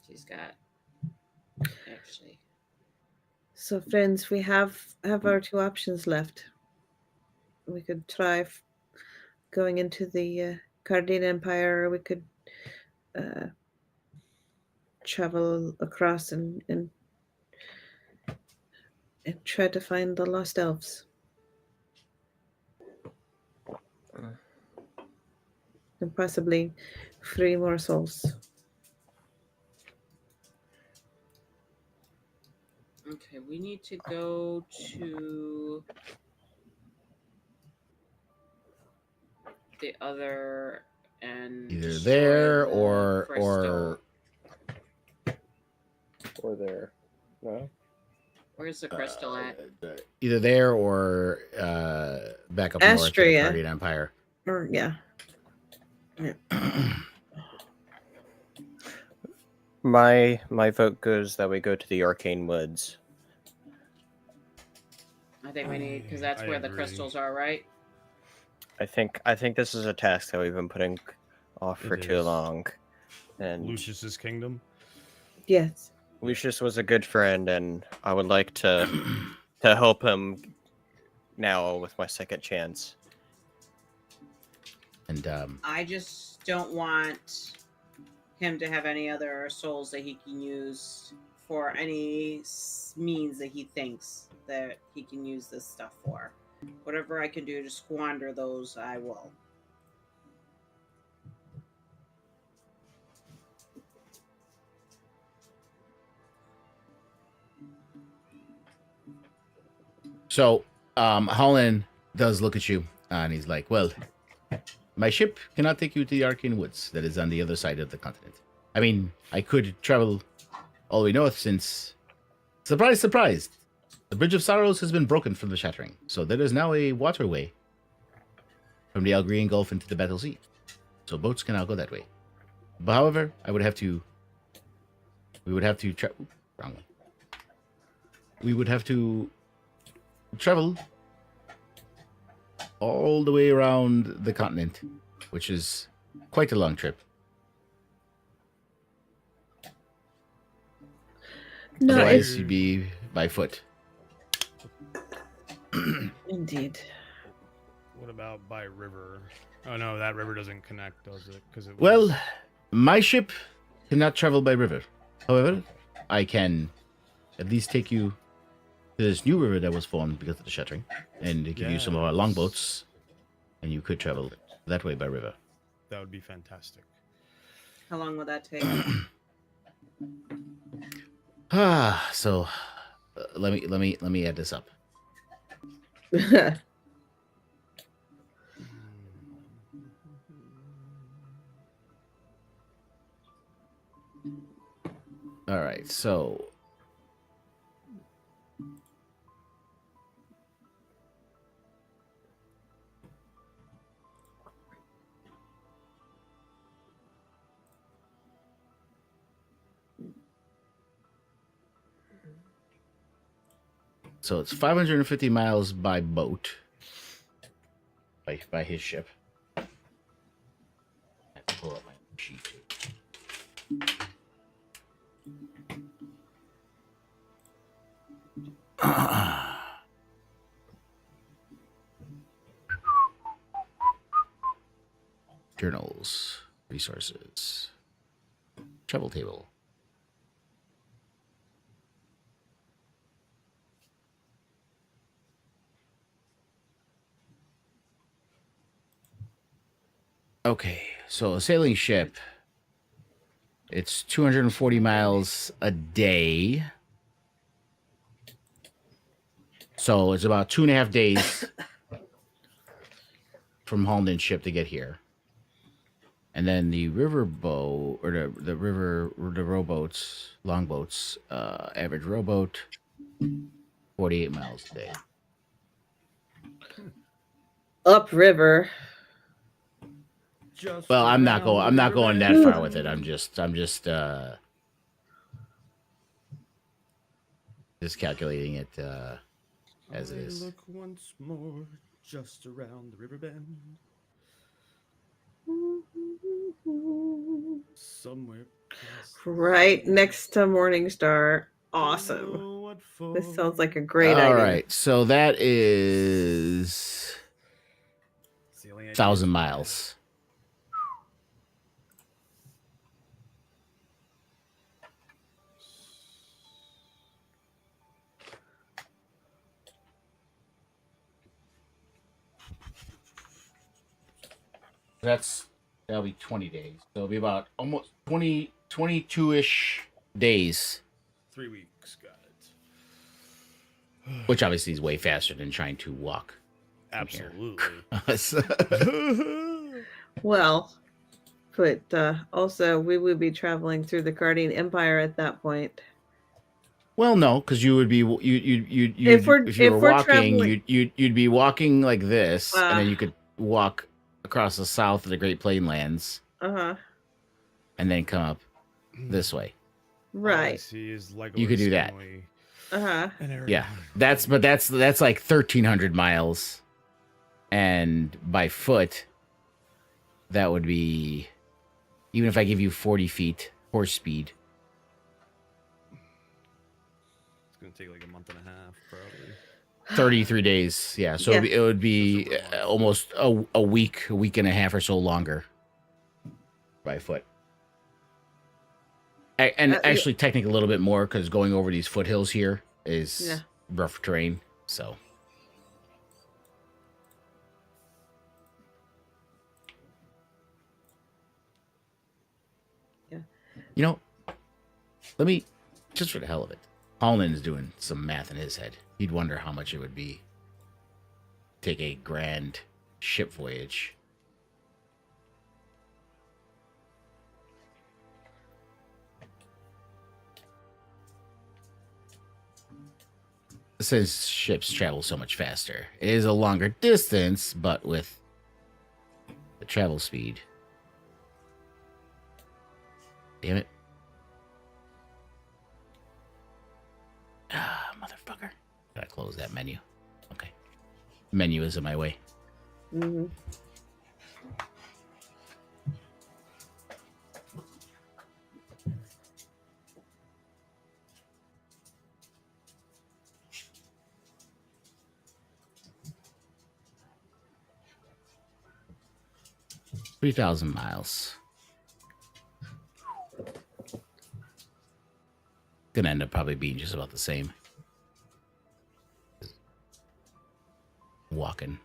She's got actually. So friends, we have our 2 options left. We could try going into the Cardine Empire, or we could travel across and try to find the lost elves. And possibly free more souls. Okay, we need to go to the other and Either destroy there the or crystal. Or there. No. Where's the crystal at? either there or back up north to the Astria. Guardian Empire. Or yeah. My vote goes that we go to the Arcane Woods. I think we need because that's I where the agree. crystals are, right? I think this is a task that we've been putting off for It too is. long. And Lucius's kingdom. Yes. Lucius was a good friend, and I would like to help him now with my second chance. And I just don't want him to have any other souls that he can use for any means that he thinks that he can use this stuff for. Whatever I can do to squander those, I will. so Holland does look at you, and he's like, "Well, my ship cannot take you to the Arcane Woods. That is on the other side of the continent. I mean, I could travel all the way north since, surprise, surprise, the Bridge of Sorrows has been broken from the shattering. So there is now a waterway from the Algerian Gulf into the Battle Sea. So boats can now go that way. But however, we would have to travel all the way around the continent, which is quite a long trip. No, Otherwise, you'd be by foot. indeed. What about by river? Oh no, that river doesn't connect, does it? Because it Well, my ship cannot travel by river. However, I can at least take you to this new river that was formed because of the shattering, and give you some of our longboats, and you could travel that way by river. that would be fantastic. How long will that take? So let me add this up. All right, so it's 550 miles by boat, by his ship. I have to pull up my sheet. Journals, resources, travel table. Okay, so a sailing ship, it's 240 miles a day. So it's about 2.5 days from Holden's ship to get here. And then the river boat, or the rowboats, longboats, average rowboat, 48 miles a day. Upriver. Well, I'm not going that far with it. I'm just calculating it as it is. Look once more, just around the river bend. Somewhere Right next to Morningstar. Awesome. This sounds like a great idea. All right, so that is 1,000 miles. That'll be 20 days. So it'll be about almost 22-ish days. 3 weeks, got it. Which obviously is way faster than trying to walk. Absolutely. Well, but also we would be traveling through the Guardian Empire at that point. Well, no, because you would be if you were walking, you'd be walking like this, and then you could walk across the south of the Great Plainlands, and then come up this way. Right. You could do that. Yeah, that's like 1,300 miles, and by foot, that would be, even if I give you 40 feet horse speed, gonna take like a month and a half, probably. 33 days. Yeah, so Yeah. it would be Just over a month. almost a week and a half or so longer by foot. And Yeah. actually, technically a little bit more because going over these foothills here is Yeah. rough terrain. So, Yeah. You know, let me, just for the hell of it, Holland's doing some math in his head. He'd wonder how much it would be take a grand ship voyage. Since ships travel so much faster, it is a longer distance, but with the travel speed. Damn it. Ah, motherfucker. Gotta close that menu. Okay. Menu is in my way. Mm-hmm. 3,000 miles. Gonna end up probably being just about the same. Walking.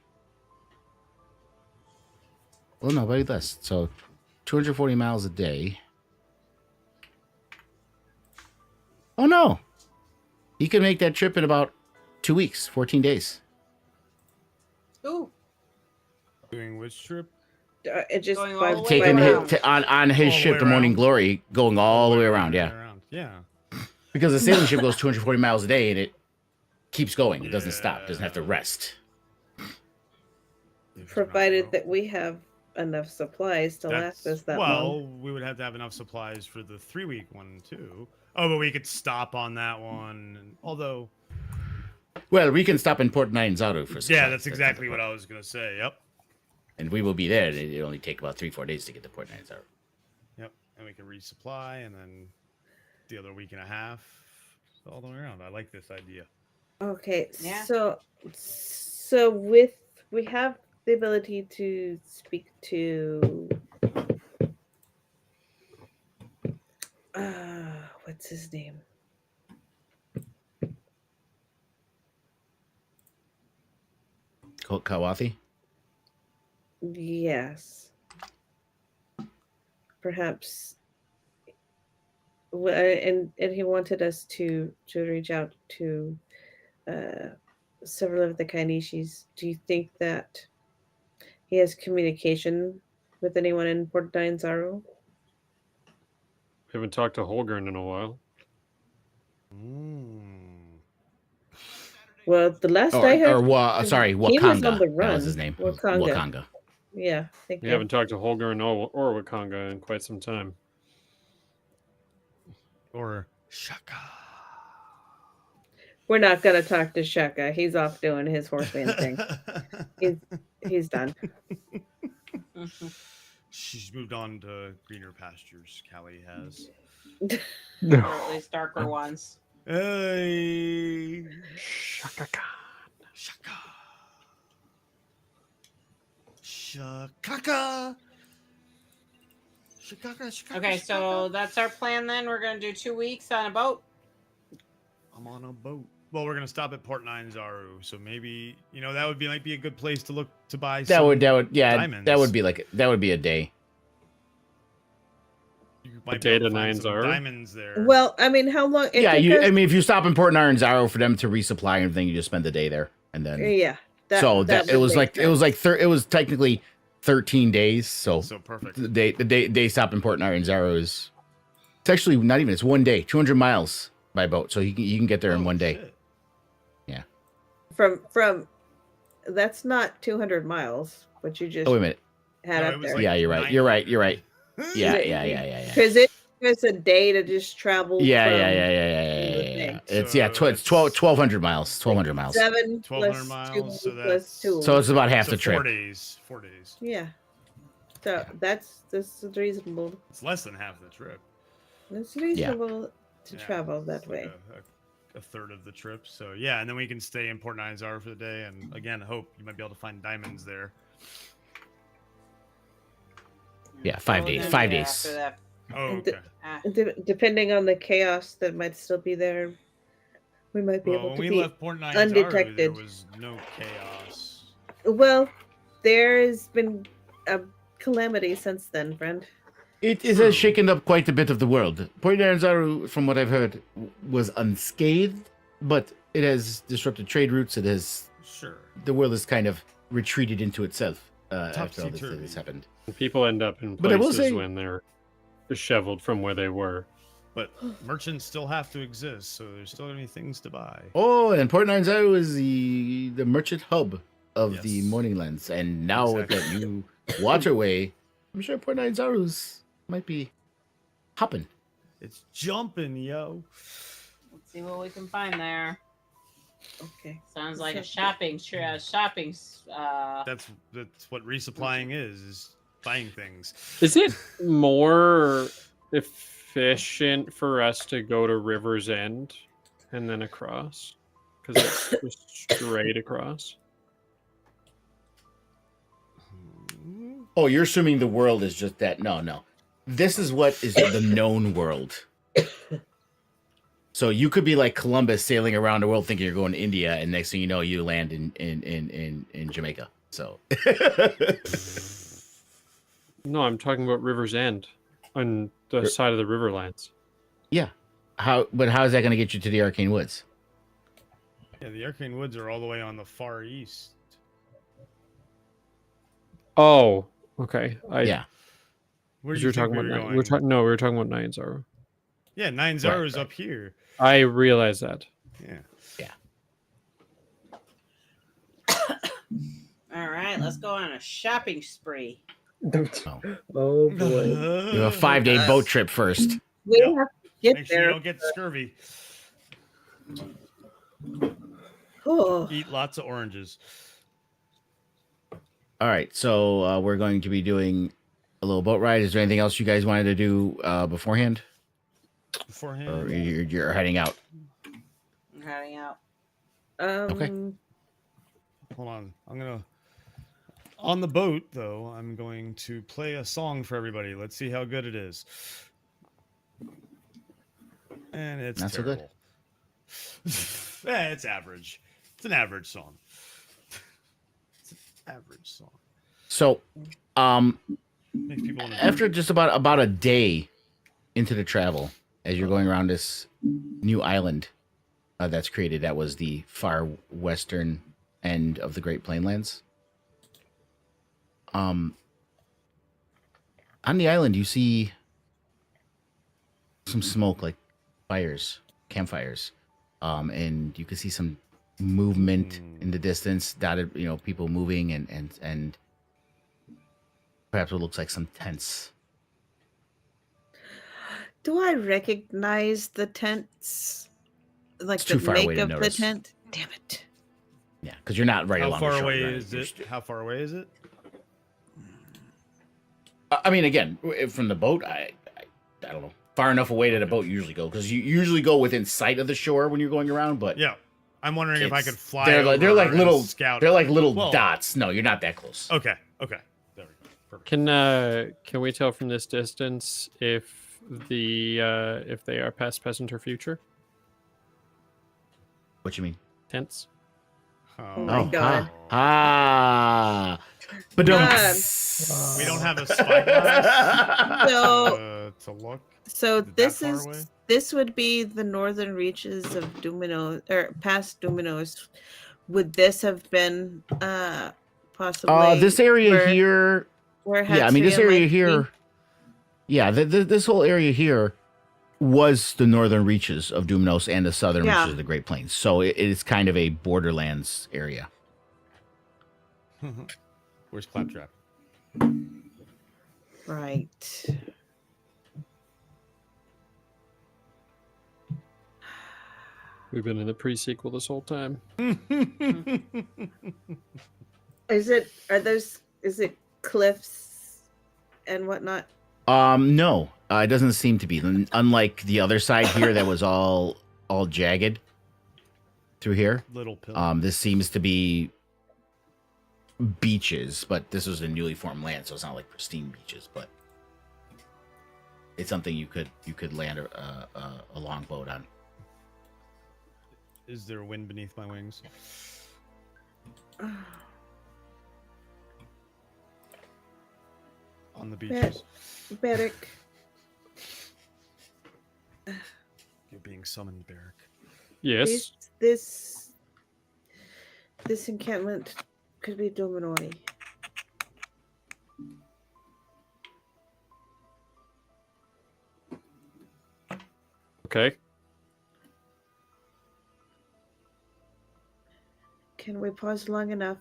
Well, no, but less. So, 240 miles a day. Oh no! You can make that trip in about 2 weeks, 14 days. Ooh. Doing which trip? It just Going by all the way Taking around. on his All the ship, way the Morning around? Glory, going all the way around, yeah. Yeah. Because the sailing ship goes 240 miles a day and it keeps going. It doesn't stop. Doesn't have to Yeah. rest. provided that we have enough supplies to last us that long. Well, we would have to have enough supplies for the 3-week one too. Oh, but we could stop on that one. Although, Well, we can stop in Port Nyanzaru for yeah, that's exactly what I was gonna say. Yep. And we will be there. It only take about 3-4 days to get to Port Nyanzaru. Yep. And we can resupply, and then the other week and a half all the way around. I like this idea. Okay, Yeah. so with we have the ability to speak to what's his name? Kawathi? Yes. Perhaps and he wanted us to reach out to several of the Kainishis. Do you think that he has communication with anyone in Port Nyanzaru? We haven't talked to Holgren in a while. Well, the last I heard, Sorry, he was Wakanga. on the That run. was his name. Wakanga. Yeah, thank We you. haven't talked to Holgren or Wakanga in quite some time. Or Shaka. We're not gonna talk to Shaka. He's off doing his horseman thing. He's done. She's moved on to greener pastures. Callie has. Or at least darker ones. Hey. Shaka Khan. Shaka. Shakaka. Shakaka. Okay, so that's our plan then. We're gonna do 2 weeks on a boat. I'm on a boat. Well, we're gonna stop at Port Nyanzaru, so maybe that might be a good place to look to buy. Diamonds. That would be a day. You might day be able to to find some Nyanzaru? diamonds there. Well, I mean, how long? If you stop in Port Nyanzaru for them to resupply and everything, you just spend the day there, and then yeah. it was technically 13 days. So perfect. the day stop in Port Nyanzaru is it's actually not even. It's 1 day, 200 miles by boat, so you can get there in 1 day. Shit. Yeah. From that's not 200 miles, but you just Oh wait a minute. had No, up it was there. like Yeah, you're right. 90. You're right. Yeah. Because it's a day to just travel. Yeah. It's 1,200 miles. 1,200 miles. 7 1,200 plus miles, 2 so plus 2. So it's about half So the trip. 4 days. 4 days. Yeah. So this is reasonable. It's less than half the trip. It's reasonable to Yeah, travel that it's like way. a third of the trip. So yeah, and then we can stay in Port Nyanzaru for the day. And again, hope you might be able to find diamonds there. Yeah, 5 Well, days. then, 5 yeah, days. After that, Oh, And okay. ah, Depending on the chaos that might still be there, we might be Well, able when to we be left Port Nyanzaru, undetected. there was no chaos. Well, there's been a calamity since then, friend. It has shaken up quite a bit of the world. Port Nyanzaru, from what I've heard, was unscathed, but it has disrupted trade routes. It has Sure. the world has kind of retreated into itself after all this Topsy-turvy. has happened. People end up in But I will places say- when they're disheveled from where they were. But merchants still have to exist, so there's still gonna be things to buy. Oh, and Port Nyanzaru is the merchant hub of the Yes. Morninglands, and now with that new waterway, I'm sure Port Nyanzaru's might be hopping. It's jumping, yo. let's see what we can find there. Okay. Sounds like a So- shopping. That's what resupplying is buying things. Is it more efficient for us to go to River's End and then across? Because it's just straight across. Oh, you're assuming the world is just that? No. This is what is the known world. So you could be like Columbus sailing around the world thinking you're going to India, and next thing you know, you land in Jamaica. So No, I'm talking about River's End on the side of the Riverlands. yeah, how is that going to get you to the Arcane Woods? Yeah, the Arcane Woods are all the way on the far east. Oh, okay. Yeah, Where do You're you think talking we about were we were going? we were talking about Nyanzaru. Yeah, Nyanzaru Right, is right. up here. I realize that. Yeah. All right, let's go on a shopping spree. Oh boy. you have a 5-day boat trip first. We Yep. have to get Make sure you there. don't get scurvy. Oh, Eat lots of oranges. All right, so we're going to be doing a little boat ride. Is there anything else you guys wanted to do beforehand, Beforehand. or you're heading out? I'm heading out. Okay. Hold on. On the boat, though, I'm going to play a song for everybody. Let's see how good it is. And it's Not so good. terrible. It's average. It's an average song. It's an average song. So, Makes people want to after just about a day into the travel, as you're going around this new island that's created, that was the far western end of the Great Plainlands. On the island, you see some smoke, like campfires, and you can see some movement in the distance, dotted, people moving, and perhaps what looks like some tents. do I recognize the tents? Like It's the too far away to makeup of the notice. tent? Damn it. Yeah, because you're not right How along far the shore. away You're- is it? How far away is it? I mean, again, from the boat, I don't know. Far enough away that a boat usually go, because you usually go within sight of the shore when you're going around. But Yeah. I'm wondering if I it's- could fly. They're like over and little scout. They're like little Well- dots. No, you're not that close. Okay. There we go. Perfect. Can we tell from this distance if they are past, present, or future What you mean? tense? Oh my God. But God. We don't have a spyglass to look. So Is it that this far is away? this would be the northern reaches of Dumino, or past Duminos. Would this have been possibly this area where- here. where Yeah, I mean, this Hatria area might be? here. Yeah, this whole area here was the northern reaches of Dumnos and the southern Yeah. reaches of the Great Plains. So it is kind of a borderlands area. Where's Claptrap? Right. We've been in the pre-sequel this whole time. Is it cliffs and whatnot? No, it doesn't seem to be. Unlike the other side here, that was all jagged. through here. Little pill. This seems to be beaches, but this was a newly formed land, so it's not like pristine beaches, but it's something you could land a longboat on. Is there wind beneath my wings? On the beaches. Beric. You're being summoned, Beric. Yes. This encampment could be Dominori. Okay. Can we pause long enough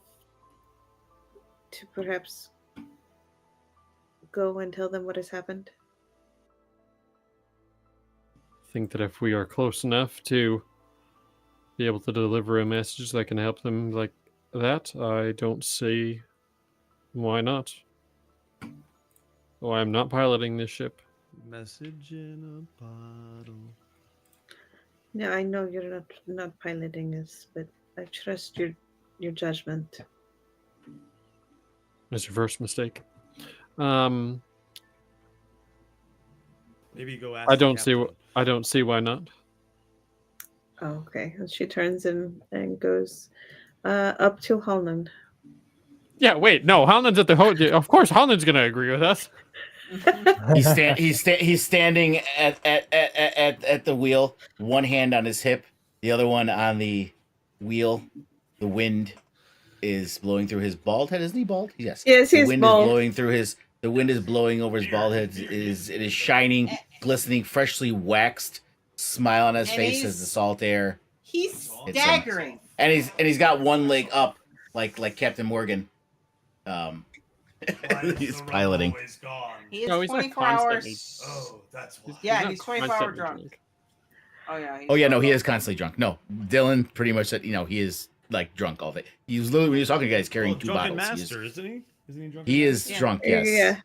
to perhaps go and tell them what has happened? I think that if we are close enough to be able to deliver a message that can help them like that, I don't see why not. Oh, I'm not piloting this ship. Message in a bottle. No, I know you're not piloting this, but I trust your judgment. It's your first mistake. Maybe go ask. I the don't see captain. I don't see why not. Oh, okay. And she turns and goes up to Holland. Yeah, wait, no, Howland's at the of course Howland's gonna agree with us. He's standing at the wheel, one hand on his hip, the other one on the wheel. The wind is blowing through his bald head. Isn't he bald? Yes. Yes, the he's wind bald. is blowing through his. The wind is blowing over his bald head. It is shining, glistening, freshly waxed. Smile on his And face he's- as the salt air. He's It's, staggering. And he's got one leg up, like Captain Morgan. He's piloting. He is No, he's not 24 constantly- hours. Oh, that's why. Yeah, not he's 24-hour constantly drunk. Oh yeah. Oh yeah, no, he is constantly drunk. No, Dylan pretty much said, he is like drunk all day. He was literally when he was talking to guys carrying two Drunken bottles. master, isn't he? Isn't he drunk? He is Yeah. drunk. Yes. Yeah.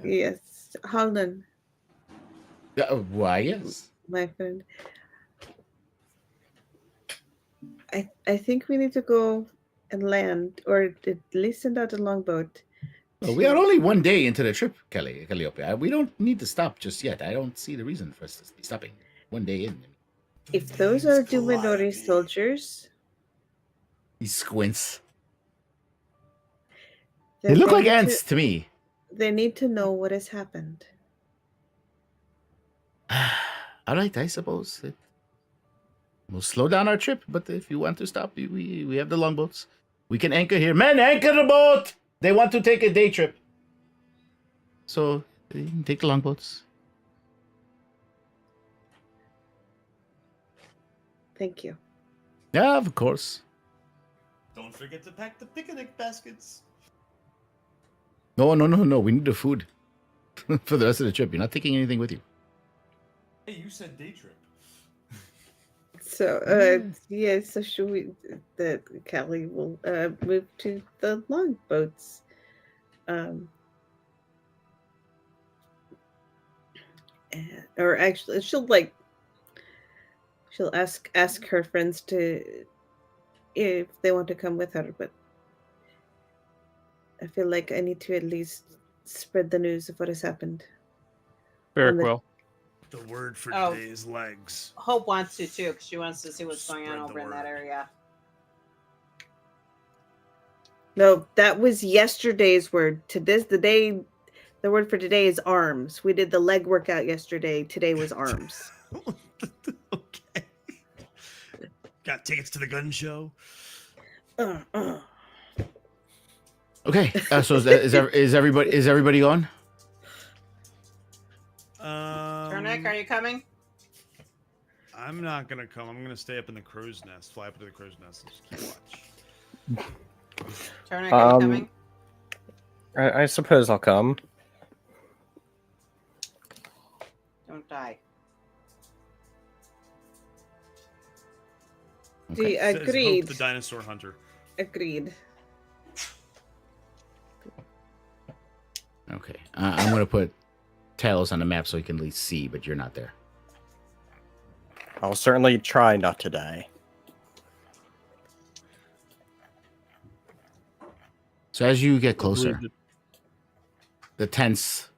Yes. Holland, Why? Yes. my friend. I think we need to go and land, or at least send out a longboat. Well, we are only one day into the trip, Calliope. We don't need to stop just yet. I don't see the reason for us to be stopping one day in. If those are Dominori soldiers, He squints. then They look like need ants to me. They need to know what has happened. All right, I suppose. We'll slow down our trip, but if you want to stop, we have the longboats. We can anchor here. Men, anchor the boat! They want to take a day trip. So, you can take the longboats. Thank you. Yeah, of course. Don't forget to pack the picnic baskets. No. We need the food for the rest of the trip. You're not taking anything with you. Hey, you said day trip. So, so should we? The Callie will move to the longboats. Or actually, she'll ask her friends to if they want to come with her, but I feel like I need to at least spread the news of what has happened. Beric the- will. The word for Oh. today is legs. Hope wants to too, because she wants to see what's going Spread on the over in that word. area. No, that was yesterday's word. The word for today is arms. We did the leg workout yesterday. Today was arms. Okay. Got tickets to the gun show? Okay. So is everybody gone? Turnick, are you coming? I'm not gonna come. I'm gonna stay up in the crow's nest. Fly up into the crow's nest and just keep watch. Turnick, are you coming? I suppose I'll come. Don't die. Okay. Says Agreed. Hope the dinosaur hunter. Agreed. Okay. I'm going to put Talos on the map so he can at least see, but you're not there. I'll certainly try not to die. So as you get I believe closer, the tents,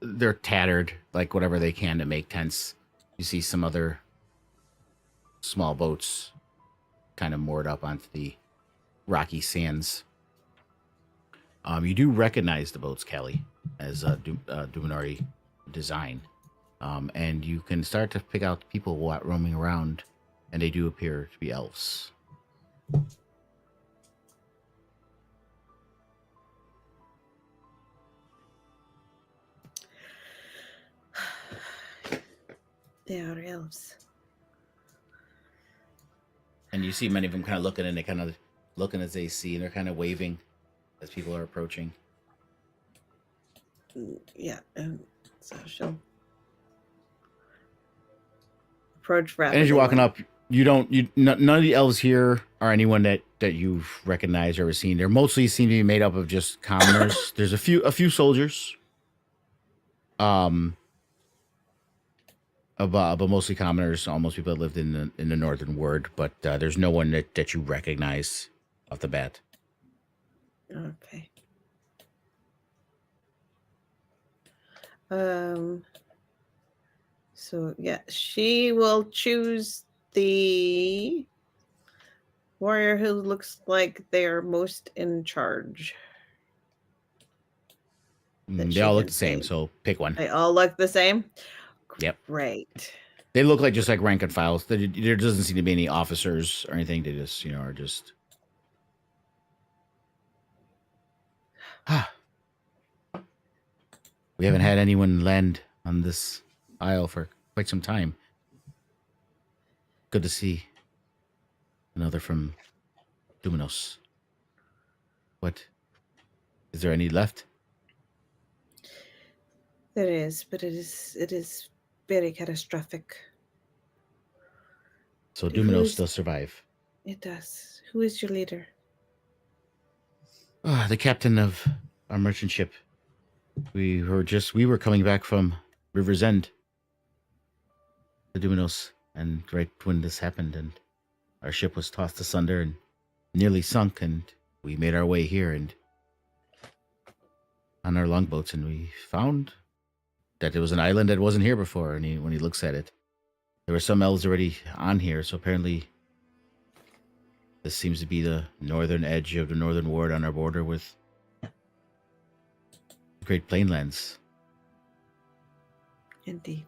they're tattered, like whatever they can to make tents. You see some other small boats kind of moored up onto the rocky sands. You do recognize the boats, Kelly, as Duminari design. And you can start to pick out people roaming around, and they do appear to be elves. They are elves. And you see many of them kind of looking, and they kind of looking as they see, and they're kind of waving as people are approaching. Yeah, so she'll approach rapidly. And as you're walking up, none of the elves here are anyone that you've recognized or ever seen. They're mostly seem to be made up of just commoners. There's a few soldiers, but mostly commoners. Almost people that lived in the northern ward. But there's no one that you recognize off the bat. Okay. So yeah, she will choose the warrior who looks like they are most in charge. They all look the same, so pick one. They all look the same? Yep. Great. They look like just like rank and files. There doesn't seem to be any officers or anything. They just, are just. We haven't had anyone land on this isle for quite some time. Good to see another from Duminos. What? Is there any left? There is, but it is very catastrophic. So Duminos does survive. It does. Who is your leader? The captain of our merchant ship. We were coming back from River's End, the Duminos, and right when this happened, and our ship was tossed asunder and nearly sunk, and we made our way here and on our longboats, and we found that there was an island that wasn't here before. And when he looks at it, there were some elves already on here, so apparently this seems to be the northern edge of the northern ward on our border with the Great Plainlands. Indeed.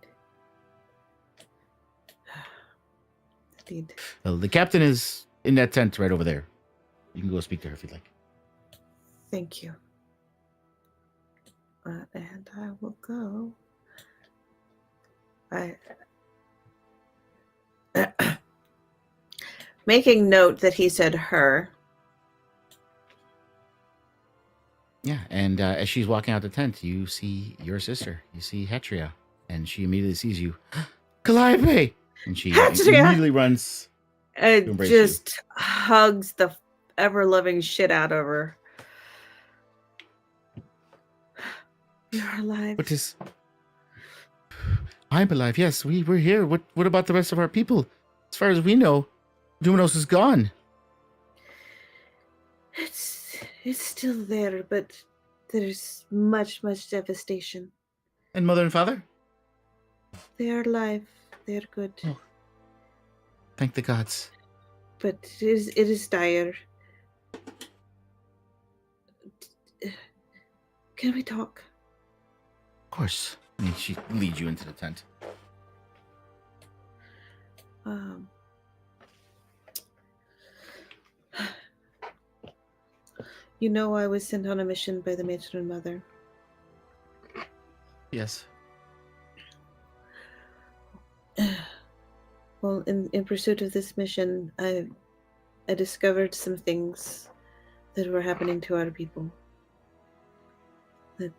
Indeed. Well, the captain is in that tent right over there. You can go speak to her if you'd like. Thank you. And I will go. Making note that he said her. Yeah, and as she's walking out the tent, you see your sister. You see Hetria, and she immediately sees you. Calliope! And she immediately runs. And just hugs the ever-loving shit out of her. You're alive. What is... I'm alive, yes. We're here. What about the rest of our people? As far as we know, Duminos is gone. It's still there, but there's much devastation. And mother and father? They are alive. They are good. Oh. Thank the gods. But it is dire. Can we talk? Of course. And she leads you into the tent. You know, I was sent on a mission by the matron mother. Yes. Well, in pursuit of this mission, I discovered some things that were happening to our people. That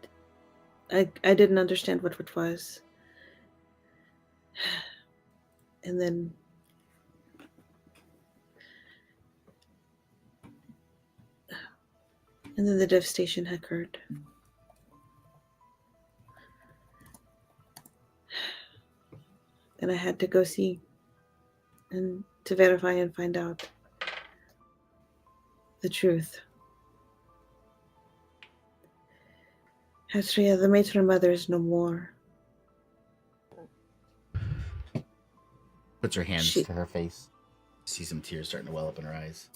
I didn't understand what it was. And then the devastation occurred. And I had to go see and to verify and find out the truth. Hatria, the matron mother is no more. Puts her hands She- to her face. See some tears starting to well up in her eyes.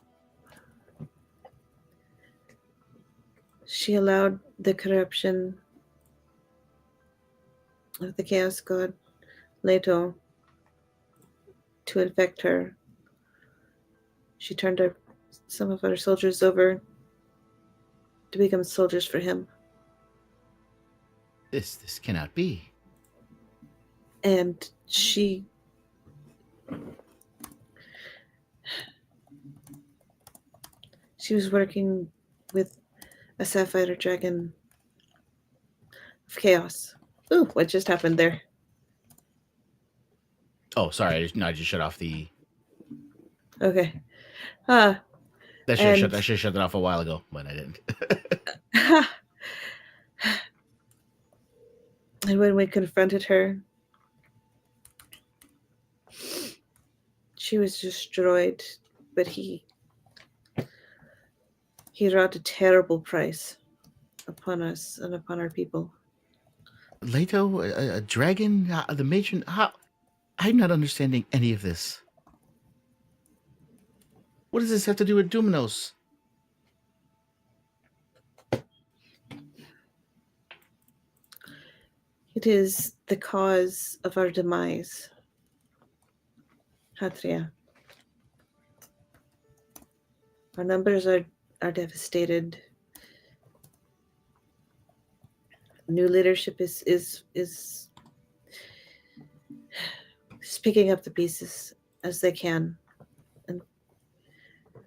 She allowed the corruption of the Chaos God, Leto, to infect her. She turned some of our soldiers over to become soldiers for him. This cannot be. And she was working with a sapphire dragon of chaos. Ooh, what just happened there? Oh, sorry. I just shut off the. Okay. I should And- have shut that off a while ago, but I didn't. And when we confronted her, she was destroyed, but he wrought a terrible price upon us and upon our people. Leto, a dragon, the matron. How? I'm not understanding any of this. What does this have to do with Dominos? It is the cause of our demise, Hatria. Our numbers are devastated. New leadership is picking up the pieces as they can. And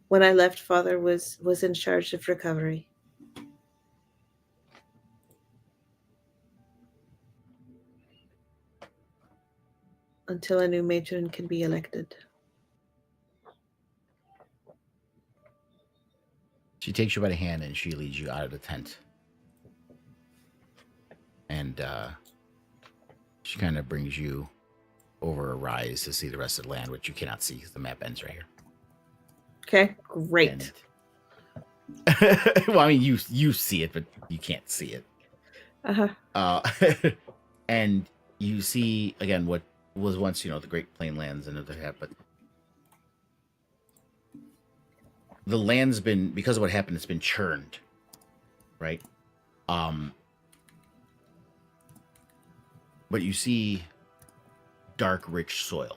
when I left, Father was in charge of recovery. Until a new matron can be elected. She takes you by the hand and she leads you out of the tent. And she kind of brings you over a rise to see the rest of the land, which you cannot see because the map ends right here. Okay, great. And, well, I mean, you see it, but you can't see it. And you see again what was once, the Great Plain Lands and other that, but the land's been, because of what happened, it's been churned, right? But you see dark, rich soil.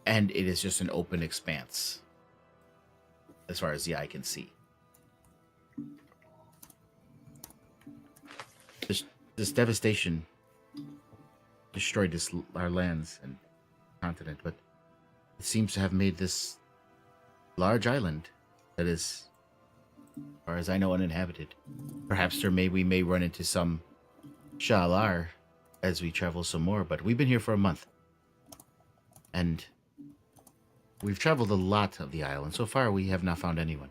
And it is just an open expanse as far as the eye can see. This devastation destroyed our lands and continent, but it seems to have made this large island that is, as far as I know, uninhabited. Perhaps we may run into some Sha'alar as we travel some more, but we've been here for a month. And we've traveled a lot of the island. So far, we have not found anyone.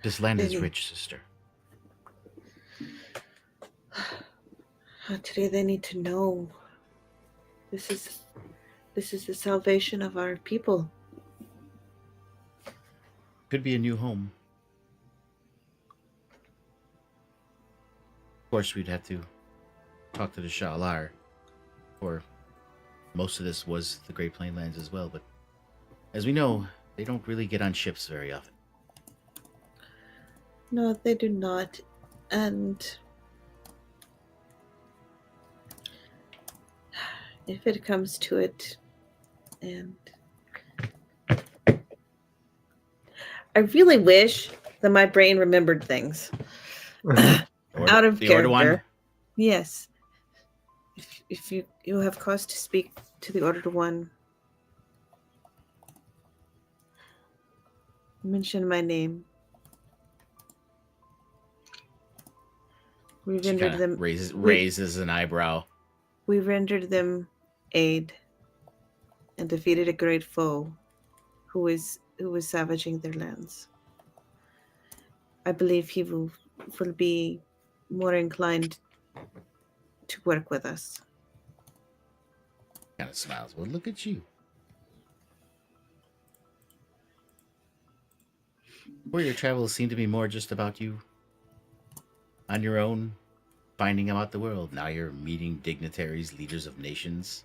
This land is rich, sister. Today they need to know. This is the salvation of our people. Could be a new home. Of course, we'd have to talk to the Sha'alar, or most of this was the Great Plain Lands as well, but as we know, they don't really get on ships very often. No, they do not. And if it comes to it, and I really wish that my brain remembered things. Out of the Order one? character. Yes. If you have cause to speak to the Order One, mention my name. We She rendered kinda them raises an eyebrow. We rendered them aid and defeated a great foe who was savaging their lands. I believe he will be more inclined to work with us. Kind of smiles. Well, look at you. Or your travels seem to be more just about you on your own, finding out the world. Now you're meeting dignitaries, leaders of nations.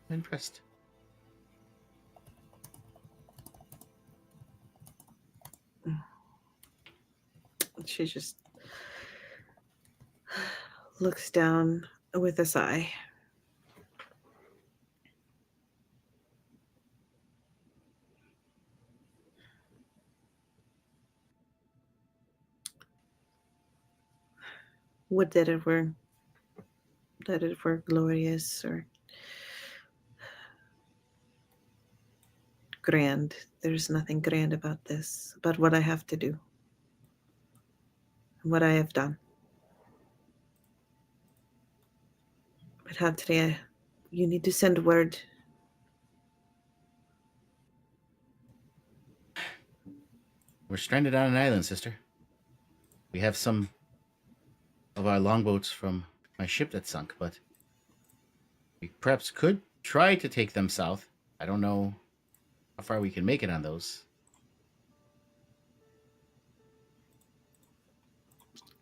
I'm impressed. She just looks down with a sigh. Would that it were glorious or grand. There's nothing grand about this, about what I have to do, and what I have done. But Hatria, you need to send word. We're stranded on an island, sister. We have some of our longboats from my ship that sunk, but we perhaps could try to take them south. I don't know how far we can make it on those.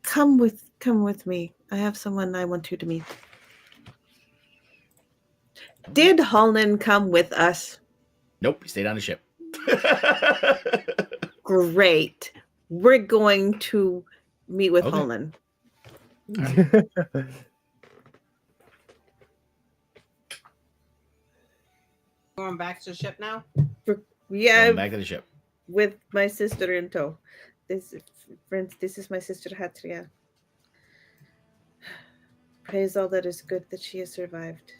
Come with me. I have someone I want you to meet. Did Holland come with us? Nope, he stayed on the ship. Great. We're going to meet with Okay. Holland. Going back to the ship now? Yeah, Going back to the ship. with my sister in tow. Friends, this is my sister Hatria. Praise all that is good that she has survived.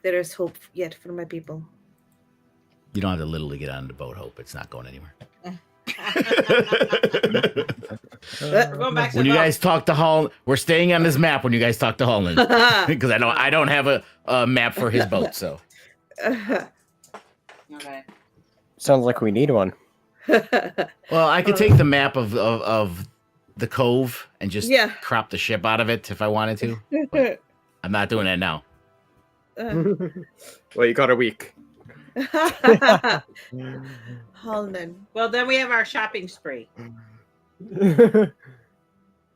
There is hope yet for my people. You don't have to literally get on the boat, Hope. It's not going anywhere. We're going back to When the you boat. guys talk to Holland, we're staying on this map when you guys talk to Holland. Because I don't have a map for his boat, so. Okay. Sounds like we need one. Well, I could take the map of the cove and just Yeah. crop the ship out of it if I wanted to. But I'm not doing that now. Well, you got a week. Holland. Well, then we have our shopping spree. Hey,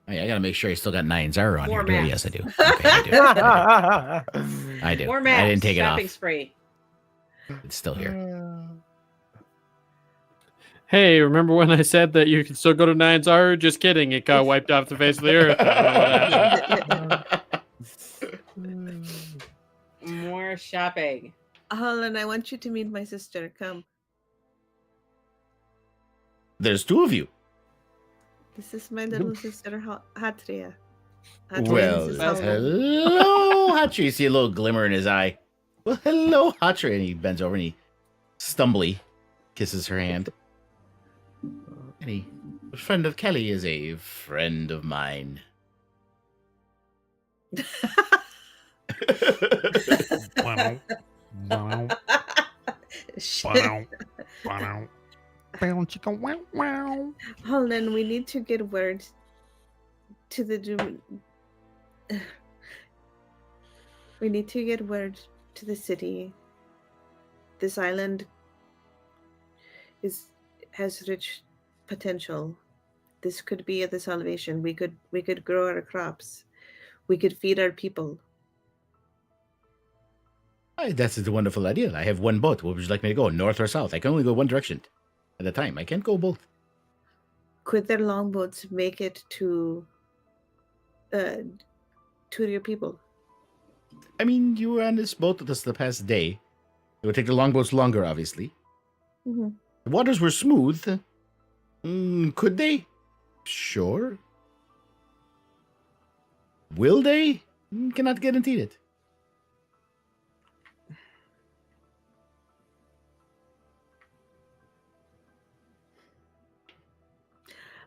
I gotta make sure I still got 9's on More here. Do I? maps. Yes, I do. Okay, I do. I do. More maps. I didn't take it shopping off. spree. It's still here. Hey, remember when I said that you could still go to 9's? Just kidding. It got wiped off the face of the earth. I don't know what happened. More shopping. Holland, I want you to meet my sister. Come. There's two of you. This is my little sister Hatria. Well, this is Holland. hello, Hatcher. You see a little glimmer in his eye. Well, hello, Hatcher. And he bends over and he stumbly kisses her hand. And he, a friend of Kelly is a friend of mine. Wow. Wow. Shit. Wow. Wow. Chicken. Wow. Wow. Holland, we need to get word to the we need to get word to the city. This island has rich potential. This could be the salvation. We could grow our crops. We could feed our people. That's a wonderful idea. I have one boat. Where would you like me to go? North or south? I can only go one direction at a time. I can't go both. Could their longboats make it to your people? I mean, you were on this boat with us the past day. It would take the longboats longer, obviously. Mm-hmm. The waters were smooth. Could they? Sure. Will they? Cannot guarantee it.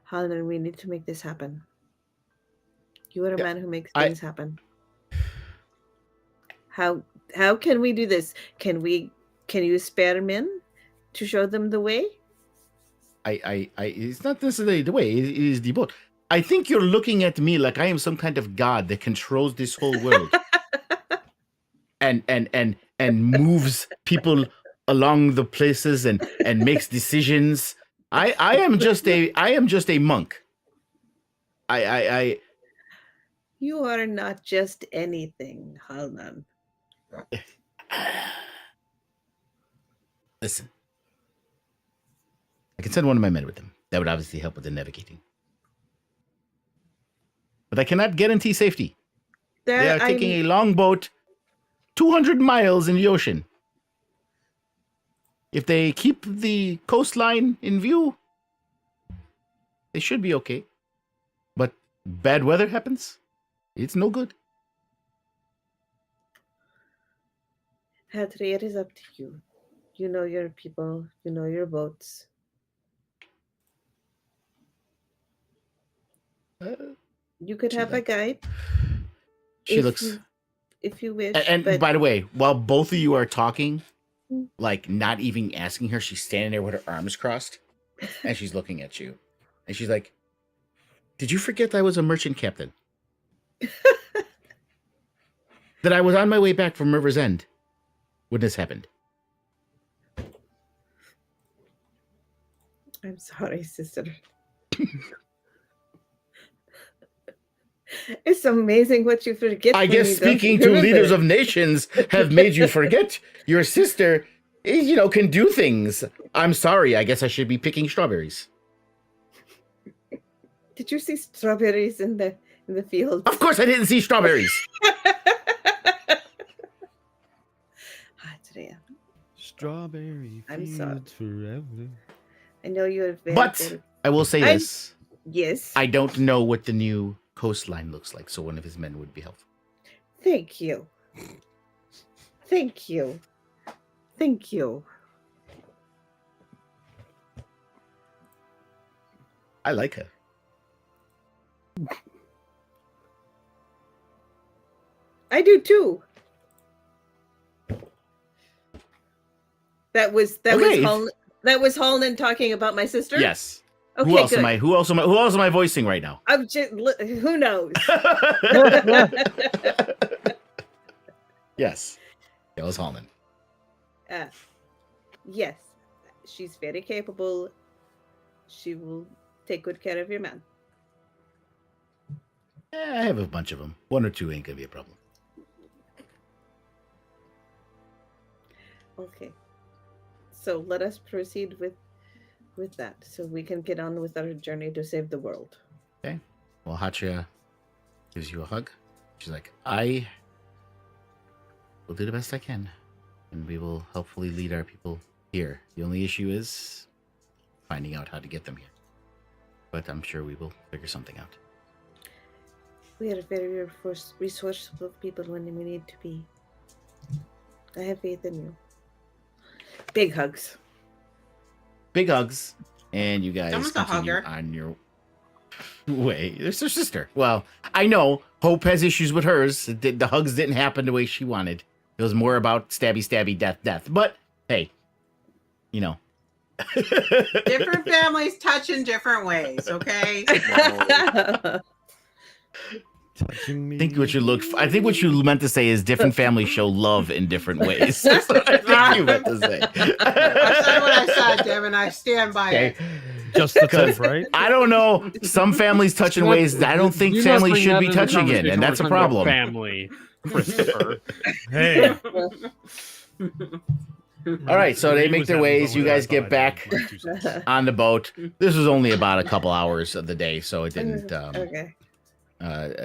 Holland, we need to make this happen. You are a Yeah, man who makes things happen. How can we do this? Can you spare men to show them the way? It's not necessarily the way, it is the boat. I think you're looking at me like I am some kind of god that controls this whole world. and moves people along the places and makes decisions. I am just a monk. I You are not just anything, Halnan. listen. I can send one of my men with them. That would obviously help with the navigating. But I cannot guarantee safety. They are taking a longboat 200 miles in the ocean. If they keep the coastline in view, they should be okay. But bad weather happens, it's no good. Hatri, it is up to you. You know your people, you know your boats. You could have a guide. She looks... if you wish. And but by the way, while both of you are talking, like not even asking her, she's standing there with her arms crossed, and she's looking at you. And she's like, did you forget that I was a merchant captain? That I was on my way back from River's End when this happened. I'm sorry, sister. It's amazing what you forget. I guess speaking to leaders of nations have made you forget your sister, can do things. I'm sorry. I guess I should be picking strawberries. Did you see strawberries in the field? Of course I didn't see strawberries. Strawberry I'm sorry. fields forever. I know you have been. But I will say this. Yes. I don't know what the new coastline looks like, so one of his men would be helpful. Thank you. Thank you. Thank you. I like her. I do too. That was Holland talking about my sister. Yes. Okay, who else good. who else am I voicing right now? I'm just, who knows? Yes. It was Holland. Yes, she's very capable. She will take good care of your man. I have a bunch of them. One or two ain't gonna be a problem. Okay. So let us proceed with that, so we can get on with our journey to save the world. Okay. Well, Hatria gives you a hug. She's like, I will do the best I can, and we will hopefully lead our people here. The only issue is finding out how to get them here. But I'm sure we will figure something out. We are very resourceful people when we need to be. I have faith in you. Big hugs. Big hugs, and you guys Someone's a continue hugger. on your way. It's her sister. Well, I know Hope has issues with hers. The hugs didn't happen the way she wanted. It was more about stabby, death. But hey, Different families touch in different ways, okay? Touching me. I think what you meant to say is different families show love in different ways. That's what I think you meant to say. I said what I said, Devin. I stand by it. Just the tip, right? I don't know. Some families touch in ways that I don't think You families must should bring be that into touching in, conversation and that's a when we're talking about problem. Family, Christopher. Hey. All right, so they He make was their having ways. fun You with guys that. I get thought back I'd do something. on the boat. This was only about a couple hours of the day, so it didn't Okay.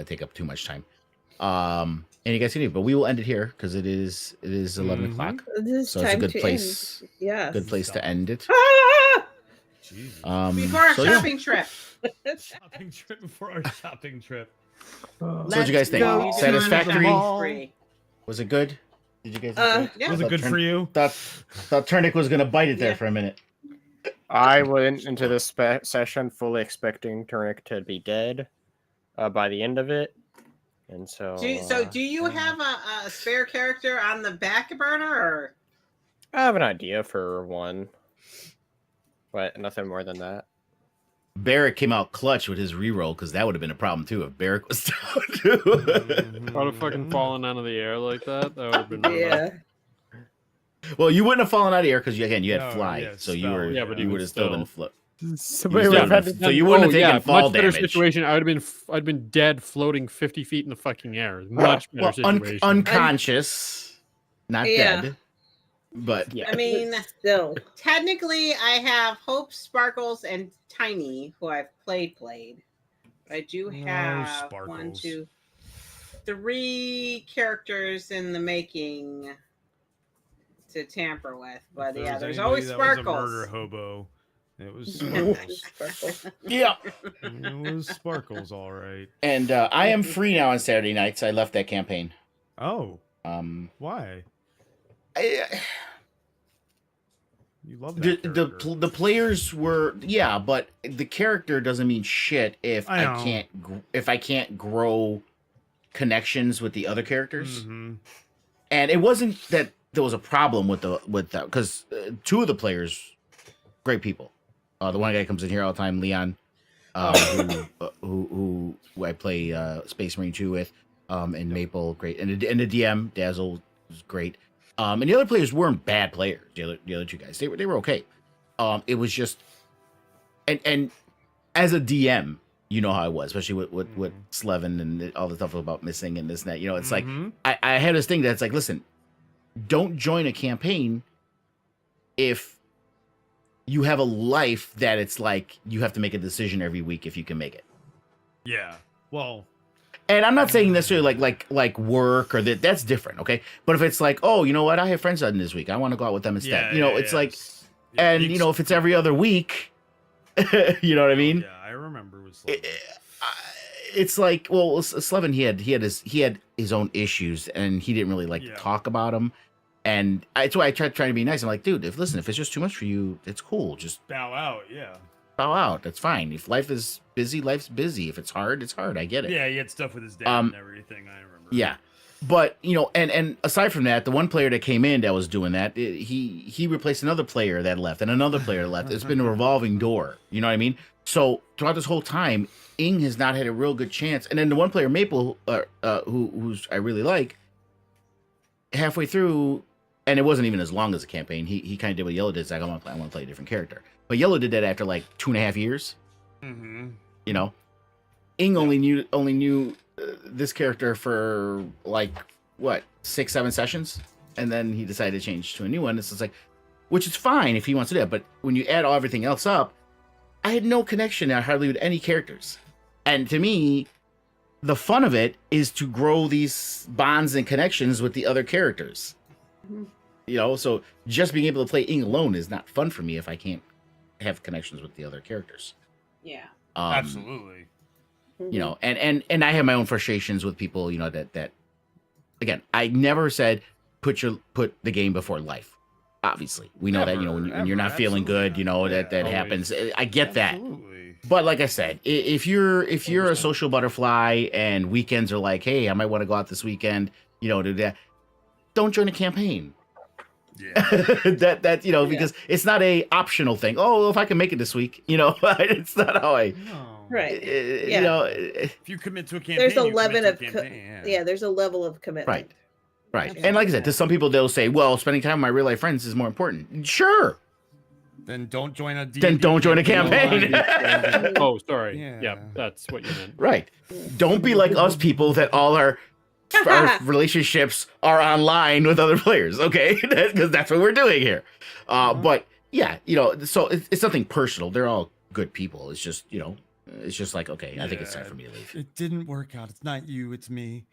take up too much time. And you guys can leave, but we will end it here because it is 11 o'clock. This is So it's a time good to place. end. Yes. Good place to end it. Ah! Jesus. Before our So, yeah. shopping trip. Shopping trip before our shopping trip. So what'd you guys think? Go to Satisfactory? the spree. Was it good? Did you guys? Uh, enjoy Yeah. Was it good for you? Thought Turnick was gonna bite it there Yeah. for a minute. I went into this session fully expecting Turnic to be dead by the end of it, and so. Do you have a spare character on the back burner, or? I have an idea for one, but nothing more than that. Barrick came out clutch with his reroll because that would have been a problem too if Barrick was down too. I would have fucking fallen out of the air like that. That would have been really Yeah. Well, you wouldn't have fallen out of here because you had No, fly, yeah, so you spell, were yeah, but you even would have still been still. float. Somebody You would still have had would've- to so you wouldn't have taken fall much better damage. situation. I'd been dead, floating 50 feet in the fucking air. Much better Well, situation. unconscious, not Yeah. dead, but Yeah. I mean, Still. technically, I have Hope, Sparkles, and Tiny, who I've played. But I do No, have 1, Sparkles. 2, 3 characters in the making to tamper with. But If yeah, was there's anybody always that was a Sparkles. murder hobo. It was Sparkles. Sparkles. yeah. It was Sparkles, all right. And I am free now on Saturday nights. I left that campaign. Oh, I, why? You love the, that character. the players were but the character doesn't mean shit if I know. I can't grow connections with the other characters. Mhm. And it wasn't that there was a problem with that because 2 of the players, great people. The one guy comes in here all the time, Leon, who I play Space Marine 2 with, and Maple, great, and the DM Dazzle was great. And the other players weren't bad players. The other 2 guys, they were okay. It was just, and as a DM, you know how I was, especially with Slevin and all the stuff about missing and this and that. You know, it's like I had this thing that's like, listen, don't join a campaign if you have a life that it's like you have to make a decision every week if you can make it. Yeah. Well, And I'm not saying necessarily like work or that's different, okay? But if it's like, oh, you know what, I have friends on this week, I want to go out with them instead. It's like, and if it's every other week, you know what I mean? Yeah, I remember it was like, It's like, well, Slevin, he had his own issues and he didn't really talk about them. And that's why I tried trying to be nice. I'm like, dude, if it's just too much for you, it's cool. Just bow out, yeah. bow out. That's fine. If life is busy, life's busy. If it's hard, it's hard. I get it. Yeah, he had stuff with his dad and everything, I remember. Yeah. But, and aside from that, the one player that came in that was doing that, he replaced another player that left and another player left. It's been a revolving door. You know what I mean? So throughout this whole time, Ing has not had a real good chance. And then the one player, Maple, who's I really like, halfway through, and it wasn't even as long as a campaign, he kind of did what Yellow did. It's like, I want to play a different character. But Yellow did that after like 2.5 years. Mm-hmm. Ing only knew this character for like what 6-7 sessions, and then he decided to change to a new one. It's just like, which is fine if he wants to do it, but when you add everything else up, I had no connection hardly with any characters. And to me, the fun of it is to grow these bonds and connections with the other characters. So just being able to play Ing alone is not fun for me if I can't have connections with the other characters. Yeah. Absolutely. And I have my own frustrations with people, that again, I never said put the game before life. Obviously, we know that, when you're not feeling good, that happens. I get that. But like I said, if you're a social butterfly and weekends are like, hey, I might want to go out this weekend, do that. Don't join a campaign. Yeah. Because it's not a optional thing. Oh, if I can make it this week, it's not how I. No. Right. If you commit to a campaign, There's a you commit level to a of campaign, there's a level of commitment. Right. Yeah. And like I said, to some people they'll say, well, spending time with my real life friends is more important. Sure. Then don't join a D&D Then don't join a campaign. Oh, sorry. Yeah. Yeah, that's what you meant. Right. Don't be like us people that all our relationships are online with other players, okay? Because that's what we're doing here. But yeah, so it's nothing personal. They're all good people. It's just, it's just like, okay, I think it's time for me to leave. It didn't work out. It's not you, it's me.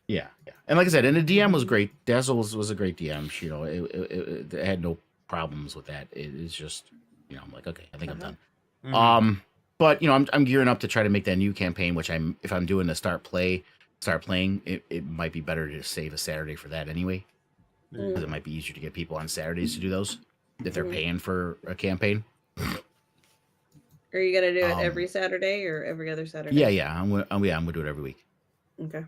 Yeah. And like I said, and the DM was great. Dazzle was a great DM. She, it had no problems with that. It's just, I'm like, okay, I think I'm done. Mhm. But I'm gearing up to try to make that new campaign, which if I'm doing the start playing, it might be better to save a Saturday for that anyway, because it might be easier to get people on Saturdays to do those if they're paying for a campaign. Are you gonna do it every Saturday or every other Saturday? Yeah. I'm gonna do it every week. Okay.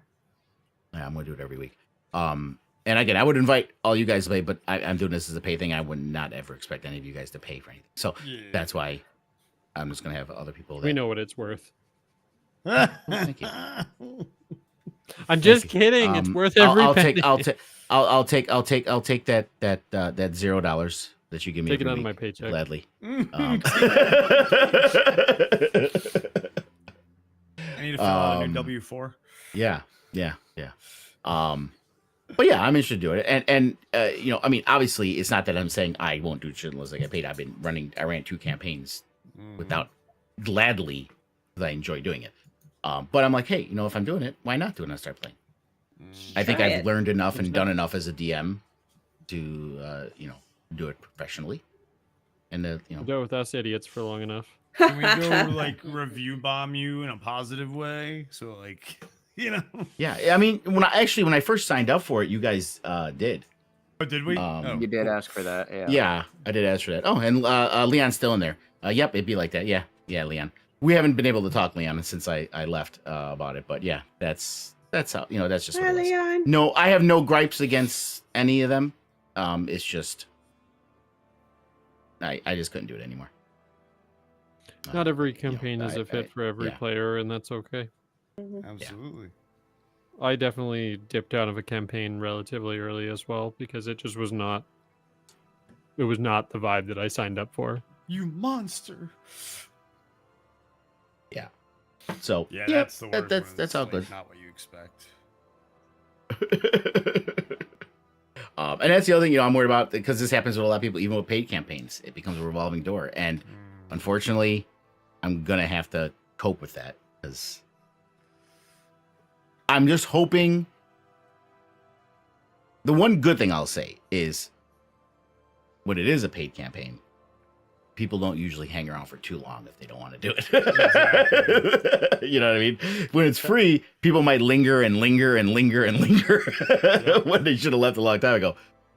Yeah, I'm gonna do it every week. And again, I would invite all you guys to play, but I'm doing this as a pay thing. I would not ever expect any of you guys to pay for anything. So that's why I'm just gonna have other people. We know what it's worth. Thank you. I'm just kidding. It's worth every penny. I'll take that $0 that you give me. Take it every out of week, my paycheck. gladly. I need to fill out a new W-4. Yeah. But yeah, I'm interested to do it. And you know, I mean, obviously, it's not that I'm saying I won't do shit unless I get paid. I ran 2 campaigns without gladly, because I enjoy doing it. But I'm like, hey, you know, if I'm doing it, why not do it and I start playing? I think Try I've it. learned enough and done enough as a DM to, you know, do it professionally. And you know, Do it with us idiots for long enough. Can we go like review bomb you in a positive way? So like, you know. yeah. I mean, when I first signed up for it, you guys did. Oh, did we? You did ask for that, yeah. Yeah, I did ask for that. Oh, and Leon's still in there. Yep, it'd be like that. Yeah, Leon. We haven't been able to talk, Leon, since I left about it. But yeah, that's how, you know, that's just what it is. Leon. No, I have no gripes against any of them. It's just I just couldn't do it anymore. Not every you know, campaign is a fit for every yeah. player, and that's okay. Absolutely. I definitely dipped out of a campaign relatively early as well because it just was not. It was not the vibe that I signed up for. You monster. So Yeah, that's the worst. that's when it's, all like, good. Not what you expect. And that's the other thing, you know, I'm worried about, because this happens with a lot of people, even with paid campaigns. It becomes a revolving door, and unfortunately, I'm gonna have to cope with that, because I'm just hoping. The one good thing I'll say is, when it is a paid campaign, people don't usually hang around for too long if they don't want to do it. You know what I mean? When it's free, people might linger and linger and linger and linger when they should have left a long time ago.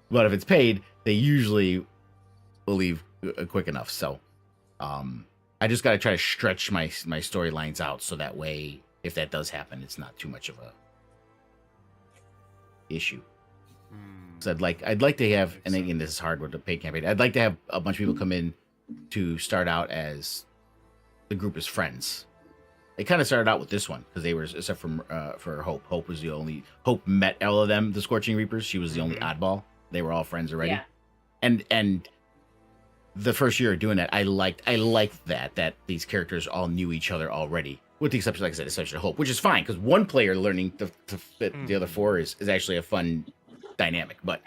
But if it's paid, they usually will leave quick enough. So I just got to try to stretch my storylines out so that way, if that does happen, it's not too much of a issue. So I'd like to have, and again, this is hard with the paid campaign. I'd like to have a bunch of people come in to start out as the group as friends. They kind of started out with this one because they were, except for Hope. Hope was the only. Hope met all of them, the Scorching Reapers. She was the only oddball. They were all friends already. Yeah. And the first year of doing that, I liked that these characters all knew each other already, with the exception, like I said, exception of Hope, which is fine because one player learning to fit the other 4 is actually a fun dynamic. But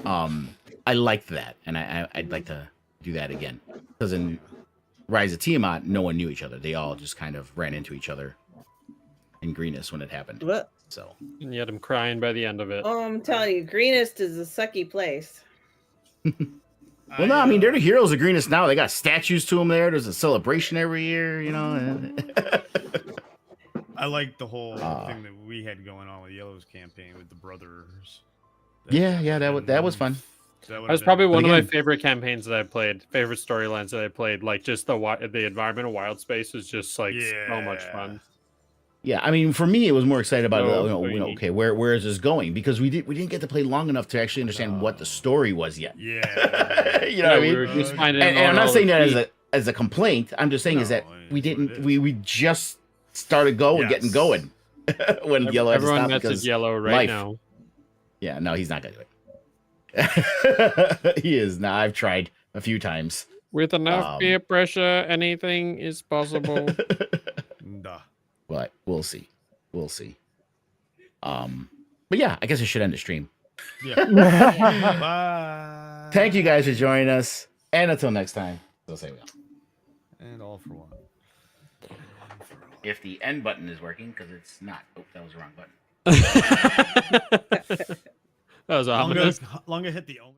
I liked that, and I'd like to do that again, because in Rise of Tiamat, no one knew each other. They all just kind of ran into each other in Greenest when it happened. What? So And you had him crying by the end of it. Oh, I'm telling you, Greenest is a sucky place. well, no, I mean, they're the heroes of Greenest now. They got statues to them there. There's a celebration every year, you know. I like the whole thing that we had going on with Yellow's campaign with the brothers. Yeah, that was fun. That was probably one of my favorite campaigns that I played, favorite storylines that I played. Like, just the environment of Wild Space was just like so much fun. Yeah, I mean, for me, it was more excited about No, okay, where is this going? Because we didn't get to play long enough to actually understand what the story was yet. Yeah, you know what I mean. We were just finding And I'm not all saying the that as a complaint. I'm just saying is that we didn't. We just started getting going when Yellow had to everyone stop messaged because Yellow right life. now. Yeah, no, he's not gonna do it. He is not. I've tried a few times. With enough peer pressure, anything is possible. But we'll see. But yeah, I guess I should end the stream. Yeah. Bye. Thank you guys for joining us, and until next time, we'll say well. And all for one. If the end button is working, because it's not. Oh, that was the wrong button. That was ominous. Longer hit the only.